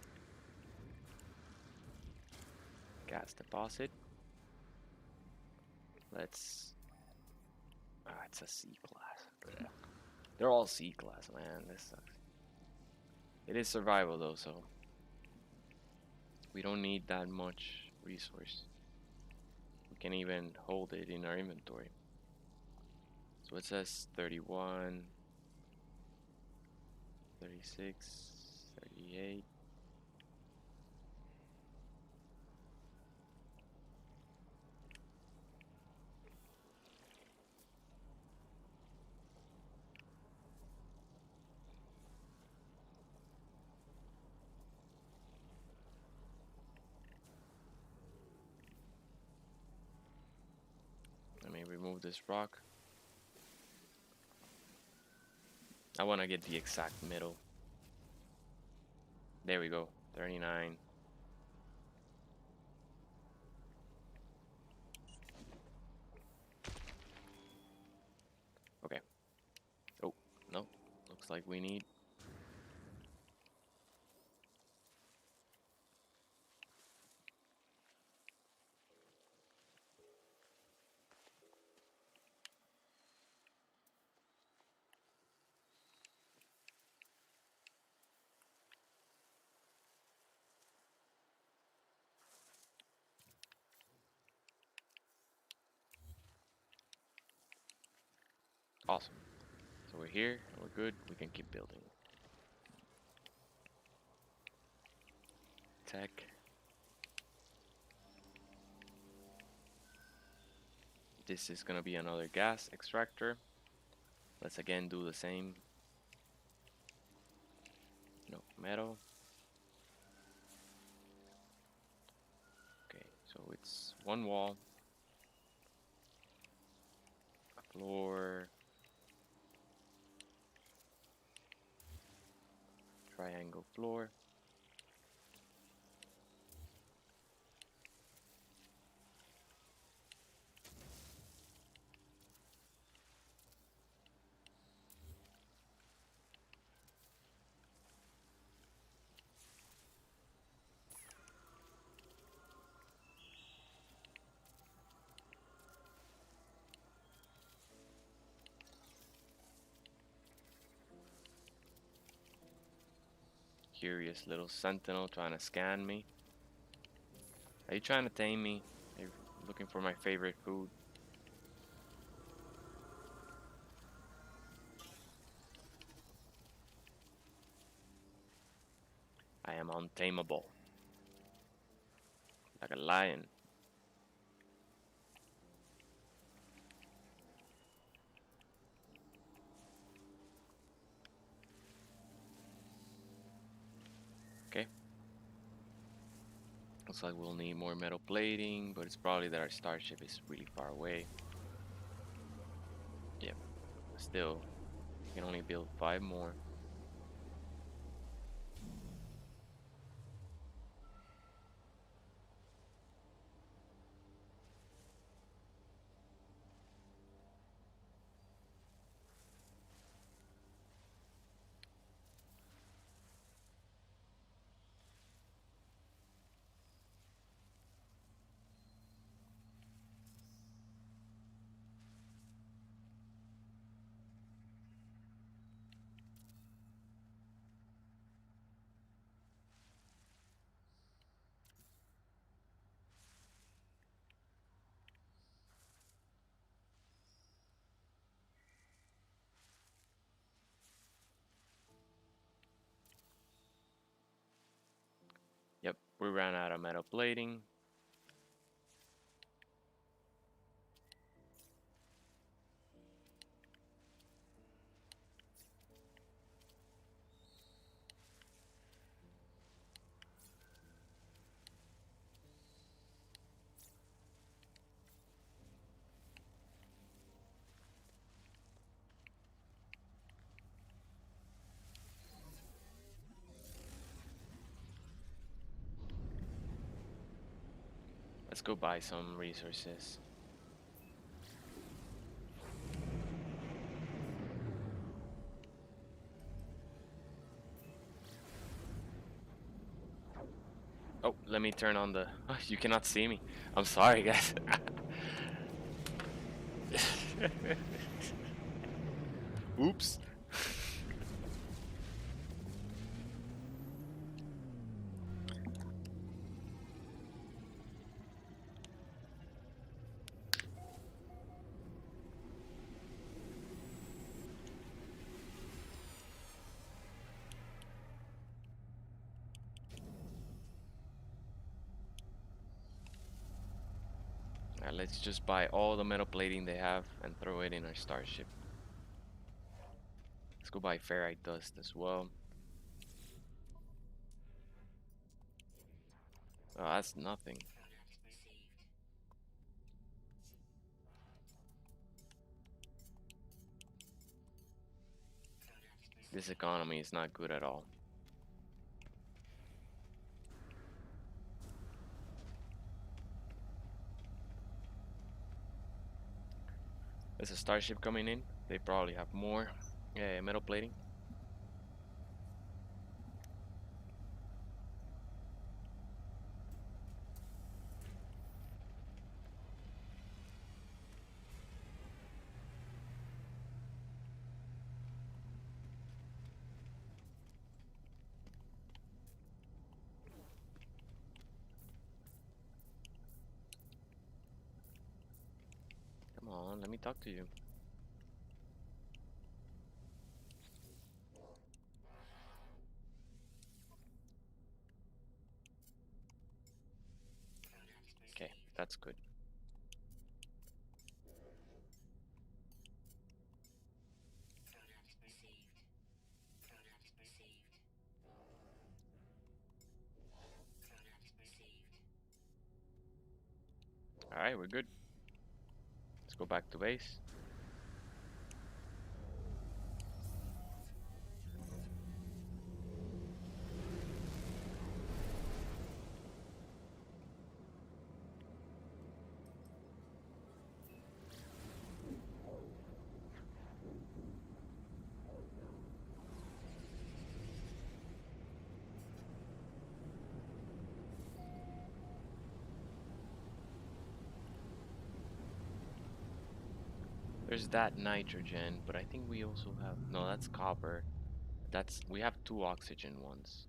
gas deposit. Let's... Ah, it's a C class. Blech. They're all C class, man. This sucks. It is survival though, so we don't need that much resource. can even hold it in our inventory. So it says 31, 36, 38. Let me remove this rock. I want to get the exact middle. There we go, 39. Okay. Oh, no. Looks like we need... Awesome. So we're here, and we're good. We can keep building. Tech. This is gonna be another gas extractor. Let's again do the same. No, metal. Okay, so it's one wall, a floor, triangle floor. Curious little sentinel trying to scan me. Are you trying to tame me? Are you looking for my favorite food? I am untamable. Like a lion. Okay. Looks like we'll need more metal plating, but it's probably that our starship is really far away. Yep. Still, we can only build 5 more. Yep, we ran out of metal plating. Let's go buy some resources. Oh, let me turn on the... Oh, you cannot see me. I'm sorry, guys. Oops. Alright, let's just buy all the metal plating they have and throw it in our starship. Let's go buy ferrite dust as well. Oh, that's nothing. This economy is not good at all. There's a starship coming in. They probably have more metal plating. Come on, let me talk to you. Okay, that's good. Alright, we're good. Let's go back to base. There's that nitrogen, but I think we also have... No, that's copper. We have 2 oxygen ones.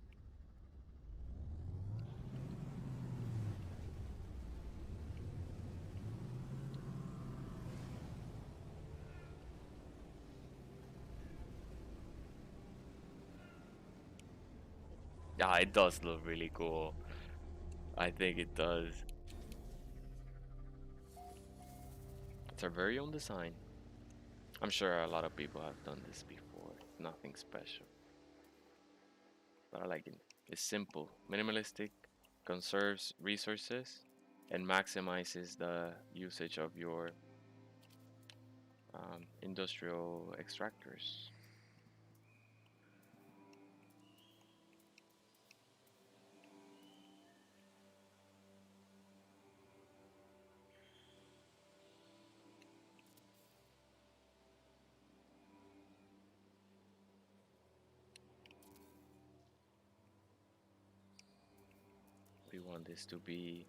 Yeah, it does look really cool. I think it does. It's our very own design. I'm sure a lot of people have done this before. Nothing special. But I like it. It's simple, minimalistic, conserves resources, and maximizes the usage of your industrial extractors. We want this to be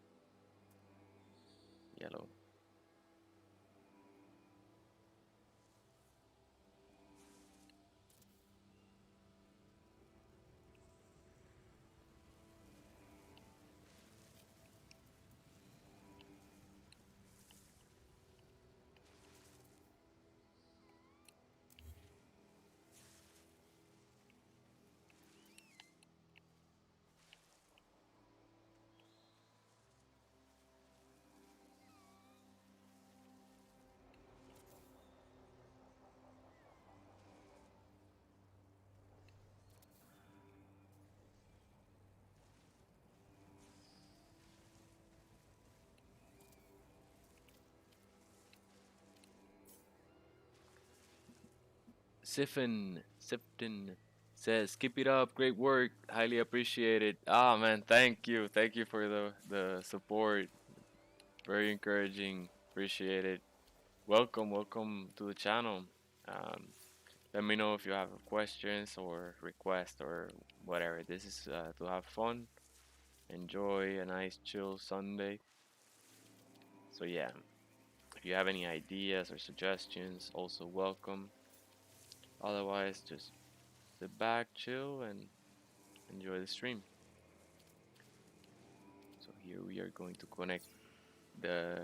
yellow. Sifton says, "Keep it up, great work, highly appreciated." Ah man, thank you for the support. Very encouraging, appreciate it. Welcome to the channel. Um, Let me know if you have questions or requests or whatever. This is to have fun, enjoy a nice chill Sunday. So yeah, if you have any ideas or suggestions, also welcome. Otherwise, just sit back, chill, and enjoy the stream. So here we are going to connect the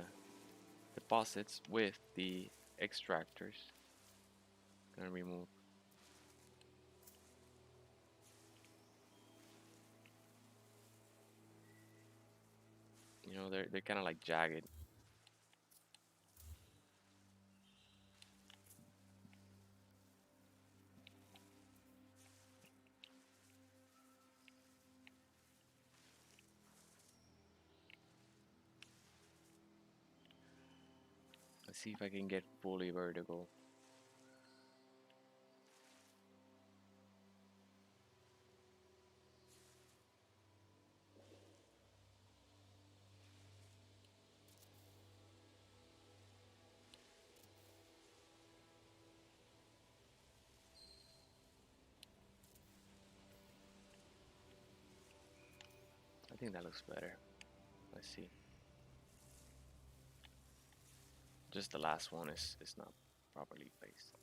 deposits with the extractors. Gonna remove. You know, they're kind of like jagged. Let's see if I can get fully vertical. I think that looks better. Let's see. Just the last one is not properly placed.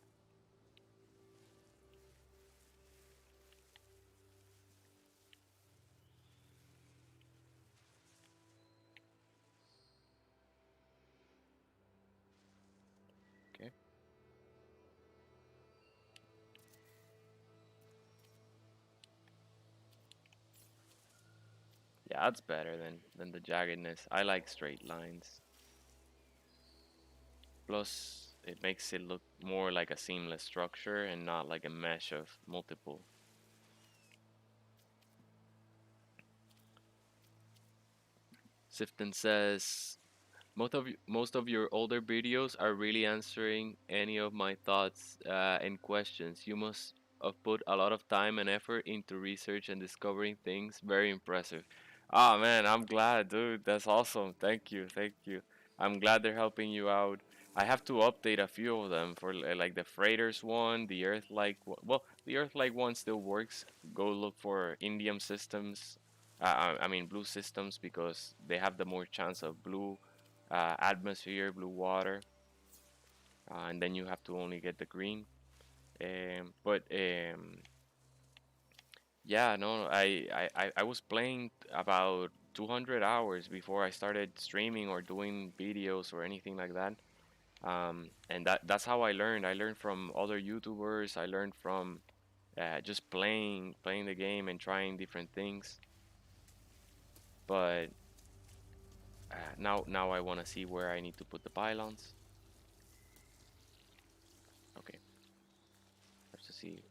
Okay. Yeah, that's better than the jaggedness. I like straight lines. Plus, it makes it look more like a seamless structure and not like a mesh of multiple. Sifton says, most of your older videos are really answering any of my thoughts and questions. You must have put a lot of time and effort into research and discovering things. Very impressive. Ah man, I'm glad, dude. That's awesome. Thank you, thank you. I'm glad they're helping you out. I have to update a few of them for like the freighters one, the Earth-like. Well, the Earth-like one still works. Go look for Indium systems. I mean blue systems because they have the more chance of blue atmosphere, blue water, and then you have to only get the green. But yeah, no, I was playing about 200 hours before I started streaming or doing videos or anything like that. And that's how I learned. I learned from other YouTubers. I learned from just playing the game and trying different things. But now I want to see where I need to put the pylons. Okay, let's just see.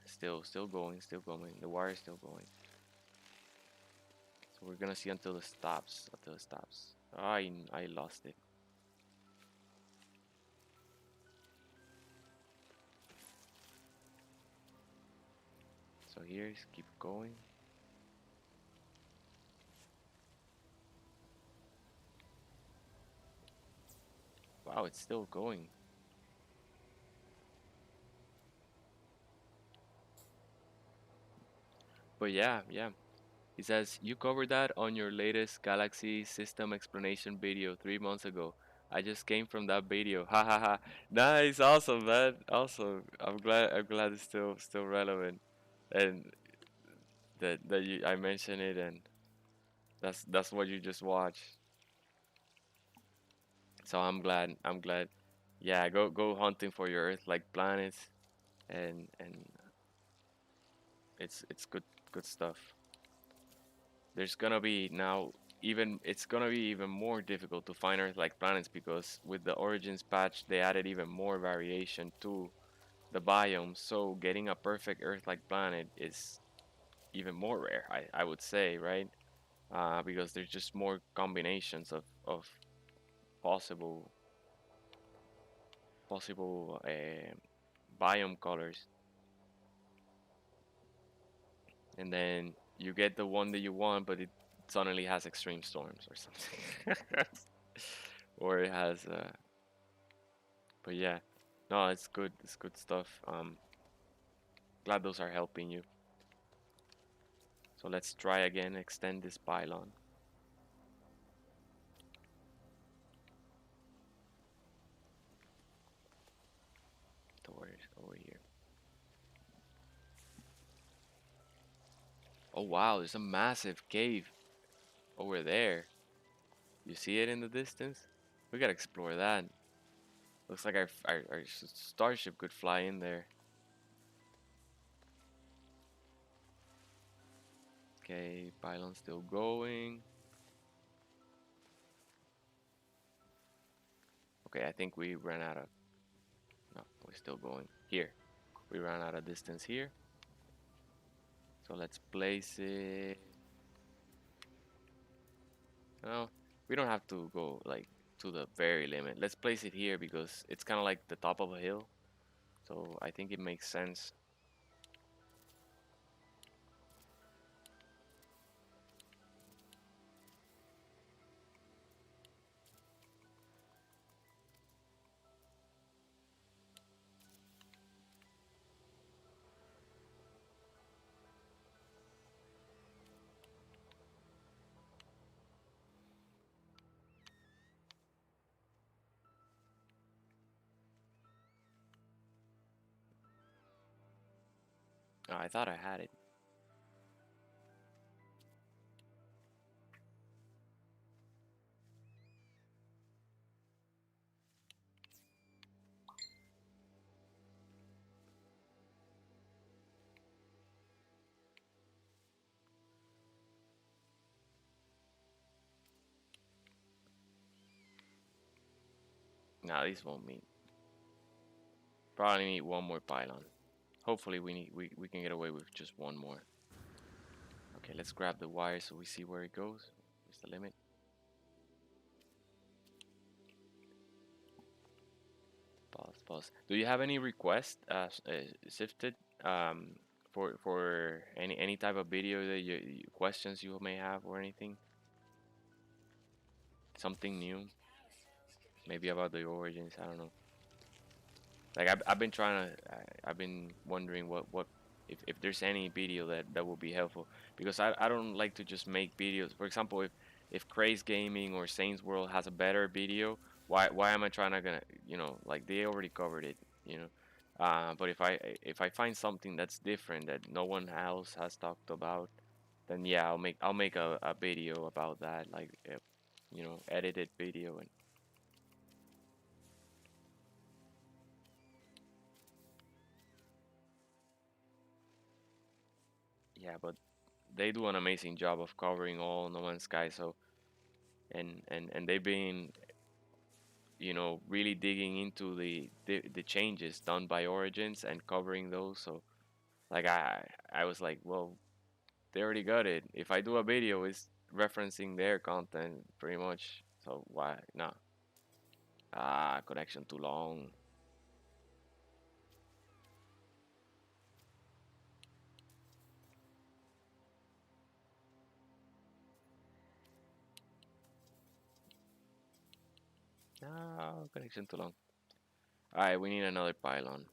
Still going, still going. The wire is still going. So we're gonna see until it stops. Until it stops. I lost it. So here's keep going. Wow, it's still going. But yeah. He says you covered that on your latest Galaxy system explanation video 3 months ago. I just came from that video. Ha ha ha. Nice, awesome, man. Awesome. I'm glad it's still relevant. And that I mentioned it and that's what you just watched. So I'm glad. Yeah, go hunting for your Earth-like planets, and it's good stuff. There's gonna be now even it's gonna be even more difficult to find Earth-like planets because with the Origins patch they added even more variation to the biome. So getting a perfect Earth-like planet is even more rare. I would say, right? Because there's just more combinations of possible biome colors, and then you get the one that you want, but it suddenly has extreme storms or something, or it has. But yeah, no, it's good. It's good stuff. Glad those are helping you. So let's try again. Extend this pylon. Towards over here. Oh wow, there's a massive cave over there. You see it in the distance? We gotta explore that. Looks like our starship could fly in there. Okay, pylon still going. Okay, I think we ran out of. No, we're still going. Here, we ran out of distance here. So let's place it. No, we don't have to go like to the very limit. Let's place it here because it's kind of like the top of a hill. So I think it makes sense. Oh, I thought I had it. Nah, these won't meet. Probably need one more pylon. Hopefully we can get away with just one more. Okay, let's grab the wire so we see where it goes. Where's the limit? Pause, pause. Do you have any request, Sifted, um, for any type of video that questions you may have or anything? Something new, maybe about the origins. I don't know. Like I've been trying to, I've been wondering what if there's any video that will be helpful because I don't like to just make videos. For example, if Craze Gaming or Saints World has a better video, why am I trying to gonna like they already covered it, you know. But if I find something that's different that no one else has talked about, then yeah, I'll make a video about that, like edited video. And yeah, but they do an amazing job of covering all No Man's Sky. So and they've been really digging into the changes done by Origins and covering those. So like I was like, well, they already got it. If I do a video, it's referencing their content pretty much. So why not? Connection too long. Connection too long. All right, we need another pylon.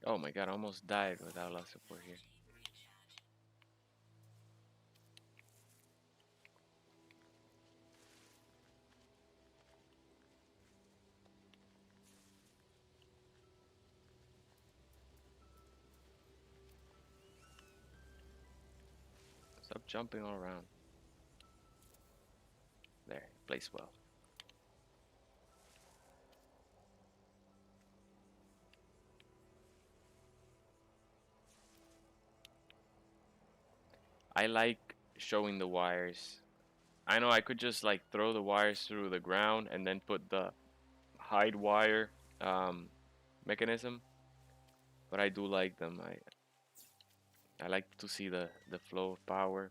Oh my god, I almost died without life support here. Stop jumping all around. There, place well. I like showing the wires. I know I could just like throw the wires through the ground and then put the hide wire um, mechanism, but I do like them. I like to see the flow of power.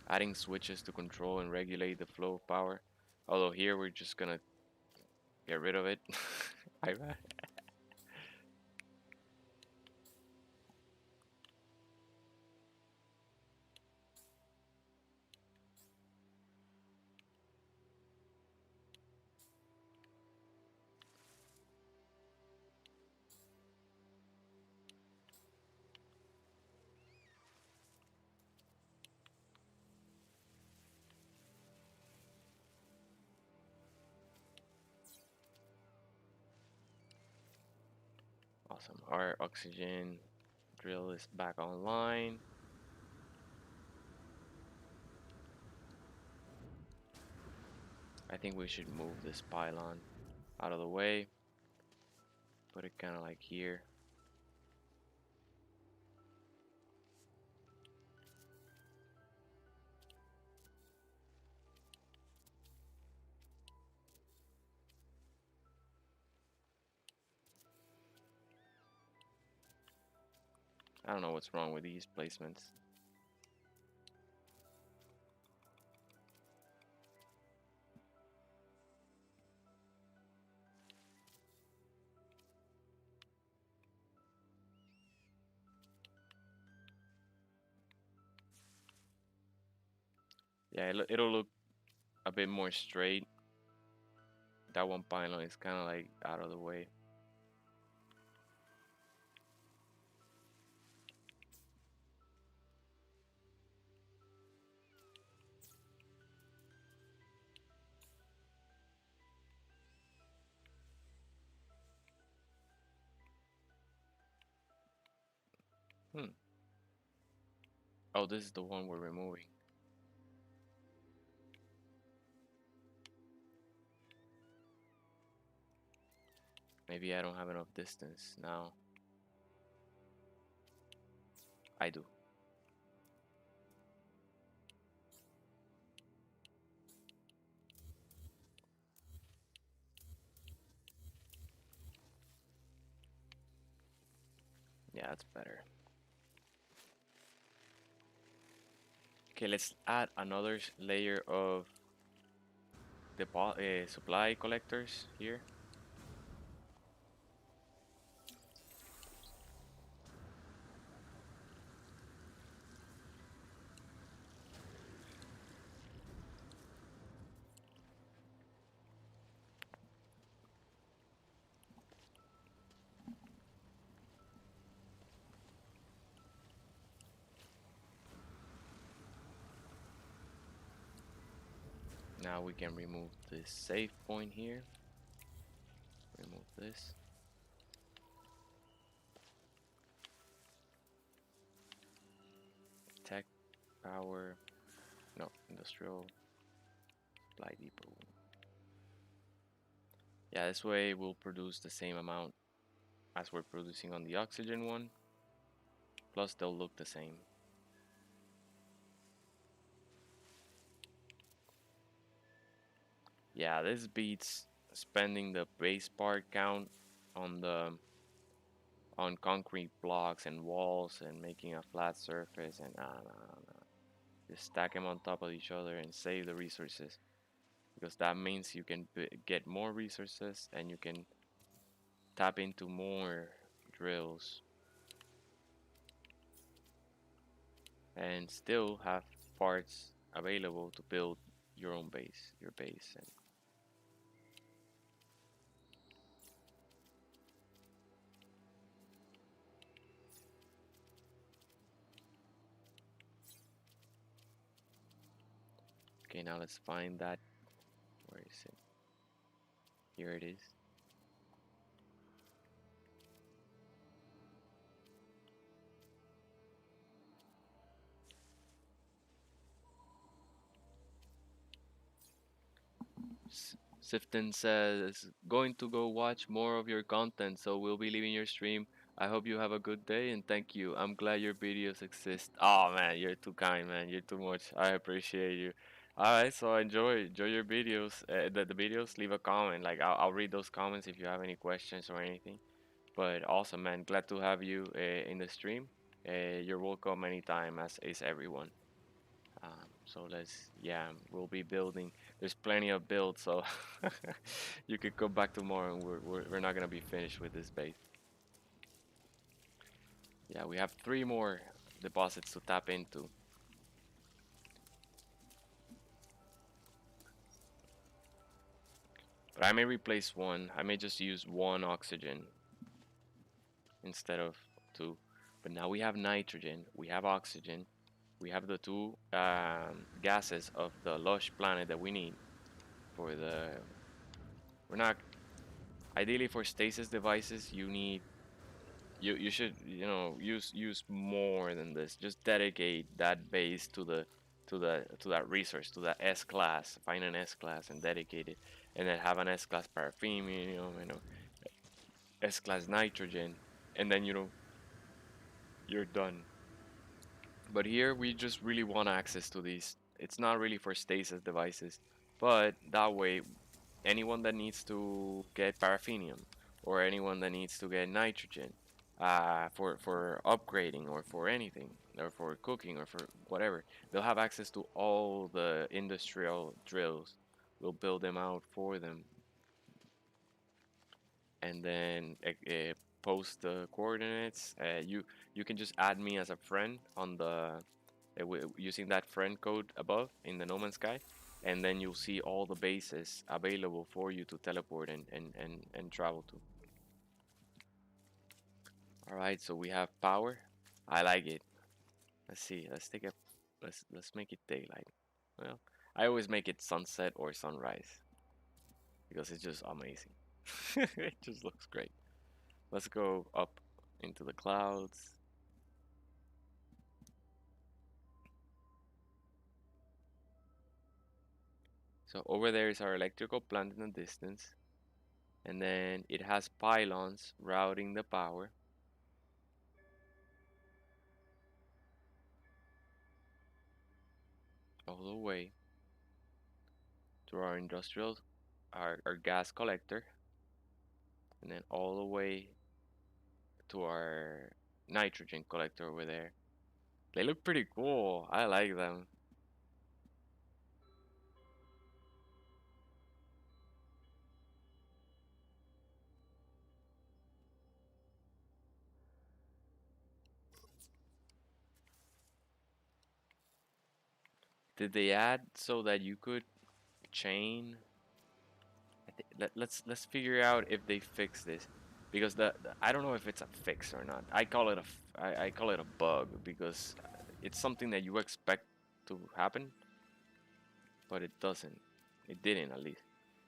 Adding switches to control and regulate the flow of power. Although here we're just gonna get rid of it. I Awesome. Our oxygen drill is back online. I think we should move this pylon out of the way. Put it kind of like here. I don't know what's wrong with these placements. Yeah, it'll look a bit more straight. That one pylon is kind of like out of the way. Hmm. Oh, this is the one we're removing. Maybe I don't have enough distance now. I do. Yeah, that's better. Okay, let's add another layer of the supply collectors here. Now we can remove this save point here. Remove this. Tech, power, no, industrial, supply depot. Yeah, this way we'll produce the same amount as we're producing on the oxygen one. Plus they'll look the same. Yeah, this beats spending the base part count on the on concrete blocks and walls and making a flat surface and just stack them on top of each other and save the resources, because that means you can get more resources and you can tap into more drills and still have parts available to build your own base, your base. And okay, now let's find that. Where is it? Here it is. Sifton says, going to go watch more of your content, so we'll be leaving your stream. I hope you have a good day and thank you. I'm glad your videos exist. Oh man, you're too kind, man. You're too much. I appreciate you. Alright, so enjoy your videos. The videos, leave a comment. Like I'll read those comments if you have any questions or anything. But awesome, man. Glad to have you in the stream. You're welcome anytime, as is everyone. So yeah, we'll be building. There's plenty of builds, so you could go back tomorrow and we're not gonna be finished with this base. Yeah, we have 3 more deposits to tap into. But I may replace one. I may just use 1 oxygen instead of 2. But now we have nitrogen, we have oxygen, we have the 2 gases of the lush planet that we need for the. We're not. Ideally, for stasis devices, you should use more than this. Just dedicate that base to the to that resource, to that S class. Find an S class and dedicate it, and then have an S class paraffinium, S class nitrogen, and then you're done. But here we just really want access to these. It's not really for stasis devices, but that way anyone that needs to get paraffinium or anyone that needs to get nitrogen for upgrading or for anything or for cooking or for whatever, they'll have access to all the industrial drills. We'll build them out for them and then post the coordinates. You can just add me as a friend on the using that friend code above in the No Man's Sky, and then you'll see all the bases available for you to teleport and travel to. All right, so we have power. I like it. Let's see. Let's make it daylight. Well, I always make it sunset or sunrise because it's just amazing. It just looks great. Let's go up into the clouds. So over there is our electrical plant in the distance. And then it has pylons routing the power. All the way to our industrial, our gas collector. And then all the way to our nitrogen collector over there. They look pretty cool. I like them. Did they add so that you could chain? Let's figure out if they fix this, because I don't know if it's a fix or not. I call it I call it a bug because it's something that you expect to happen, but it doesn't. It didn't at least.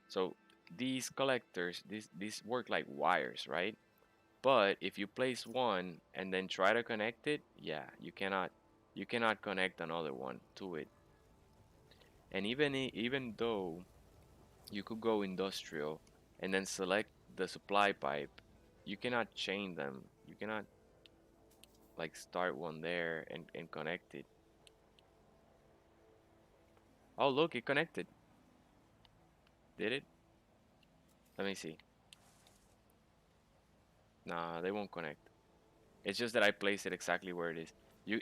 So these collectors, these work like wires, right? But if you place one and then try to connect it, yeah, you cannot connect another one to it. And even though you could go industrial and then select the supply pipe, you cannot chain them. You cannot like start one there and connect it. Oh look, it connected. Did it? Let me see. Nah, they won't connect. It's just that I placed it exactly where it is.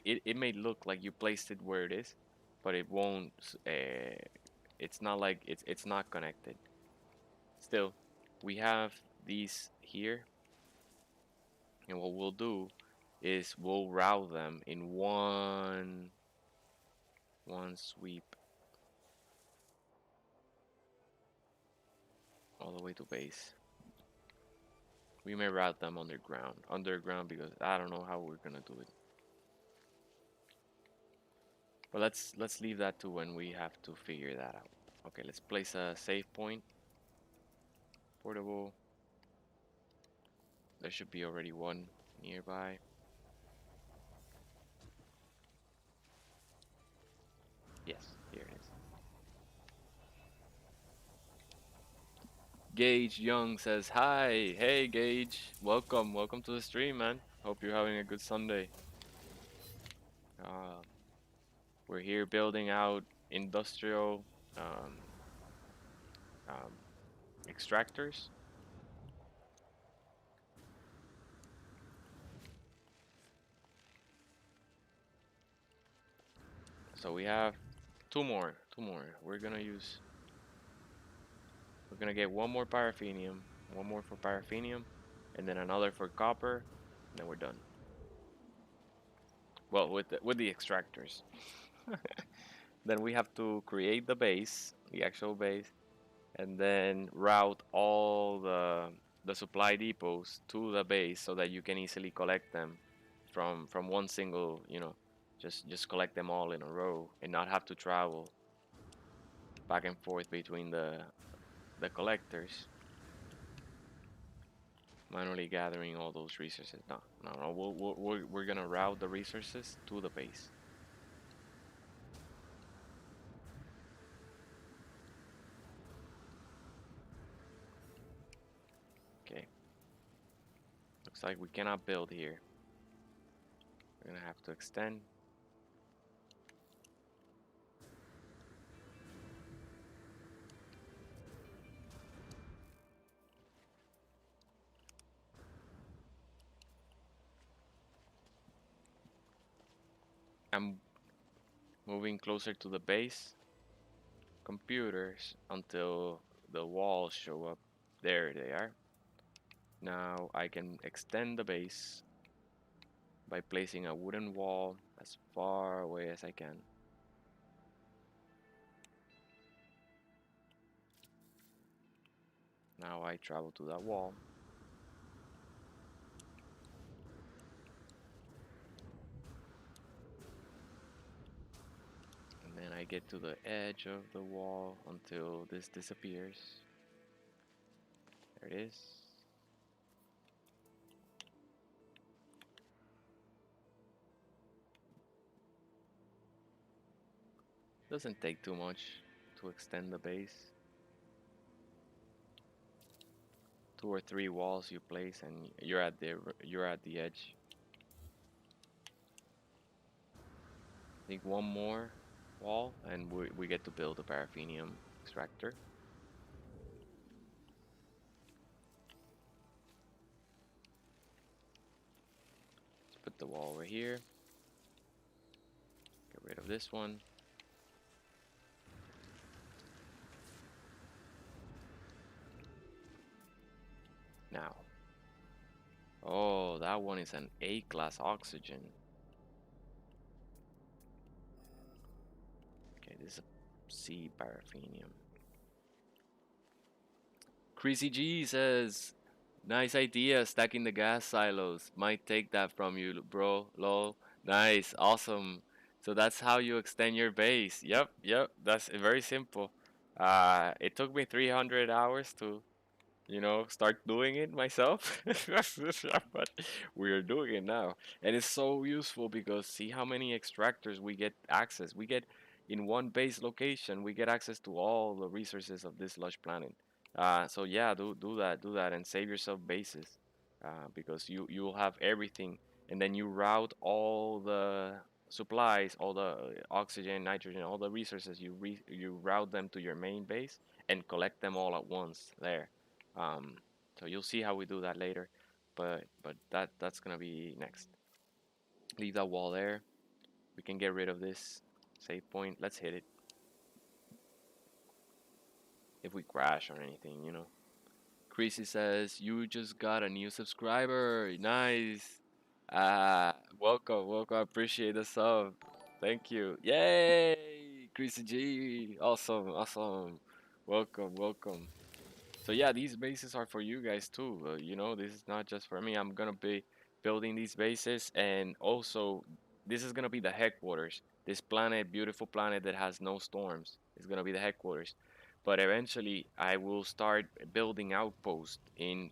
It may look like you placed it where it is, but it won't. It's not like it's not connected. Still, we have these here, and what we'll do is we'll route them in one sweep all the way to base. We may route them underground because I don't know how we're gonna do it. But let's leave that to when we have to figure that out. Okay, let's place a save point. Portable. There should be already one nearby. Yes, here it is. Gage Young says hi. Hey Gage, welcome to the stream, man. Hope you're having a good Sunday. Uh, we're here building out industrial um, um, extractors. So we have two more. We're gonna get one more paraffinium, one more for paraffinium, and then another for copper, and then we're done. Well, with the extractors. Then we have to create the base, the actual base, and then route all the supply depots to the base so that you can easily collect them from one single, just collect them all in a row and not have to travel back and forth between the collectors, manually gathering all those resources. No, we're gonna route the resources to the base. Looks like we cannot build here. We're gonna have to extend. I'm moving closer to the base computers until the walls show up. There they are. Now I can extend the base by placing a wooden wall as far away as I can. Now I travel to that wall. And then I get to the edge of the wall until this disappears. There it is. Doesn't take too much to extend the base. 2 or 3 walls you place and you're at the edge. I think one more wall and we get to build a paraffinium extractor. Let's put the wall over here. Get rid of this one. Now. Oh, that one is an A-class oxygen. Okay, this is a C paraffinium. Chrissy G says, nice idea, stacking the gas silos. Might take that from you, bro. Lol. Nice, awesome. So that's how you extend your base. Yep. That's very simple. It took me 300 hours to, start doing it myself. But we are doing it now. And it's so useful because see how many extractors we get access. We get in one base location, we get access to all the resources of this lush planet. So yeah, do that, and save yourself bases, because you'll have everything, and then you route all the supplies, all the oxygen, nitrogen, all the resources. You route them to your main base and collect them all at once there. Um, so you'll see how we do that later, but that's gonna be next. Leave that wall there. We can get rid of this save point. Let's hit it. If we crash or anything. Chrissy says, you just got a new subscriber. Nice. Welcome. I appreciate the sub. Thank you. Yay! Chrissy G. Awesome. Welcome. So yeah, these bases are for you guys too. This is not just for me. I'm gonna be building these bases, and also this is gonna be the headquarters. This planet, beautiful planet that has no storms, is gonna be the headquarters. But eventually, I will start building outposts in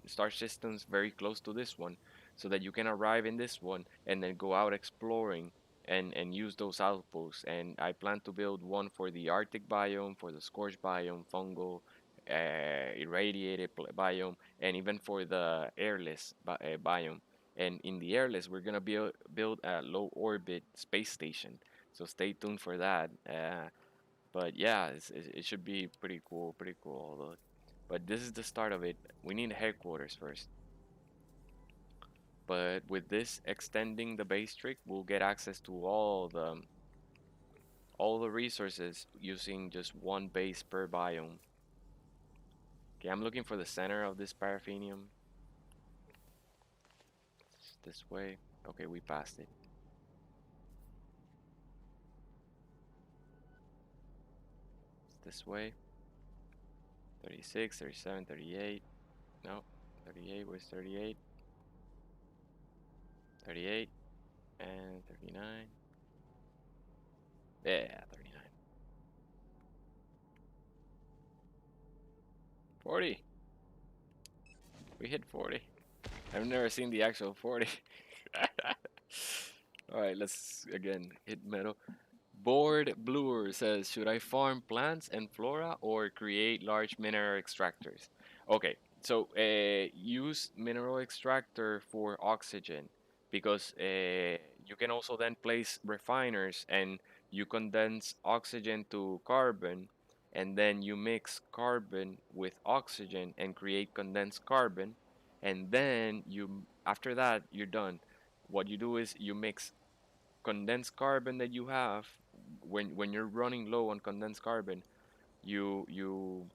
star systems very close to this one, so that you can arrive in this one and then go out exploring and use those outposts. And I plan to build one for the Arctic biome, for the scorched biome, fungal, irradiated biome, and even for the airless biome. And in the airless, we're gonna build a low orbit space station. So stay tuned for that. But yeah, it should be pretty cool, Although, but this is the start of it. We need headquarters first. But with this extending the base trick, we'll get access to all the resources using just one base per biome. Okay, I'm looking for the center of this paraffinium. It's this way. Okay, we passed it. It's this way. 36, 37, 38. No, 38. Where's 38? 38 and 39. Yeah, 39. 40. We hit 40. I've never seen the actual 40. Alright, let's again hit metal. Board Bluer says, should I farm plants and flora or create large mineral extractors? Okay, So use mineral extractor for oxygen because you can also then place refiners and you condense oxygen to carbon and then you mix carbon with oxygen and create condensed carbon and then you after that you're done. What you do is you mix condensed carbon that you have when you're running low on condensed carbon, you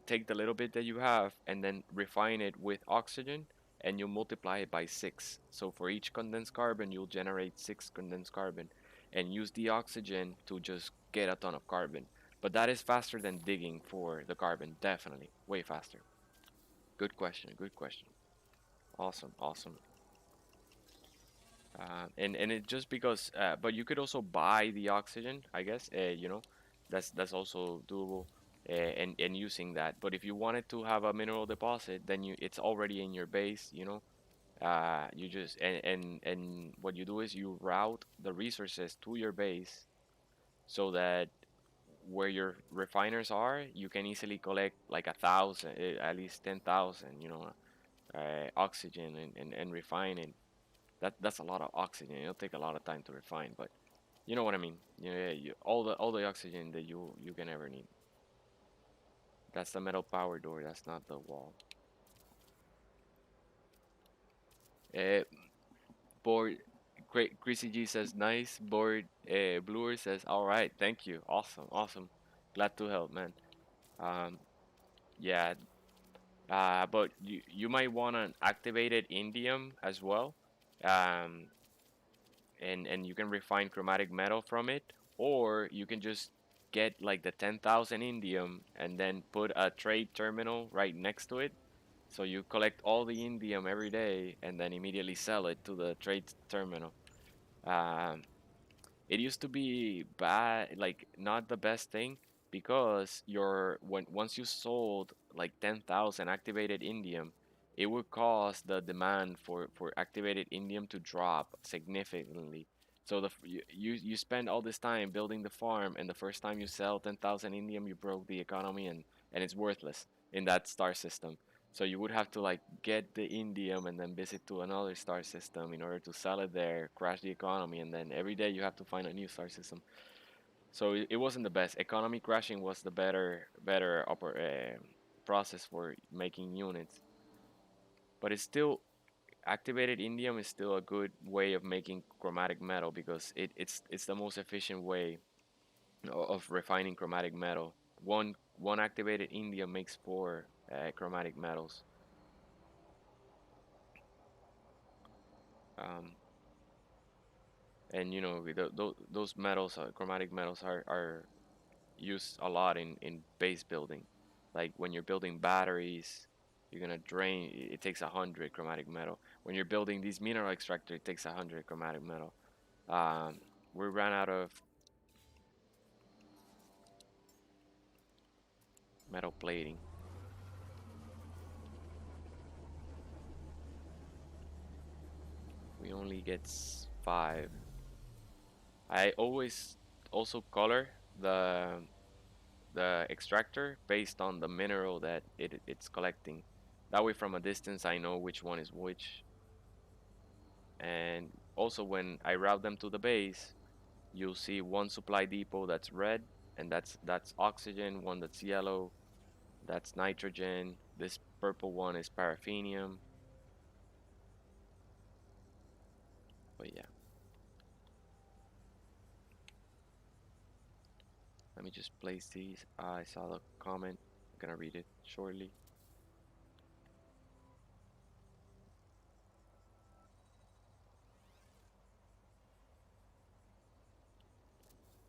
take the little bit that you have and then refine it with oxygen and you multiply it by 6. So for each condensed carbon, you'll generate 6 condensed carbon and use the oxygen to just get a ton of carbon. But that is faster than digging for the carbon, definitely. Way faster. Good question, good question. Awesome, awesome. And it just because, but you could also buy the oxygen, I guess. That's also doable, and using that. But if you wanted to have a mineral deposit, then it's already in your base. You just and what you do is you route the resources to your base so that where your refiners are, you can easily collect like 1,000, at least 10,000, oxygen and refine it. That's a lot of oxygen. It'll take a lot of time to refine, but you know what I mean. All the oxygen that you can ever need. That's the metal power door. That's not the wall. Uh, board. Chrissy G says nice. Board. Bluer says all right. Thank you. Awesome. Awesome. Glad to help, man. Um. Yeah. But you might want an activated indium as well. Um. And you can refine chromatic metal from it, or you can just get like the 10,000 indium and then put a trade terminal right next to it. So you collect all the indium every day and then immediately sell it to the trade terminal. Um, it used to be bad, like not the best thing because when once you sold like 10,000 activated indium, it would cause the demand for activated indium to drop significantly. So you spend all this time building the farm, and the first time you sell 10,000 indium, you broke the economy, and it's worthless in that star system. So you would have to like get the indium and then visit to another star system in order to sell it there, crash the economy, and then every day you have to find a new star system. So it wasn't the best. Economy crashing was the better process for making units. But it's still activated indium is still a good way of making chromatic metal because it's the most efficient way of refining chromatic metal. One activated indium makes four chromatic metals. Um, and those metals, chromatic metals, are used a lot in base building. Like when you're building batteries, you're gonna drain. It takes 100 chromatic metal. When you're building these mineral extractor, it takes 100 chromatic metal. Um, we ran out of metal plating. We only get 5. I always also color the the extractor based on the mineral that it's collecting. That way, from a distance, I know which one is which. And also, when I route them to the base, you'll see one supply depot that's red, and that's oxygen. One that's yellow, that's nitrogen. This purple one is paraffinium. But yeah, let me just place these. I saw the comment. I'm gonna read it shortly.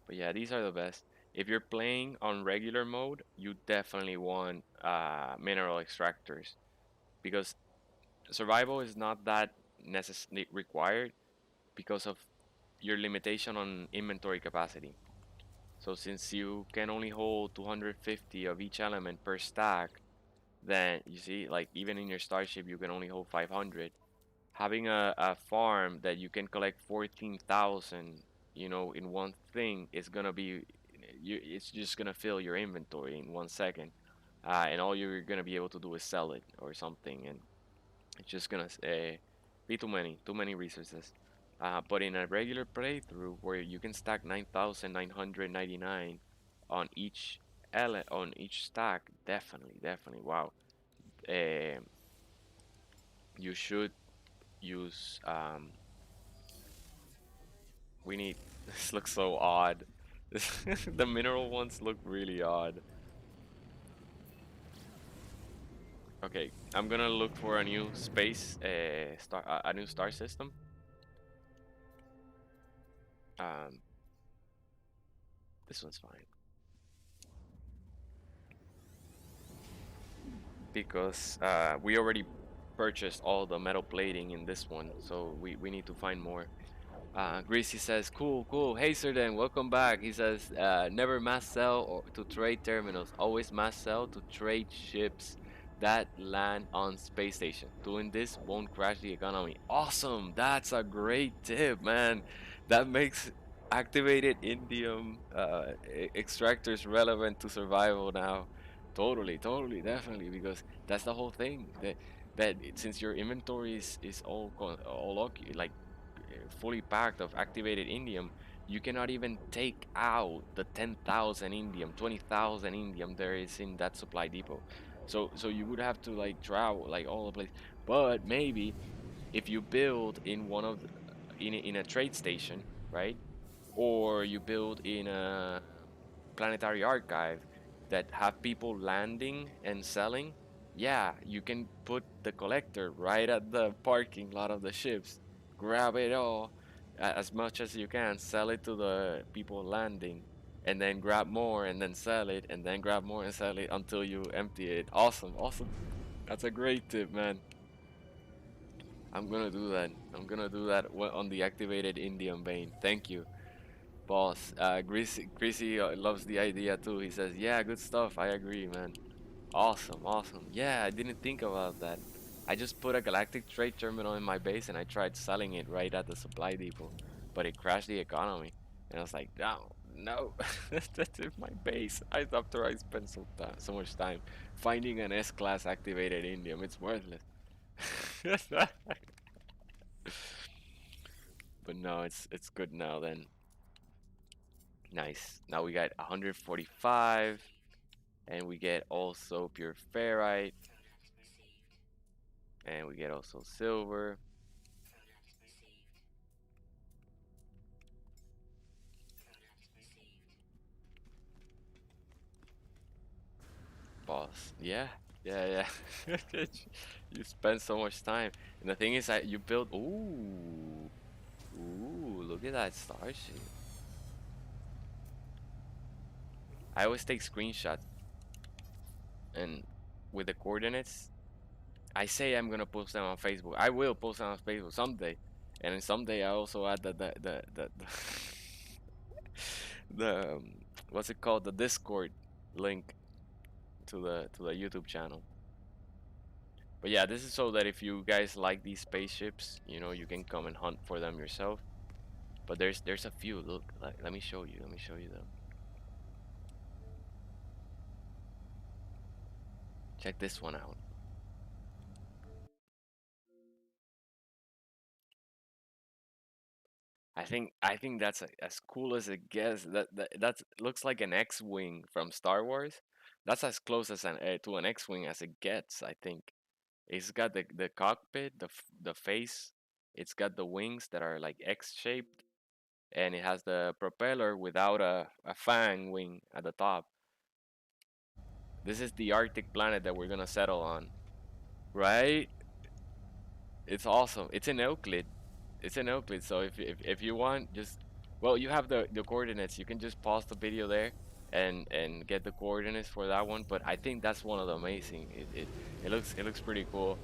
But yeah, these are the best. If you're playing on regular mode, you definitely want mineral extractors because survival is not that necessarily required because of your limitation on inventory capacity. So since you can only hold 250 of each element per stack, then you see, like even in your starship, you can only hold 500. Having a farm that you can collect 14,000, in one thing is gonna be, it's just gonna fill your inventory in 1 second. and all you're gonna be able to do is sell it or something, and it's just gonna be too many resources. But in a regular playthrough where you can stack 9,999 on on each stack, definitely, wow. Um, you should use we need this looks so odd. The mineral ones look really odd. Okay, I'm gonna look for a new space a new star system. Um, this one's fine because we already purchased all the metal plating in this one, so we need to find more. Greasy says, cool, cool. Hey, Sir Dan, welcome back. He says, never mass sell or to trade terminals. Always mass sell to trade ships that land on space station. Doing this won't crash the economy. Awesome. That's a great tip, man. That makes activated indium extractors relevant to survival now. Totally, definitely, because that's the whole thing. Since your inventory is like fully packed of activated indium, you cannot even take out the 10,000 indium, 20,000 indium there is in that supply depot. So you would have to like travel like all the place. But maybe if you build in one of in a trade station, right? Or you build in a planetary archive that have people landing and selling, yeah, you can put the collector right at the parking lot of the ships, grab it all as much as you can, sell it to the people landing, and then grab more and then sell it, and then grab more and sell it until you empty it. Awesome, awesome. That's a great tip, man. I'm gonna do that. I'm gonna do that on the activated indium vein. Thank you. Boss, Greasy loves the idea too. He says, "Yeah, good stuff. I agree, man. Awesome, awesome. Yeah, I didn't think about that. I just put a galactic trade terminal in my base and I tried selling it right at the supply depot, but it crashed the economy. And I was like, no, no, that's in my base. After I spent so much time finding an S-class activated indium, it's worthless. But no, it's good now then. Nice. Now we got 145, and we get also pure ferrite, and we get also silver. Boss. Yeah, yeah. You spend so much time, and the thing is that you build. Ooh, look at that starship. I always take screenshots, and with the coordinates, I say I'm gonna post them on Facebook. I will post them on Facebook someday, and then someday I also add the what's it called, the Discord link to the YouTube channel. But yeah, this is so that if you guys like these spaceships, you know, you can come and hunt for them yourself. But there's a few. Look, let me show you. Let me show you them. Check this one out. I think that's as cool as it gets. That looks like an X-wing from Star Wars. That's as close as to an X-wing as it gets. I think it's got the cockpit, the face. It's got the wings that are like X-shaped, and it has the propeller without a fang wing at the top. This is the Arctic planet that we're gonna settle on, right? It's awesome. It's in Euclid. It's in Euclid. So if you want, just well, you have the coordinates. You can just pause the video there and get the coordinates for that one. But I think that's one of the amazing. It looks pretty cool.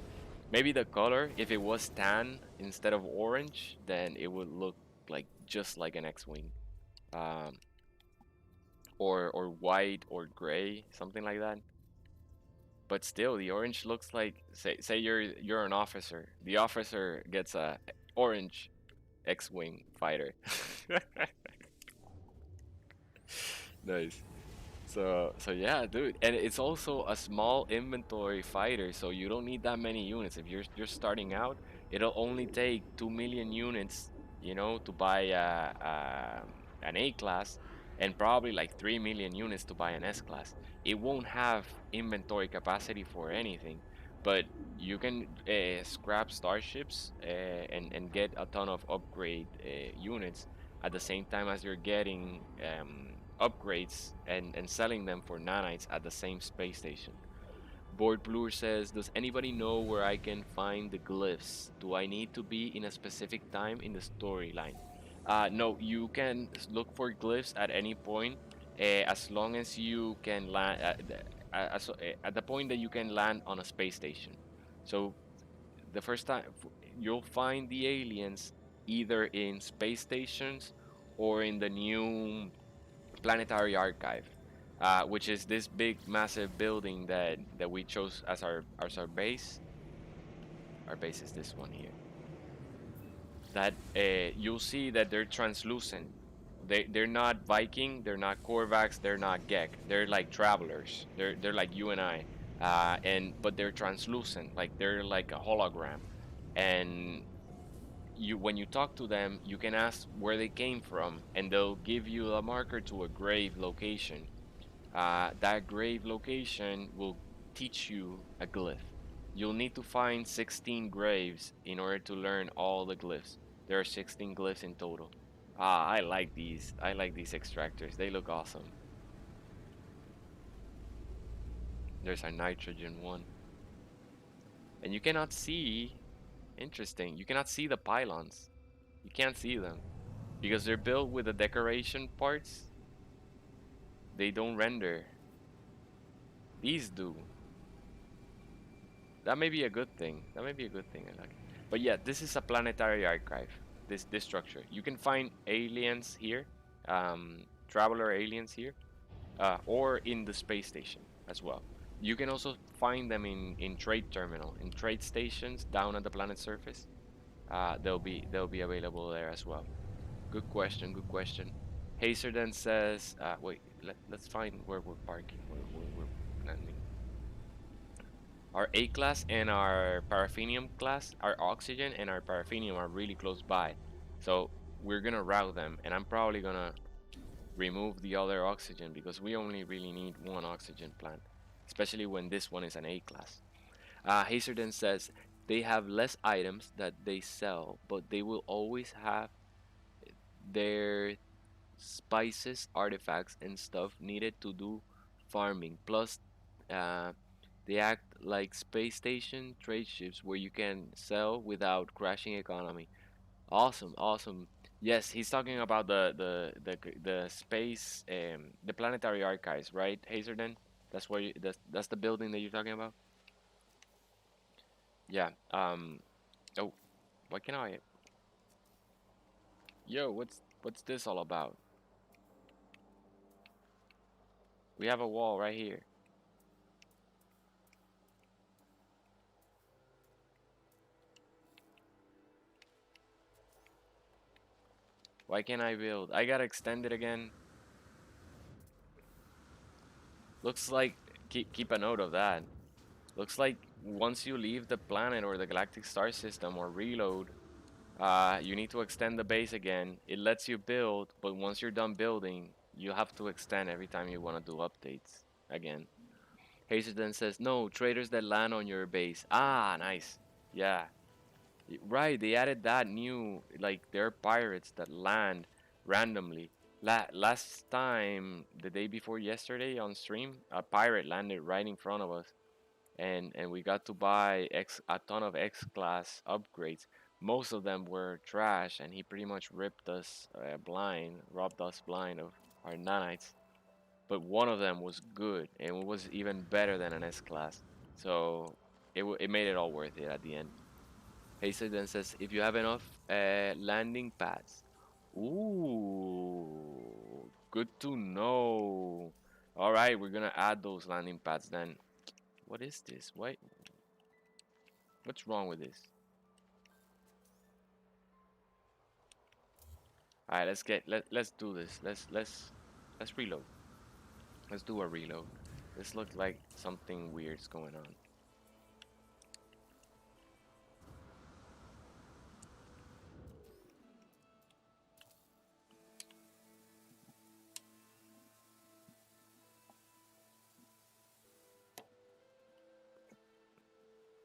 Maybe the color, if it was tan instead of orange, then it would look like just like an X-wing. Um, or white or gray, something like that. But still, the orange looks like say you're an officer. The officer gets a orange X-wing fighter. Nice. So yeah, dude, and it's also a small inventory fighter, so you don't need that many units. If you're starting out, it'll only take 2 million units, to buy an A class, and probably like 3 million units to buy an S class. It won't have inventory capacity for anything, but you can scrap starships and get a ton of upgrade units at the same time as you're getting upgrades and selling them for nanites at the same space station. Board Blur says, does anybody know where I can find the glyphs? Do I need to be in a specific time in the storyline? No, you can look for glyphs at any point, as long as you can land at the point that you can land on a space station. So the first time you'll find the aliens either in space stations or in the new planetary archive, which is this big massive building that we chose as our base. Our base is this one here. That you'll see that they're translucent. They're not Viking, they're not Korvax, they're not Gek. They're like travelers. They're like you and I, and but they're translucent, like they're like a hologram. And when you talk to them, you can ask where they came from, and they'll give you a marker to a grave location. That grave location will teach you a glyph. You'll need to find 16 graves in order to learn all the glyphs. There are 16 glyphs in total. I like these. I like these extractors. They look awesome. There's our nitrogen one. And you cannot see, interesting, you cannot see the pylons. You can't see them because they're built with the decoration parts. They don't render. These do. That may be a good thing. That may be a good thing. I like it. But yeah, this is a planetary archive. This structure. You can find aliens here, traveler aliens here, or in the space station as well. You can also find them in trade terminal, in trade stations down at the planet surface. They'll be available there as well. Good question. Good question. Hazer then says, wait, let's find where we're parking, where we're landing. Our A class and our paraffinium class, our oxygen and our paraffinium are really close by. So we're gonna route them, and I'm probably gonna remove the other oxygen because we only really need one oxygen plant, especially when this one is an A class. Hazer then says they have less items that they sell, but they will always have their spices, artifacts, and stuff needed to do farming. Plus, uh, they act like space station trade ships where you can sell without crashing economy. Awesome, awesome. Yes, he's talking about the space, the planetary archives, right, Hazerden? That's the building that you're talking about. Yeah. Oh, why can I? Yo, what's this all about? We have a wall right here. Why can't I build? I gotta extend it again. Looks like keep a note of that. Looks like once you leave the planet or the galactic star system or reload, you need to extend the base again. It lets you build, but once you're done building, you have to extend every time you want to do updates again. Hazer then says, no, traders that land on your base. Ah, nice. Yeah. Right, they added that new, like, they're pirates that land randomly. Last time, the day before yesterday on stream, a pirate landed right in front of us, and we got to buy a ton of X class upgrades. Most of them were trash, and he pretty much ripped us blind, robbed us blind of our nanites. But one of them was good, and it was even better than an S class. So it made it all worth it at the end. Hazel then says, if you have enough landing pads. Ooh, good to know. All right, we're gonna add those landing pads then. What is this? What's wrong with this? All right, let's do this. Let's reload. Let's do a reload. This looks like something weird's going on.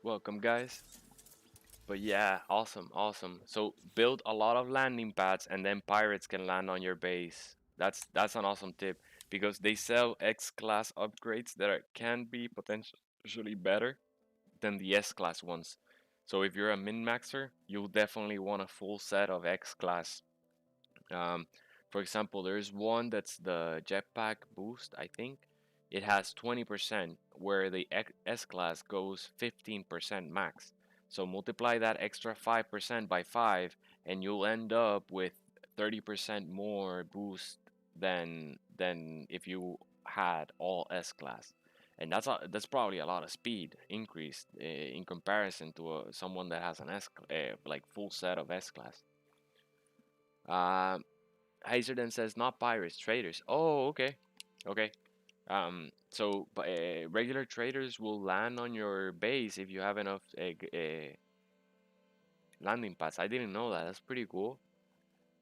Welcome, guys. But yeah, awesome, awesome. So build a lot of landing pads, and then pirates can land on your base. That's an awesome tip because they sell X-class upgrades that can be potentially better than the S-class ones. So if you're a min-maxer, you'll definitely want a full set of X-class. Um, for example, there's one that's the jetpack boost, I think. It has 20%, where the S-class goes 15% max. So multiply that extra 5% by 5, and you'll end up with 30% more boost than if you had all S-class. And that's probably a lot of speed increased in comparison to someone that has an like full set of S-class. Um, Hazer then says not pirates, traders. Oh, okay, okay. So regular traders will land on your base if you have enough landing pads. I didn't know that. That's pretty cool.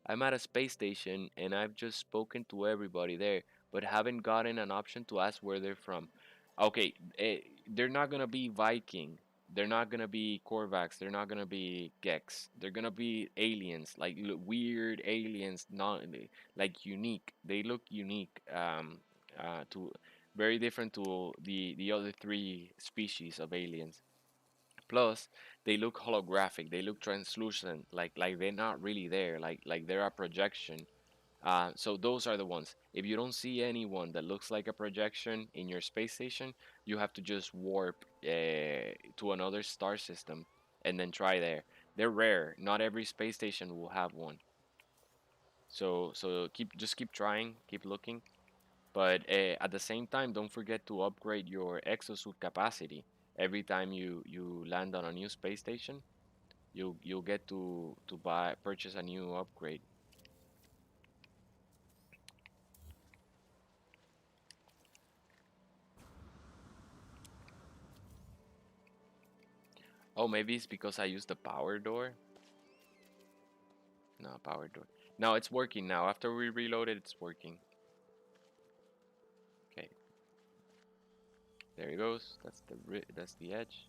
I'm at a space station and I've just spoken to everybody there, but haven't gotten an option to ask where they're from. Okay, they're not gonna be Viking. They're not gonna be Korvax. They're not gonna be Gex. They're gonna be aliens, like weird aliens, not like unique. They look unique. To very different to the other three species of aliens. Plus, they look holographic. They look translucent, like they're not really there. Like they're a projection. So those are the ones. If you don't see anyone that looks like a projection in your space station, you have to just warp to another star system and then try there. They're rare. Not every space station will have one. So keep trying, keep looking. But at the same time, don't forget to upgrade your exosuit capacity every time you land on a new space station. You'll get to purchase a new upgrade. Oh, maybe it's because I used the power door. No, power door. No, it's working now. After we reloaded, it's working. Okay, there it goes. That's the edge.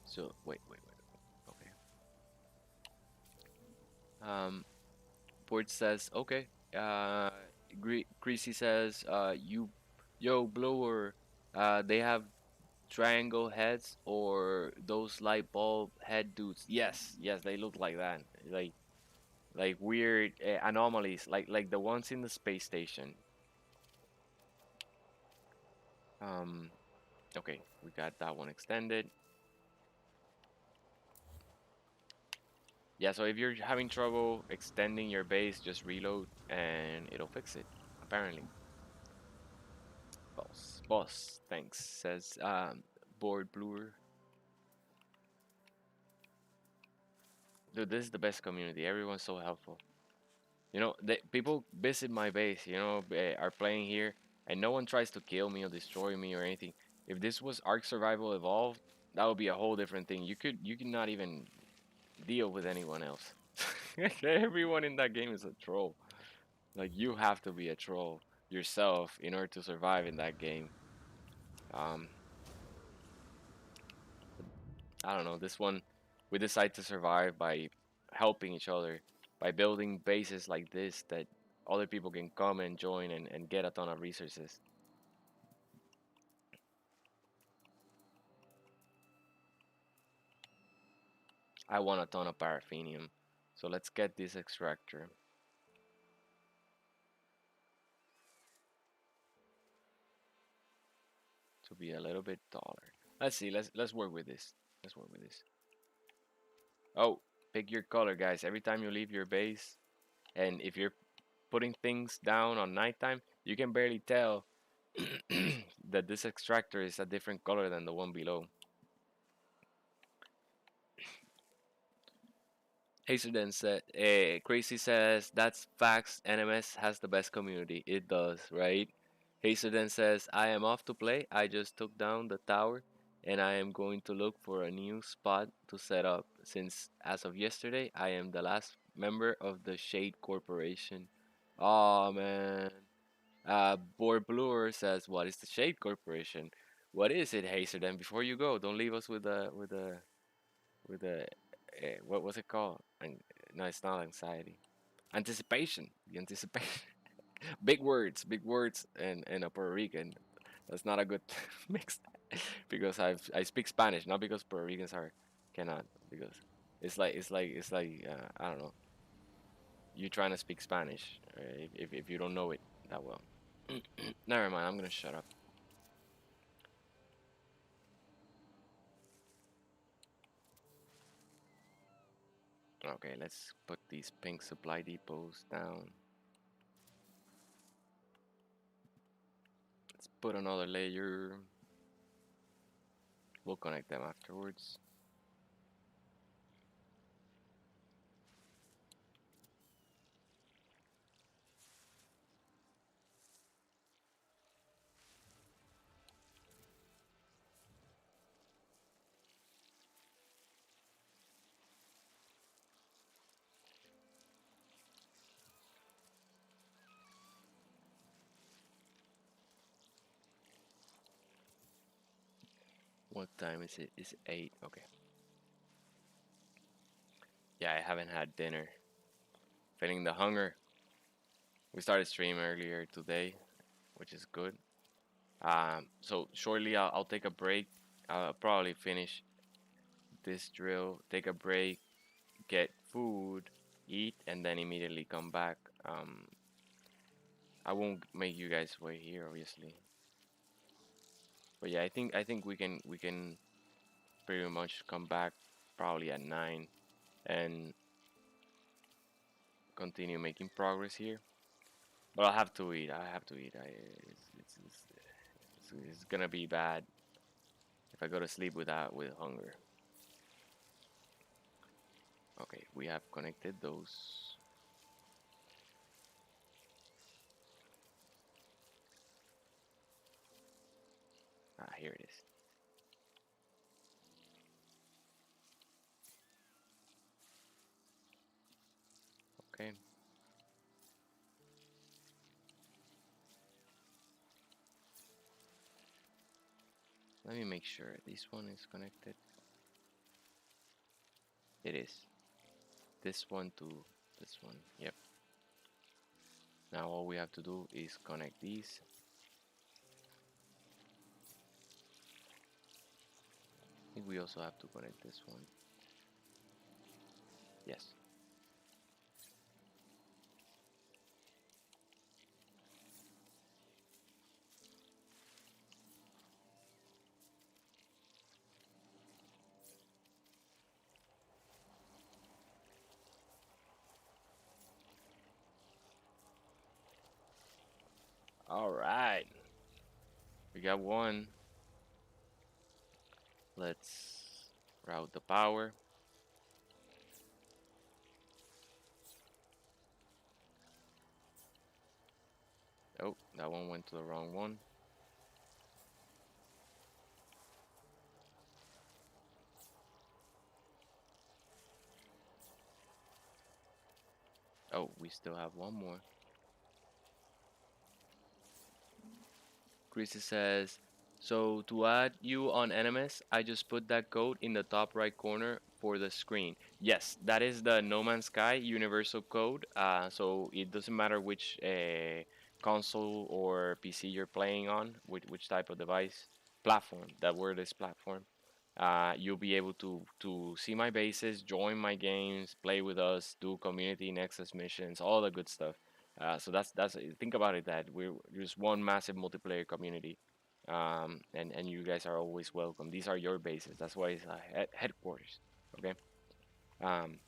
So wait. Okay. Port says okay. Greasy says yo blower. They have triangle heads or those light bulb head dudes. Yes, they look like that. Like weird anomalies, like the ones in the space station. Um, okay, we got that one extended. Yeah, so if you're having trouble extending your base, just reload and it'll fix it. Apparently, boss, thanks. Says board bluer. Dude, this is the best community. Everyone's so helpful. You know, people visit my base, are playing here, and no one tries to kill me or destroy me or anything. If this was Ark Survival Evolved, that would be a whole different thing. You could not even deal with anyone else. Everyone in that game is a troll. Like you have to be a troll yourself in order to survive in that game. Um, I don't know. This one, we decide to survive by helping each other, by building bases like this that other people can come and join and get a ton of resources. I want a ton of paraffinium. So let's get this extractor to be a little bit taller. Let's see, let's work with this. Let's work with this. Oh, pick your color, guys. Every time you leave your base, and if you're putting things down on nighttime, you can barely tell that this extractor is a different color than the one below. Hazelden said, Crazy says, that's facts. NMS has the best community. It does, right? Hazelden says, I am off to play. I just took down the tower and I am going to look for a new spot to set up since as of yesterday, I am the last member of the Shade Corporation. Oh man. Board Bluer says, what is the Shade Corporation? What is it, Hazelden? Before you go, don't leave us with a what was it called? No, it's not anxiety. Anticipation. The anticipation. Big words, and a Puerto Rican. That's not a good mix because I speak Spanish, not because Puerto Ricans are cannot because it's like I don't know. You trying to speak Spanish if you don't know it that well. Never mind. I'm gonna shut up. Okay, let's put these pink supply depots down. Let's put another layer. We'll connect them afterwards. What time is it? It's 8. Okay. Yeah, I haven't had dinner. Feeling the hunger. We started stream earlier today, which is good. So shortly I'll take a break. I'll probably finish this drill, take a break, get food, eat, and then immediately come back. I won't make you guys wait here, obviously. But yeah, I think we can pretty much come back probably at 9 and continue making progress here. But I'll have to eat. I have to eat. It's gonna be bad if I go to sleep with hunger. Okay, we have connected those. Ah, here it is. Okay. Let me make sure this one is connected. It is. This one to this one. Yep. Now all we have to do is connect these. I think we also have to connect this one. Yes. All right. We got one. Let's route the power. Oh, that one went to the wrong one. Oh, we still have one more. Chrissy says, so to add you on NMS, I just put that code in the top right corner for the screen. Yes, that is the No Man's Sky universal code. So it doesn't matter which console or PC you're playing on, which type of device, platform. That word is platform. You'll be able to see my bases, join my games, play with us, do community nexus missions, all the good stuff. So that's think about it that we're just one massive multiplayer community, and you guys are always welcome. These are your bases. That's why it's headquarters. Okay. Um.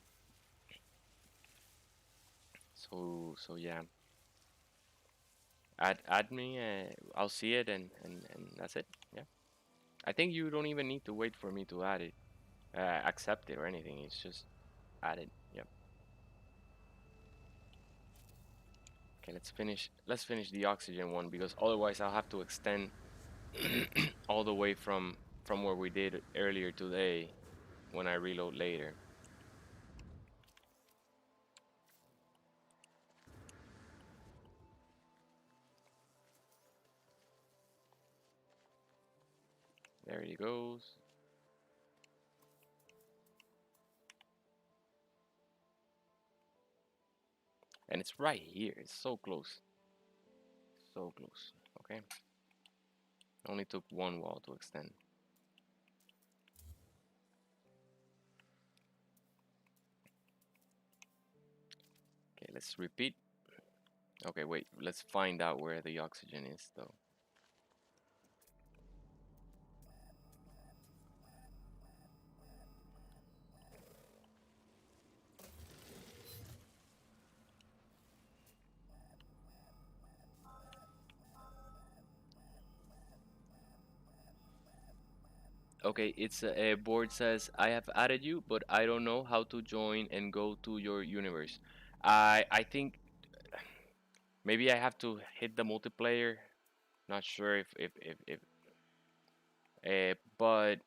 So yeah. Add me. I'll see it and that's it. Yeah. I think you don't even need to wait for me to add it, accept it or anything. It's just add it. Yep. Okay, let's finish the oxygen one because otherwise I'll have to extend all the way from where we did earlier today when I reload later. There he goes. And it's right here. It's so close. So close. Okay. Only took one wall to extend. Okay, let's repeat. Okay, wait. Let's find out where the oxygen is, though. Okay, it's a board says I have added you, but I don't know how to join and go to your universe. I think maybe I have to hit the multiplayer. Not sure if but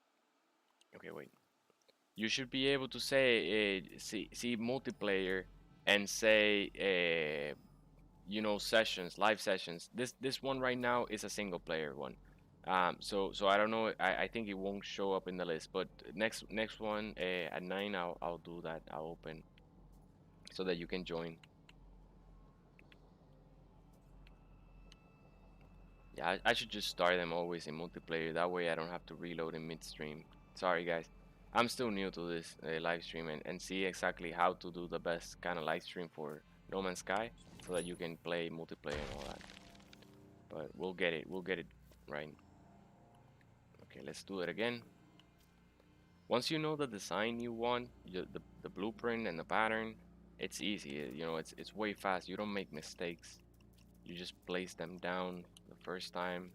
okay, wait. You should be able to say see multiplayer and say sessions, live sessions. This one right now is a single player one. So I don't know. I think it won't show up in the list, but next one at 9 I'll do that. I'll open so that you can join. Yeah, I should just start them always in multiplayer. That way I don't have to reload in midstream. Sorry guys. I'm still new to this live stream and see exactly how to do the best kind of live stream for No Man's Sky so that you can play multiplayer and all that. But we'll get it. We'll get it right. Okay, let's do it again. Once you know the design you want, the blueprint and the pattern, it's easy. It's way fast. You don't make mistakes. You just place them down the first time.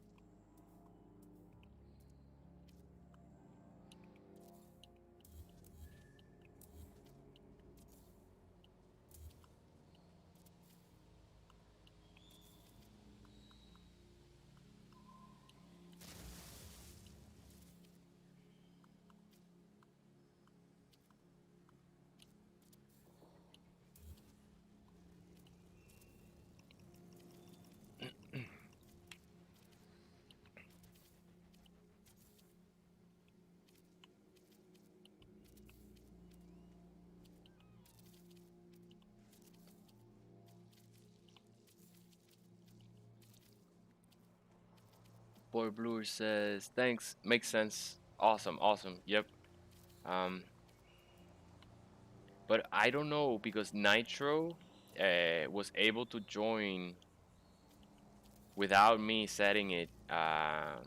Boy Blue says, thanks, makes sense. Awesome, awesome. Yep. Um, but I don't know because Nitro was able to join without me setting it. And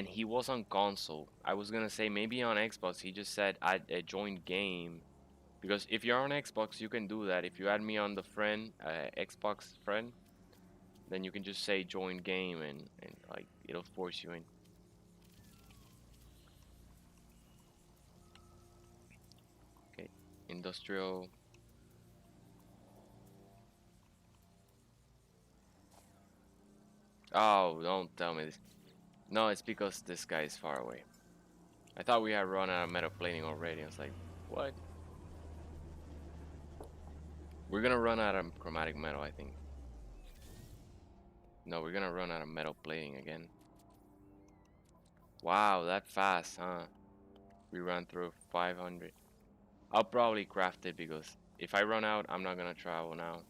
he was on console. I was gonna say maybe on Xbox. He just said I joined game because if you're on Xbox, you can do that. If you add me on the friend Xbox friend, then you can just say join game and like it'll force you in. Okay, industrial. Oh, don't tell me this. No, it's because this guy is far away. I thought we had run out of metal plating already. I was like, what? We're gonna run out of chromatic metal, I think. No, we're gonna run out of metal plating again. Wow, that fast, huh? We ran through 500. I'll probably craft it because if I run out, I'm not gonna travel now.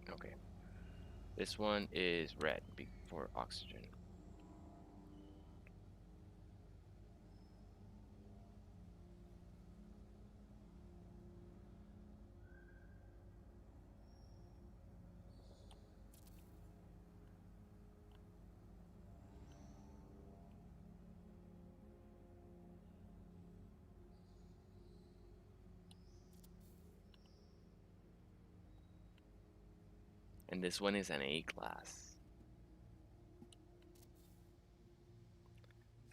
Okay. This one is red for oxygen. And this one is an A class.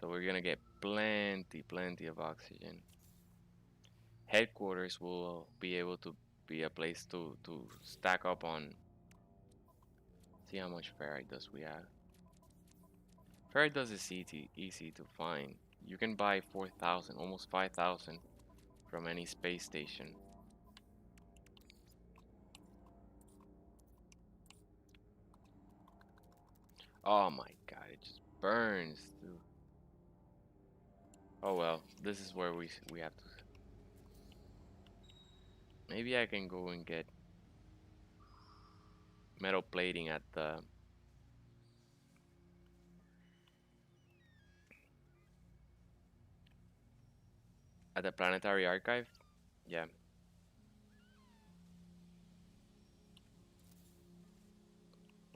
So we're gonna get plenty of oxygen. Headquarters will be able to be a place to stack up on. See how much ferrite dust we have. Ferrite dust is easy to find. You can buy 4,000, almost 5,000 from any space station. Oh my god, it just burns, dude. Oh well, this is where we have to. Maybe I can go and get metal plating at the planetary archive. Yeah,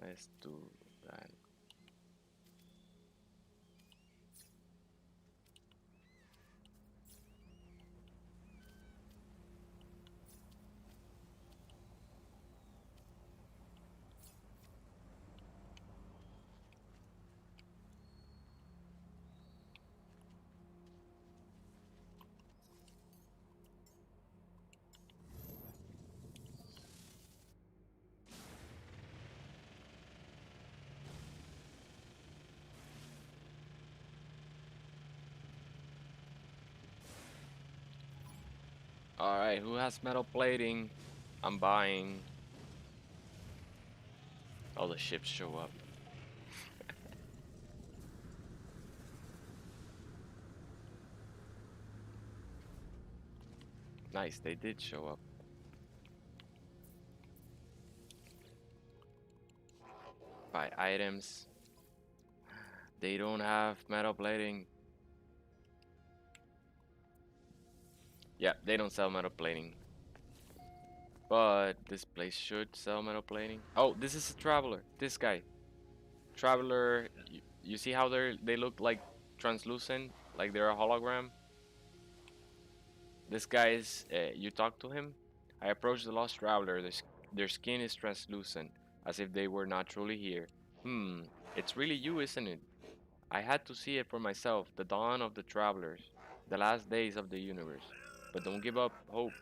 let's do that. All right, who has metal plating? I'm buying. All the ships show up. Nice, they did show up. Buy items. They don't have metal plating. Yeah, they don't sell metal plating. But this place should sell metal plating. Oh, this is a traveler. This guy. Traveler, you see how they look like translucent, like they're a hologram? This guy is, you talk to him. I approach the lost traveler. Their skin is translucent, as if they were not truly here. Hmm, it's really you, isn't it? I had to see it for myself, the dawn of the travelers, the last days of the universe. But don't give up hope.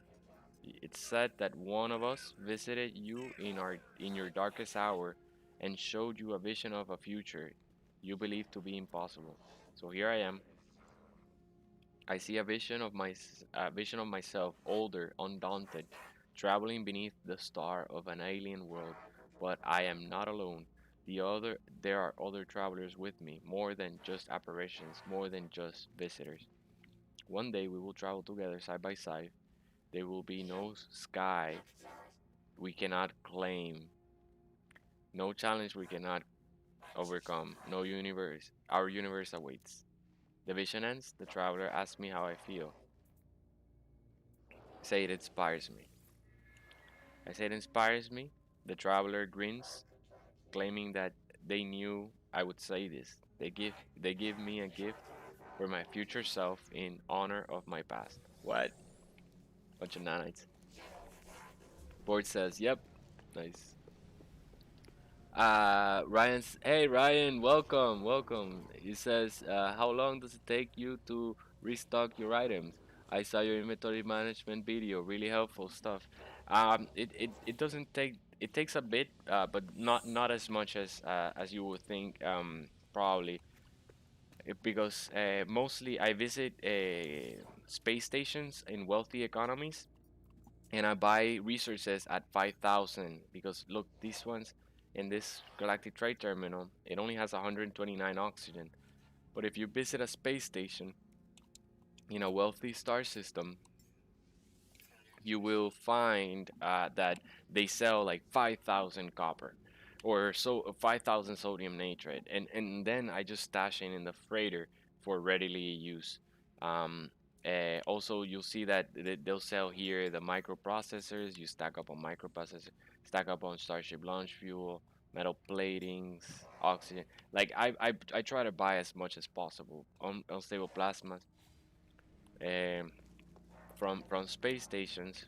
It's said that one of us visited you in your darkest hour and showed you a vision of a future you believed to be impossible. So here I am. I see a vision of myself, older, undaunted, traveling beneath the star of an alien world. But I am not alone. There are other travelers with me, more than just apparitions, more than just visitors. One day we will travel together side by side. There will be no sky we cannot claim, no challenge we cannot overcome, no universe. Our universe awaits. The vision ends. The traveler asks me how I feel. I say it inspires me. I say it inspires me. The traveler grins, claiming that they knew I would say this. They give me a gift for my future self in honor of my past. What? Bunch of nanites. Board says, yep. Nice. Hey Ryan, welcome. He says, how long does it take you to restock your items? I saw your inventory management video, really helpful stuff. It doesn't take, it takes a bit, but not as much as you would think, probably. Because mostly I visit space stations in wealthy economies, and I buy resources at 5,000 because look, these ones in this galactic trade terminal, it only has 129 oxygen. But if you visit a space station in a wealthy star system, you will find that they sell like 5,000 copper or so 5,000 sodium nitrate, and then I just stash in the freighter for readily use. Um, Also, you'll see that they'll sell here the microprocessors. You stack up on microprocessor, stack up on Starship launch fuel, metal platings, oxygen. Like I try to buy as much as possible on unstable plasmas um, from space stations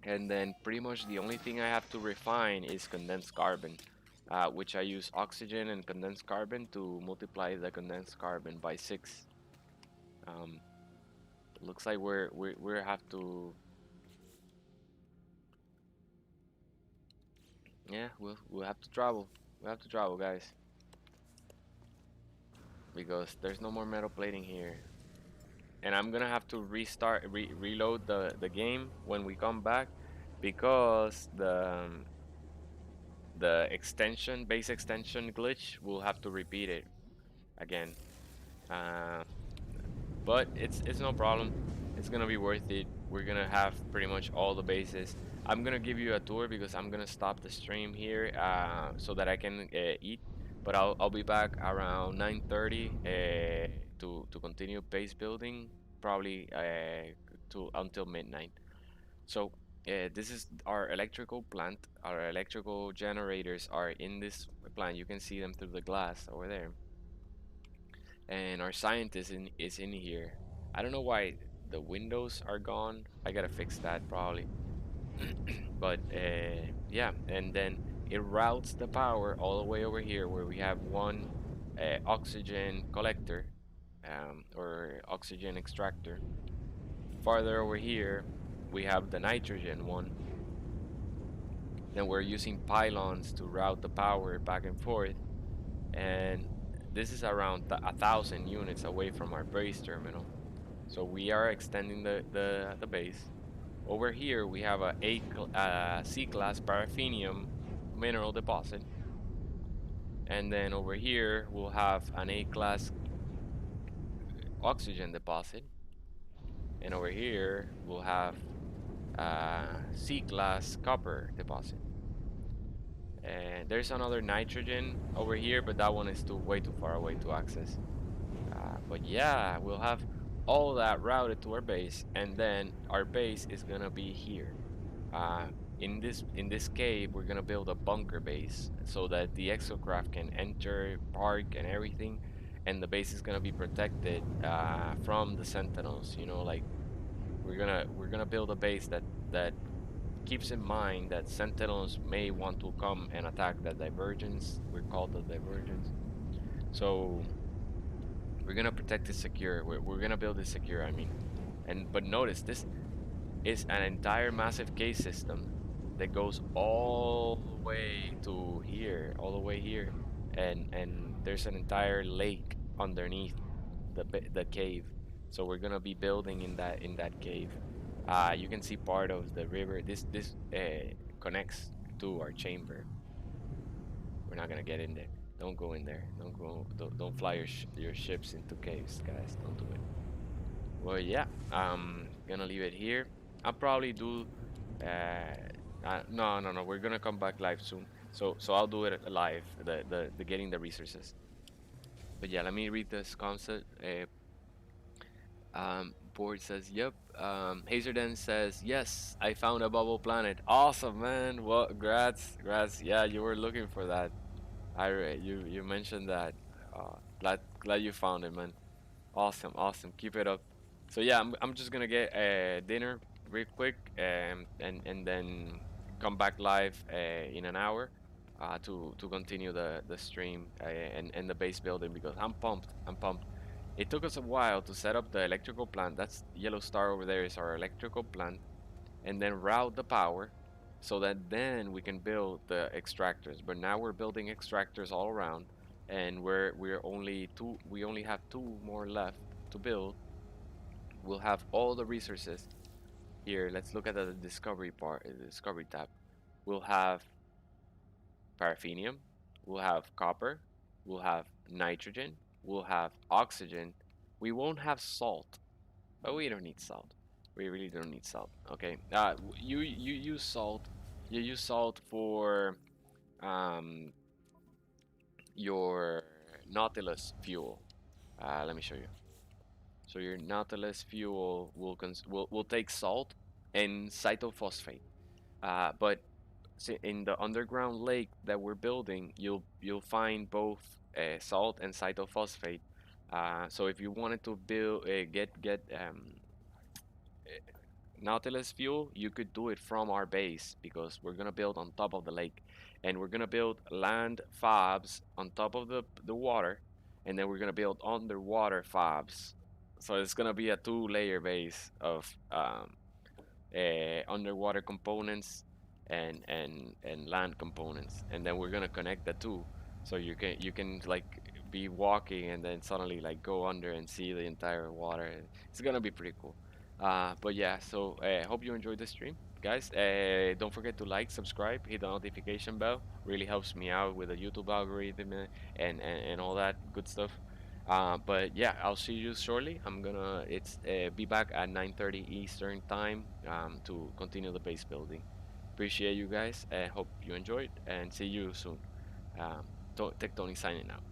And then pretty much the only thing I have to refine is condensed carbon, which I use oxygen and condensed carbon to multiply the condensed carbon by 6. Um, looks like we have to, yeah, we'll have to travel. We have to travel, guys, because there's no more metal plating here. And I'm gonna have to reload the game when we come back, because the extension base extension glitch will have to repeat it again. Uh, but it's no problem. It's gonna be worth it. We're gonna have pretty much all the bases. I'm gonna give you a tour because I'm gonna stop the stream here so that I can eat. But I'll be back around 9:30 to continue base building, probably to until midnight. So this is our electrical plant. Our electrical generators are in this plant. You can see them through the glass over there, and our scientist is in here. I don't know why the windows are gone. I gotta fix that probably. But yeah, and then it routes the power all the way over here where we have one oxygen collector, or oxygen extractor. Farther over here, we have the nitrogen one. Then we're using pylons to route the power back and forth, and this is around 1,000 units away from our base terminal. So we are extending the base. Over here we have a C-class paraffinium mineral deposit. And then over here we'll have an A-class oxygen deposit. And over here we'll have a C-class copper deposit. And there's another nitrogen over here, but that one is way too far away to access. But yeah, we'll have all that routed to our base, and then our base is gonna be here. Uh, in this cave, we're gonna build a bunker base so that the exocraft can enter, park, and everything, and the base is gonna be protected from the sentinels. You know, like we're gonna build a base that keeps in mind that sentinels may want to come and attack the divergence. We're called the divergence. So we're gonna protect it secure. We're gonna build it secure. I mean, but notice this is an entire massive cave system that goes all the way to here, all the way here, and there's an entire lake underneath the cave. So we're gonna be building in that cave. You can see part of the river. This connects to our chamber. We're not gonna get in there. Don't go in there. Don't fly your ships into caves, guys. Don't do it. Well, yeah. Gonna leave it here. I'll probably do. No, no, no. We're gonna come back live soon. So I'll do it live. The getting the resources. But yeah, let me read this concept. Board says, yep. Hazerden says, yes, I found a bubble planet. Awesome, man. Well, grats. Yeah, you were looking for that. You mentioned that. Glad you found it, man. Awesome. Keep it up. So yeah, I'm just gonna get dinner real quick, and then come back live in an hour, to continue the stream and the base building because I'm pumped. I'm pumped. It took us a while to set up the electrical plant. That's yellow star over there is our electrical plant, and then route the power, so that then we can build the extractors. But now we're building extractors all around, and we only have two more left to build. We'll have all the resources here. Let's look at the discovery part, the discovery tab. We'll have paraffinium, we'll have copper, we'll have nitrogen, we'll have oxygen. We won't have salt, but we don't need salt. We really don't need salt. Okay. You use salt. You use salt for um your Nautilus fuel. Let me show you. So your Nautilus fuel will take salt and cytophosphate. But in the underground lake that we're building, you'll find both salt and cytophosphate. So if you wanted to build get Nautilus fuel, you could do it from our base because we're gonna build on top of the lake, and we're gonna build land fobs on top of the water, and then we're gonna build underwater fobs. So it's gonna be a two-layer base of underwater components and land components, and then we're gonna connect the two, so you can like be walking and then suddenly like go under and see the entire water. It's gonna be pretty cool. But yeah, so hope you enjoyed the stream, guys. Don't forget to like, subscribe, hit the notification bell. Really helps me out with the YouTube algorithm and all that good stuff. But yeah, I'll see you shortly. I'm gonna it's be back at 9:30 Eastern time to continue the base building. Appreciate you guys. Hope you enjoyed and see you soon. Um, Tech Tony signing out.